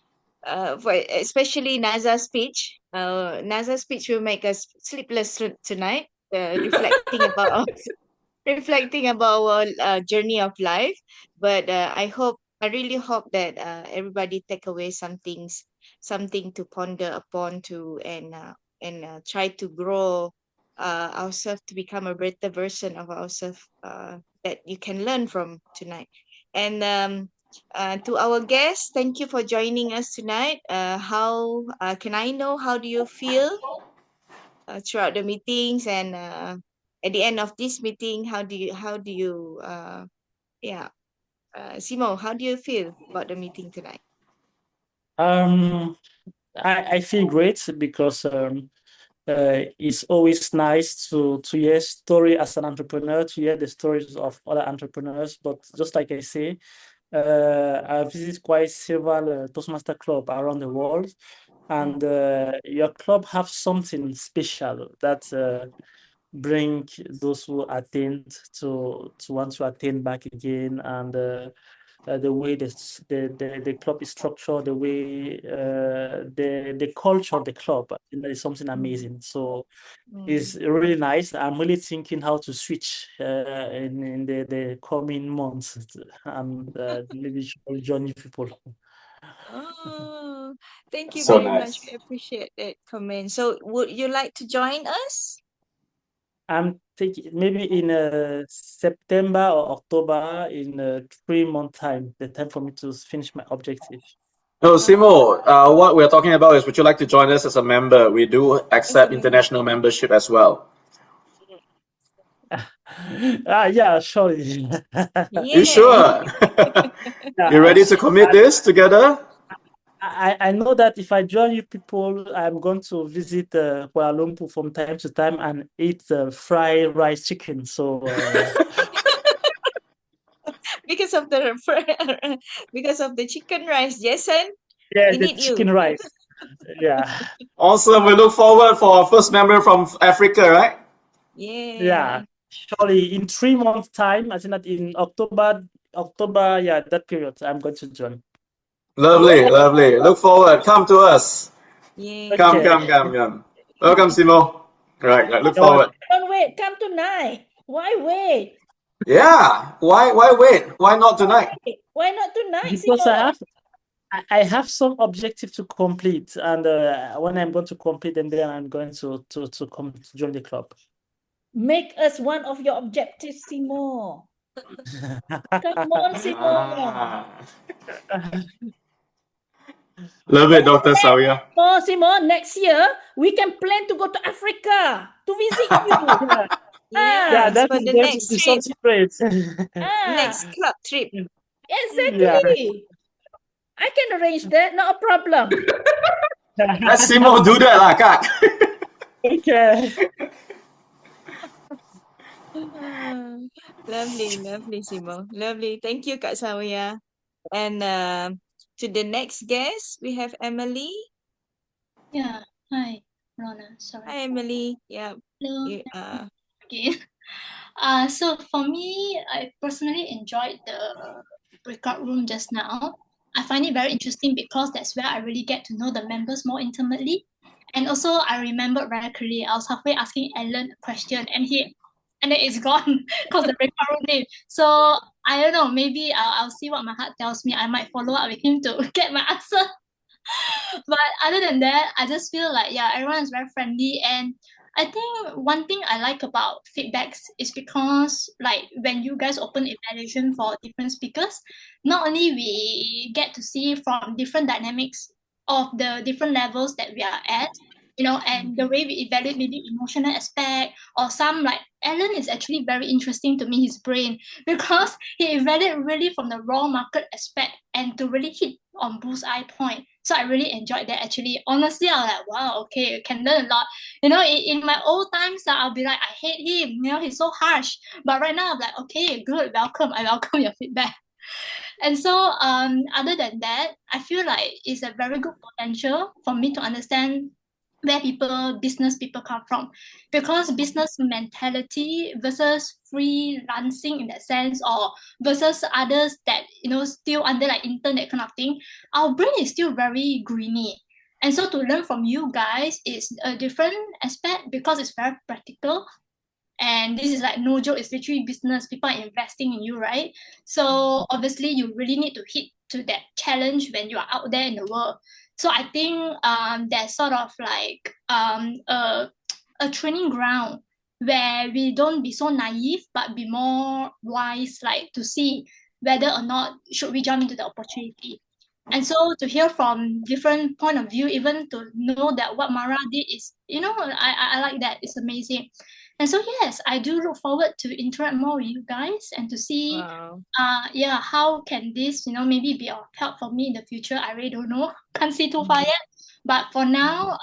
for especially Naza's speech. Naza's speech will make us sleepless tonight, reflecting about reflecting about our journey of life. But I really hope that everybody take away something to ponder upon to and try to grow ourselves to become a better version of ourselves that you can learn from tonight. And To our guests, thank you for joining us tonight. How can I know how do you feel throughout the meetings, and at the end of this meeting, how do you yeah Simo, how do you feel about the meeting tonight? Um, I feel great because it's always nice to hear story as an entrepreneur, to hear the stories of other entrepreneurs. But just like I say, I visit quite several Toastmaster club around the world, and your club have something special that bring those who attend to want to attend back again, and the way the club is structured, the way the culture of the club, I think that is something amazing. So it's really nice. I'm really thinking how to switch in the coming months, and maybe join new people. Oh, thank you So very much. nice. We appreciate that comment. So, would you like to join us? I'm thinking maybe in September or October, in 3 month time, the time for me to finish my objective. No, Simo, what we're talking about is would you like to join us as a member? We do accept international membership as well. Yeah, surely. You sure? Yeah, You ready to commit this together? I know that if I join you people, I'm going to visit Kuala Lumpur from time to time and eat fried rice chicken. So Because of the because of the chicken rice, Jason. yeah, We the need chicken you. rice. Yeah. Awesome. We look forward for our first member from Africa, right? Yeah. Yeah. Surely in 3 months time, I think that in October, yeah, that period, I'm going to join. Lovely, lovely. Look forward. Come to us. Yeah. Come, Okay. come. Welcome, Simo. Right, look You're welcome. forward. Don't wait, come tonight. Why wait? Yeah. Why wait? Why not tonight? Why not tonight, Because Simo? I have some objective to complete, and when I'm going to complete, and then I'm going to come to join the club. Make us one of your objectives, Simo. Come on, Simo. Love it, Dr. Sawia. Oh, Simon, next year we can plan to go to Africa to visit you. Yeah, Yes, that for is the going to next be trip, something great. next club trip. Exactly. I can arrange that, no problem. Let Simo do that lah, Kak. Okay. Lovely, Simo. Lovely. Thank you, Kak Sawia. And to the next guest, we have Emily. Yeah. Hi, Rona. Sorry. Hi, Emily. Yeah. Hello. You, Okay. So for me, I personally enjoyed the breakout room just now. I find it very interesting because that's where I really get to know the members more intimately. And also, I remembered very clearly, I was halfway asking Alan a question, and then it's gone because the breakout room name. So I don't know. Maybe I'll see what my heart tells me. I might follow up with him to get my answer. But other than that, I just feel like yeah, everyone is very friendly, and I think one thing I like about feedbacks is because like when you guys open evaluation for different speakers, not only we get to see from different dynamics of the different levels that we are at, and the way we evaluate maybe emotional aspect or some like Alan is actually very interesting to me, his brain, because he evaluated really from the raw market aspect and to really hit on bullseye point. So I really enjoyed that actually. Honestly, I was like, wow, okay, can learn a lot. In my old times, I'll be like, I hate him, he's so harsh. But right now, I'm like, okay, good, welcome. I welcome your feedback. And so, other than that, I feel like it's a very good potential for me to understand where business people come from, because business mentality versus freelancing in that sense, or versus others that still under like intern, that kind of thing, our brain is still very greeny. And so to learn from you guys is a different aspect because it's very practical. And this is like no joke, it's literally business, people are investing in you, right? So obviously you really need to hit to that challenge when you are out there in the world. So I think there's sort of like a training ground where we don't be so naive but be more wise, like to see whether or not should we jump into the opportunity. And so to hear from different point of view, even to know that what Mara did is, I like that. It's amazing. And so yes, I do look forward to interact more with you guys and to see Wow. how can this, maybe be of help for me in the future. I really don't know. Can't see too far yet. But for now,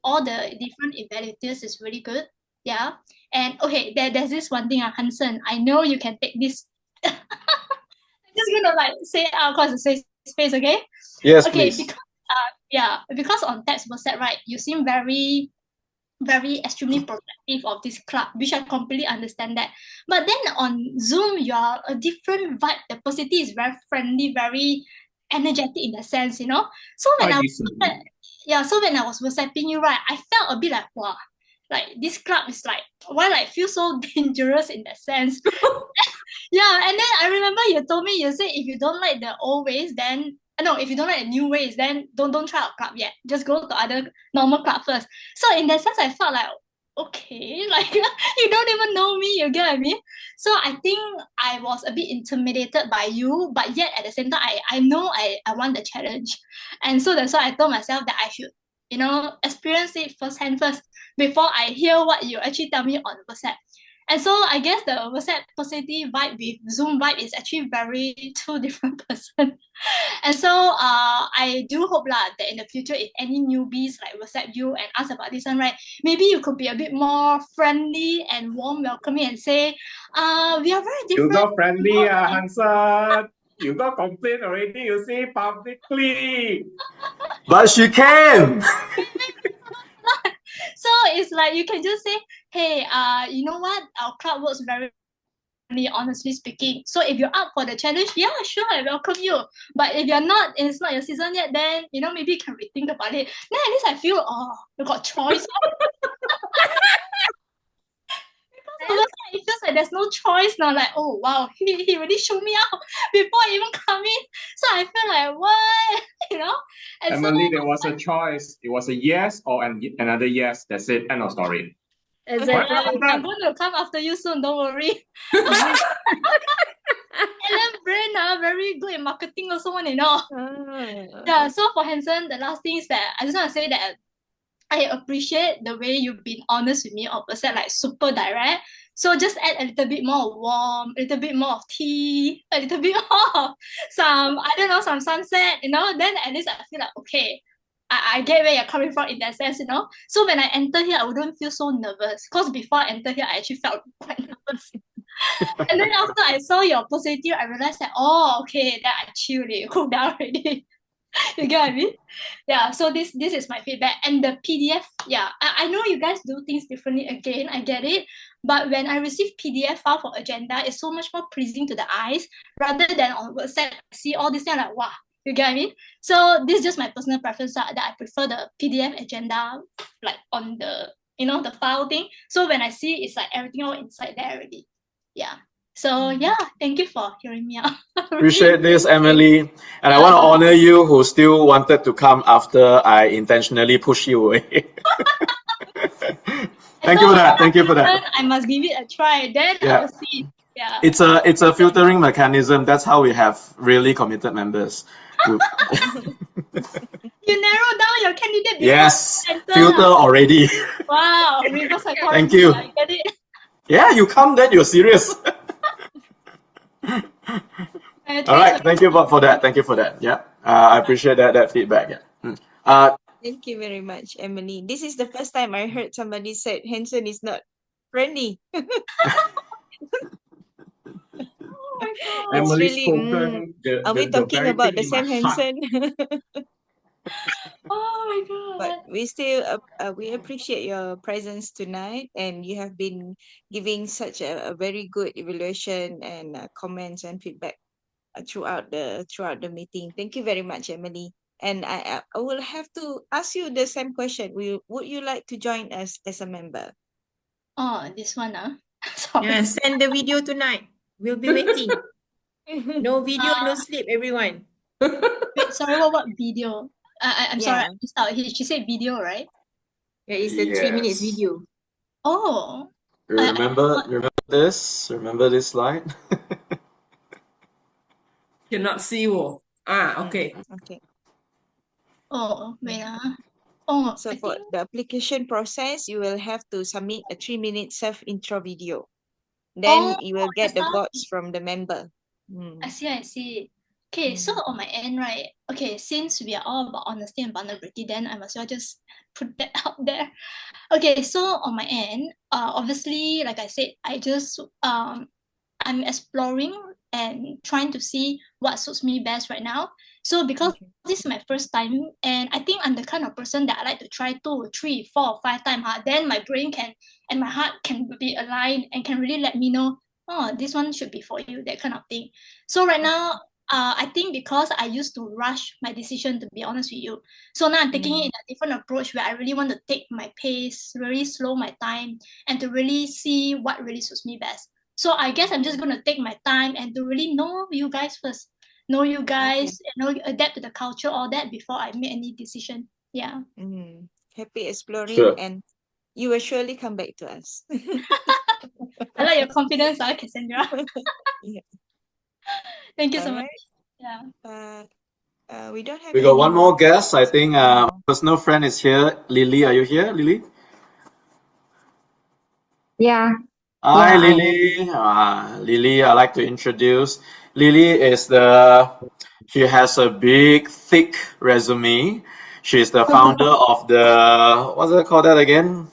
all the different evaluators is really good. Yeah. And okay, there's this one thing, Hansen. I know you can take this. I'm just gonna like say it out because it's safe space, okay? Yes, Okay, please. because on text was said, right, you seem very extremely protective of this club, which I completely understand that. But then on Zoom, you are a different vibe. The personality is very friendly, very energetic in that sense, So when I I disagree. so when I was WhatsApping you, right, I felt a bit like, wow, like this club is like, why like feel so dangerous in that sense? Yeah, and then I remember you told me, you said if you don't like the old ways, then no, if you don't like the new ways, then don't try our club yet. Just go to other normal club first. So in that sense, I felt like, okay, like you don't even know me, you get what I mean? So I think I was a bit intimidated by you, but yet at the same time, I know I want the challenge. And so that's why I told myself that I should, experience it firsthand first before I hear what you actually tell me on WhatsApp. And so I guess the WhatsApp personality vibe with Zoom vibe is actually very two different person. And so I do hope that in the future, if any newbies like WhatsApp you and ask about this one, right, maybe you could be a bit more friendly and warm, welcoming, and say, we are very You different. got friendly, Hansen. You got complaint already, you see, publicly. But she came. So it's like you can just say, hey, you know what? Our club works very honestly speaking. So if you're up for the challenge, yeah, sure, I welcome you. But if you're not, it's not your season yet, then maybe you can rethink about it. Then at least I feel, you got choice. Because it feels like there's no choice now. Like, oh wow, he really showed me out before I even come in. So I feel like what, And Emily, there was a choice. It was a yes or another yes. That's it. End of story. Exactly. I'm going to come after you soon. Don't worry. Ellen Brain very good in marketing also, Yeah. So for Hansen, the last thing is that I just want to say that I appreciate the way you've been honest with me on WhatsApp, like super direct. So just add a little bit more warm, a little bit more of tea, a little bit more of some, I don't know, some sunset, then at least I feel like, okay, I get where you're coming from in that sense, So when I enter here, I wouldn't feel so nervous. Because before I enter here, I actually felt quite nervous. And then after I saw your personality, I realized that, okay, then I chilled it, cool down already. You get what I mean? Yeah, so this is my feedback. And the PDF, yeah, I know you guys do things differently again, I get it. But when I receive PDF file for agenda, it's so much more pleasing to the eyes rather than on WhatsApp. I see all this thing like, wow, you get what I mean? So this is just my personal preference that I prefer the PDF agenda like on the, the file thing. So when I see it's like everything all inside there already. Yeah. So yeah, thank you for hearing me out. Appreciate this, Emily. And I want to honor you who still wanted to come after I intentionally pushed you away. Thank you for that. Thank you for that. I must give it a try. Then I will see. Yeah. It's a filtering mechanism. That's how we have really committed members. You narrow down your candidate. Yes, filter already. Wow, reverse psychology. Thank you. I get it. Yeah, you come then you're serious. All right, thank you for that. Thank you for that. Yeah, I appreciate that feedback. Yeah. Thank you very much, Emily. This is the first time I heard somebody said Hansen is not friendly. Emily really, spoken. are we talking about the same Hansen? Hansen? Oh my god. But we still we appreciate your presence tonight, and you have been giving such a very good evaluation and comments and feedback throughout the meeting. Thank you very much, Emily. And I will have to ask you the same question. Would you like to join us as a member? Oh, this one, Sorry. Yeah, send the video tonight. We'll be waiting. No video, no sleep, everyone. Wait, sorry, what video? I'm sorry, I missed out. She said video, right? Yeah, it's a 3 minutes video. Oh. Remember this? Remember this slide? Cannot see you. Okay. Okay. Oh, wait. Oh, So I for think the application process, you will have to submit a 3-minute self-intro video. Then you will get that's the how. votes from the member. I see. Okay, so on my end, right? Okay, since we are all about honesty and vulnerability, then I must well just put that out there. Okay, so on my end, obviously, like I said, I'm exploring and trying to see what suits me best right now. So because this is my first time, and I think I'm the kind of person that I like to try 2, 3, 4, 5 times. Then my brain can and my heart can be aligned and can really let me know, oh, this one should be for you, that kind of thing. So right now, I think because I used to rush my decision, to be honest with you. So now I'm taking it in a different approach where I really want to take my pace, really slow my time, and to really see what really suits me best. So I guess I'm just gonna take my time and to really know you guys first, know you guys, and adapt to the culture, all that before I make any decision. Yeah. Happy exploring, Sure. and you will surely come back to us. I like your confidence, Cassandra. Yeah. Thank you so All much. right. Yeah. We don't have We got any one more more guest. I think Oh. personal friend is here. Lily, are you here, Lily? Yeah. Hi, Yeah, I am. Lily. Lily, I'd like to introduce. Lily she has a big, thick resume. She's the founder of what's it called that again?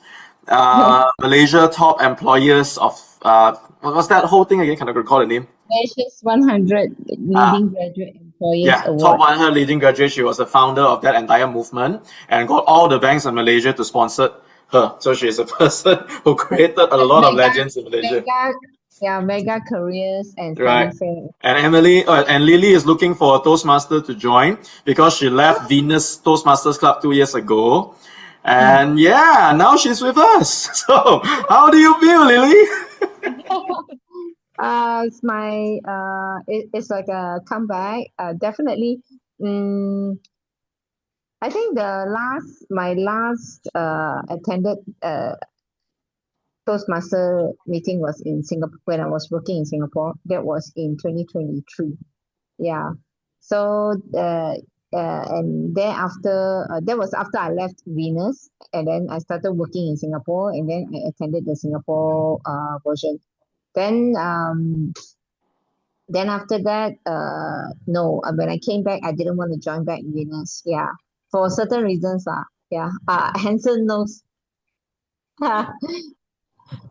Malaysia Top Employers of, what was that whole thing again? Can I recall the name? Malaysia's 100 leading graduate employers Yeah, award. Top 100 leading graduate. She was the founder of that entire movement and got all the banks in Malaysia to sponsor her. So she's a person who created a lot of legends in Malaysia. Mega careers and Right. study fair. And Lily is looking for a Toastmaster to join because she left Venus Toastmasters Club 2 years ago. And yeah, now she's with us. So how do you feel, Lily? It's my it's like a comeback. Definitely. I think my last attended Toastmaster meeting was in Singapore when I was working in Singapore. That was in 2023. Yeah. So and thereafter that was after I left Venus, and then I started working in Singapore, and then I attended the Singapore version. Then after that, no, when I came back, I didn't want to join back Venus. Yeah, for certain reasons. Yeah. Hanson knows.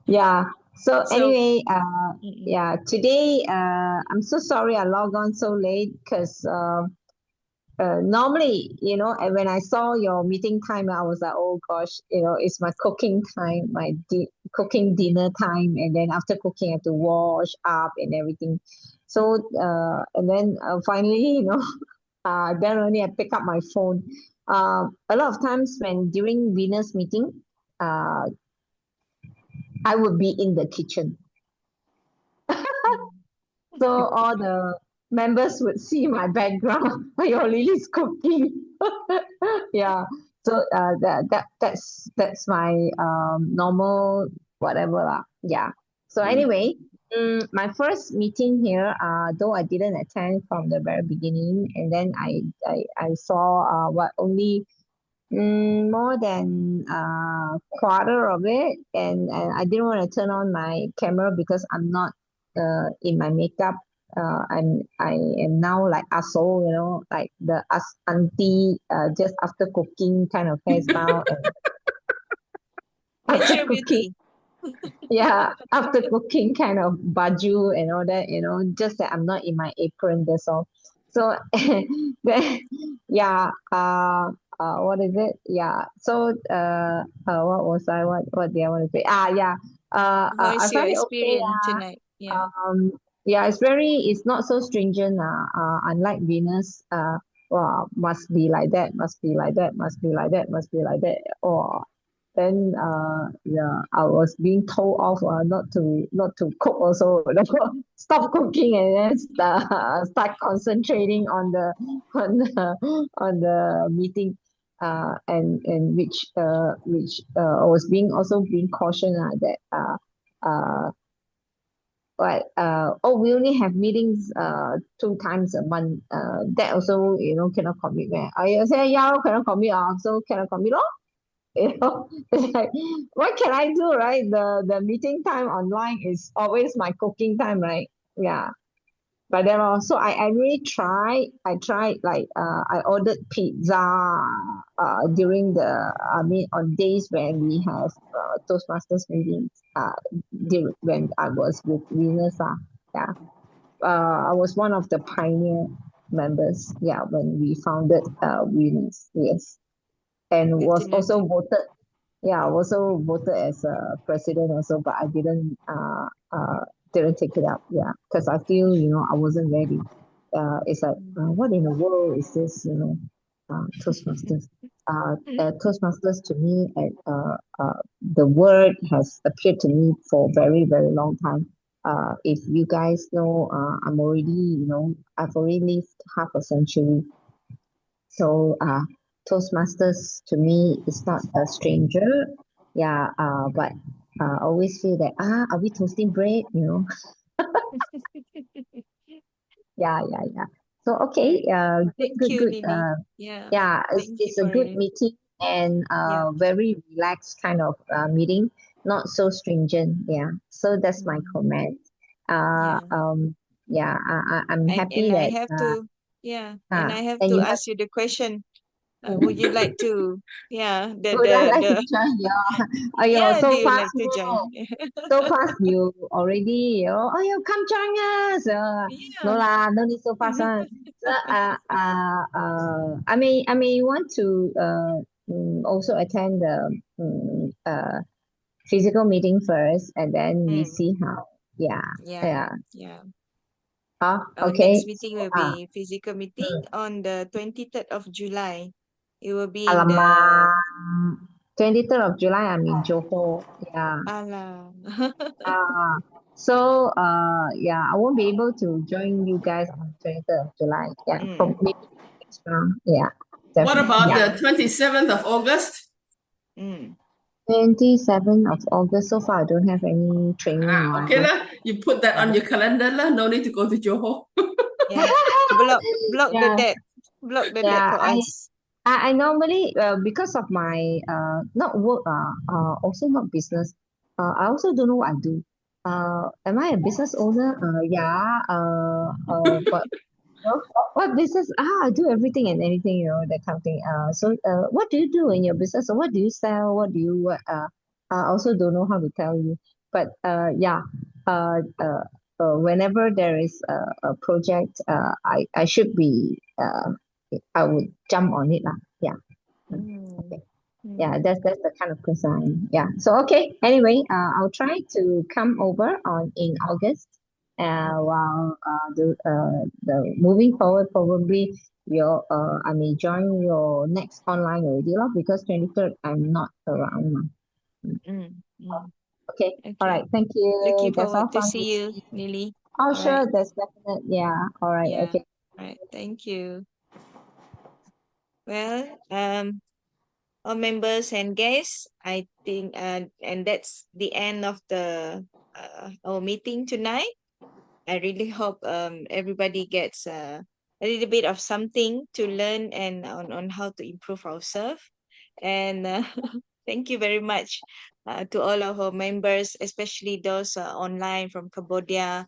Yeah. So anyway, yeah, today, I'm so sorry I logged on so late because normally, and when I saw your meeting time, I was like, oh gosh, it's my cooking time, my cooking dinner time, and then after cooking, I have to wash up and everything. So, and then finally, then only I pick up my phone. A lot of times when during Venus meeting, I would be in the kitchen. So all the members would see my background. Your Lily's cooking. Yeah. So that's my normal whatever lah. Yeah. So anyway, my first meeting here, though I didn't attend from the very beginning, and then I saw only more than quarter of it, and I didn't want to turn on my camera because I'm not in my makeup. I am now like aso, like the auntie just after cooking kind of hairstyle. And Natural cooking, beauty. yeah, after cooking kind of baju and all that, just that I'm not in my apron, that's all. So then, yeah, what is it? Yeah. So what was what did I want to say? Yeah. How I is your find it okay. experience tonight? Yeah. Yeah, it's not so stringent. Unlike Venus, well, must be like that, must be like that, must be like that, must be like that. Or then yeah, I was being told off not to cook also. Stop cooking and then start concentrating on the meeting. And which I was also being cautioned that we only have meetings 2 times a month. That also, cannot commit. I say, yeah, cannot commit, so cannot commit. It's like, what can I do, right? The meeting time online is always my cooking time, right? Yeah. But then also I really tried like I ordered pizza during on days when we have Toastmasters meetings when I was with Venus. Yeah. I was one of the pioneer members, yeah, when we founded Venus, yes. And Good to was know also that. voted, yeah, also voted as a president also, but I didn't take it up, yeah, because I feel, I wasn't ready. It's like, what in the world is this, Toastmasters? Toastmasters to me, the word has appeared to me for a very, very long time. If you guys know, I've already lived half a century. So Toastmasters to me is not a stranger. Yeah, but I always feel that are we toasting bread? Yeah, yeah, yeah. So okay, Right. good, Thank good, you, good. Lily. Yeah. Yeah, it's Thank you it's a for good it. meeting and Yeah. very relaxed kind of meeting, not so stringent. Yeah. So that's my comment. Yeah. Yeah, I'm happy And I that have to, yeah, and I have and to you have ask you the question. Would you like to, yeah, would I like to join you? Ayo, yeah, do so you fast like to join? mo. So fast you already, come join us. No Yeah. lah, no need so fast one. So, I may want to also attend the physical meeting first, and then we see how. Yeah, Yeah. yeah. Yeah. Our Okay. next meeting So, will be physical meeting on the 23rd of July. It will be in alamak, the 23rd of July, I'm in Johor. Yeah. Alah. So yeah, I won't be able to join you guys on 23rd of July. Yeah, from maybe next round. Yeah. What about Yeah. the 27th of August? 27th of August. So far I don't have any training or Okay whatever. lah. You put that on your calendar lah. No need to go to Johor. Yeah. Block the Yeah. date. Block the date Yeah, for us. I normally because of my not work also not business. I also don't know what I do. Am I a business owner? Yeah. But what business? I do everything and anything, that kind of thing. So what do you do in your business? Or what do you sell? What do you what? I also don't know how to tell you. But yeah. Whenever there is a project, I should be I would jump on it lah. Yeah. Okay. Yeah, that's the kind of person I am. Yeah. So okay. Anyway, I'll try to come over in August. While the moving forward probably I may join your next online already lah, because 23rd I'm not around lah. Okay. All right. Thank you. Looking That's all forward to from see you, Lily. Oh, All sure. right. That's definite. Yeah. All right. Yeah. Okay. Right. Thank you. Well, all members and guests, I think, and that's the end of our meeting tonight. I really hope everybody gets a little bit of something to learn and on how to improve ourselves. And thank you very much to all of our members, especially those online from Cambodia,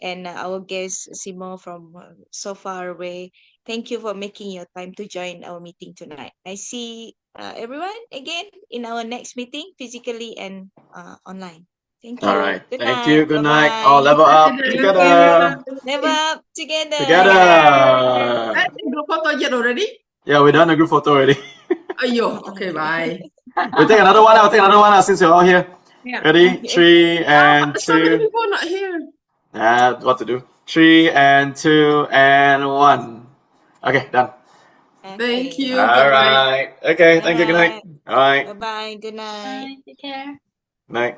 and our guest Simo from so far away. Thank you for making your time to join our meeting tonight. I see everyone again in our next meeting, physically and online. Thank you. All right. Good Thank night. you. Good night. Bye-bye. All level up Thank together. you. Level up together. Together. Group photo yet already? Yeah, we done a group photo already. Ayo. Okay, bye. We take another one. I'll take another one since you're all here. Yeah. Ready? 3 and So many 2. people not here. What to do? 3 and 2 and 1. Okay, done. Thank you. All Bye-bye. right. Okay. Thank you. Good night. All right. Bye-bye. Good night. Bye. Take care. Night.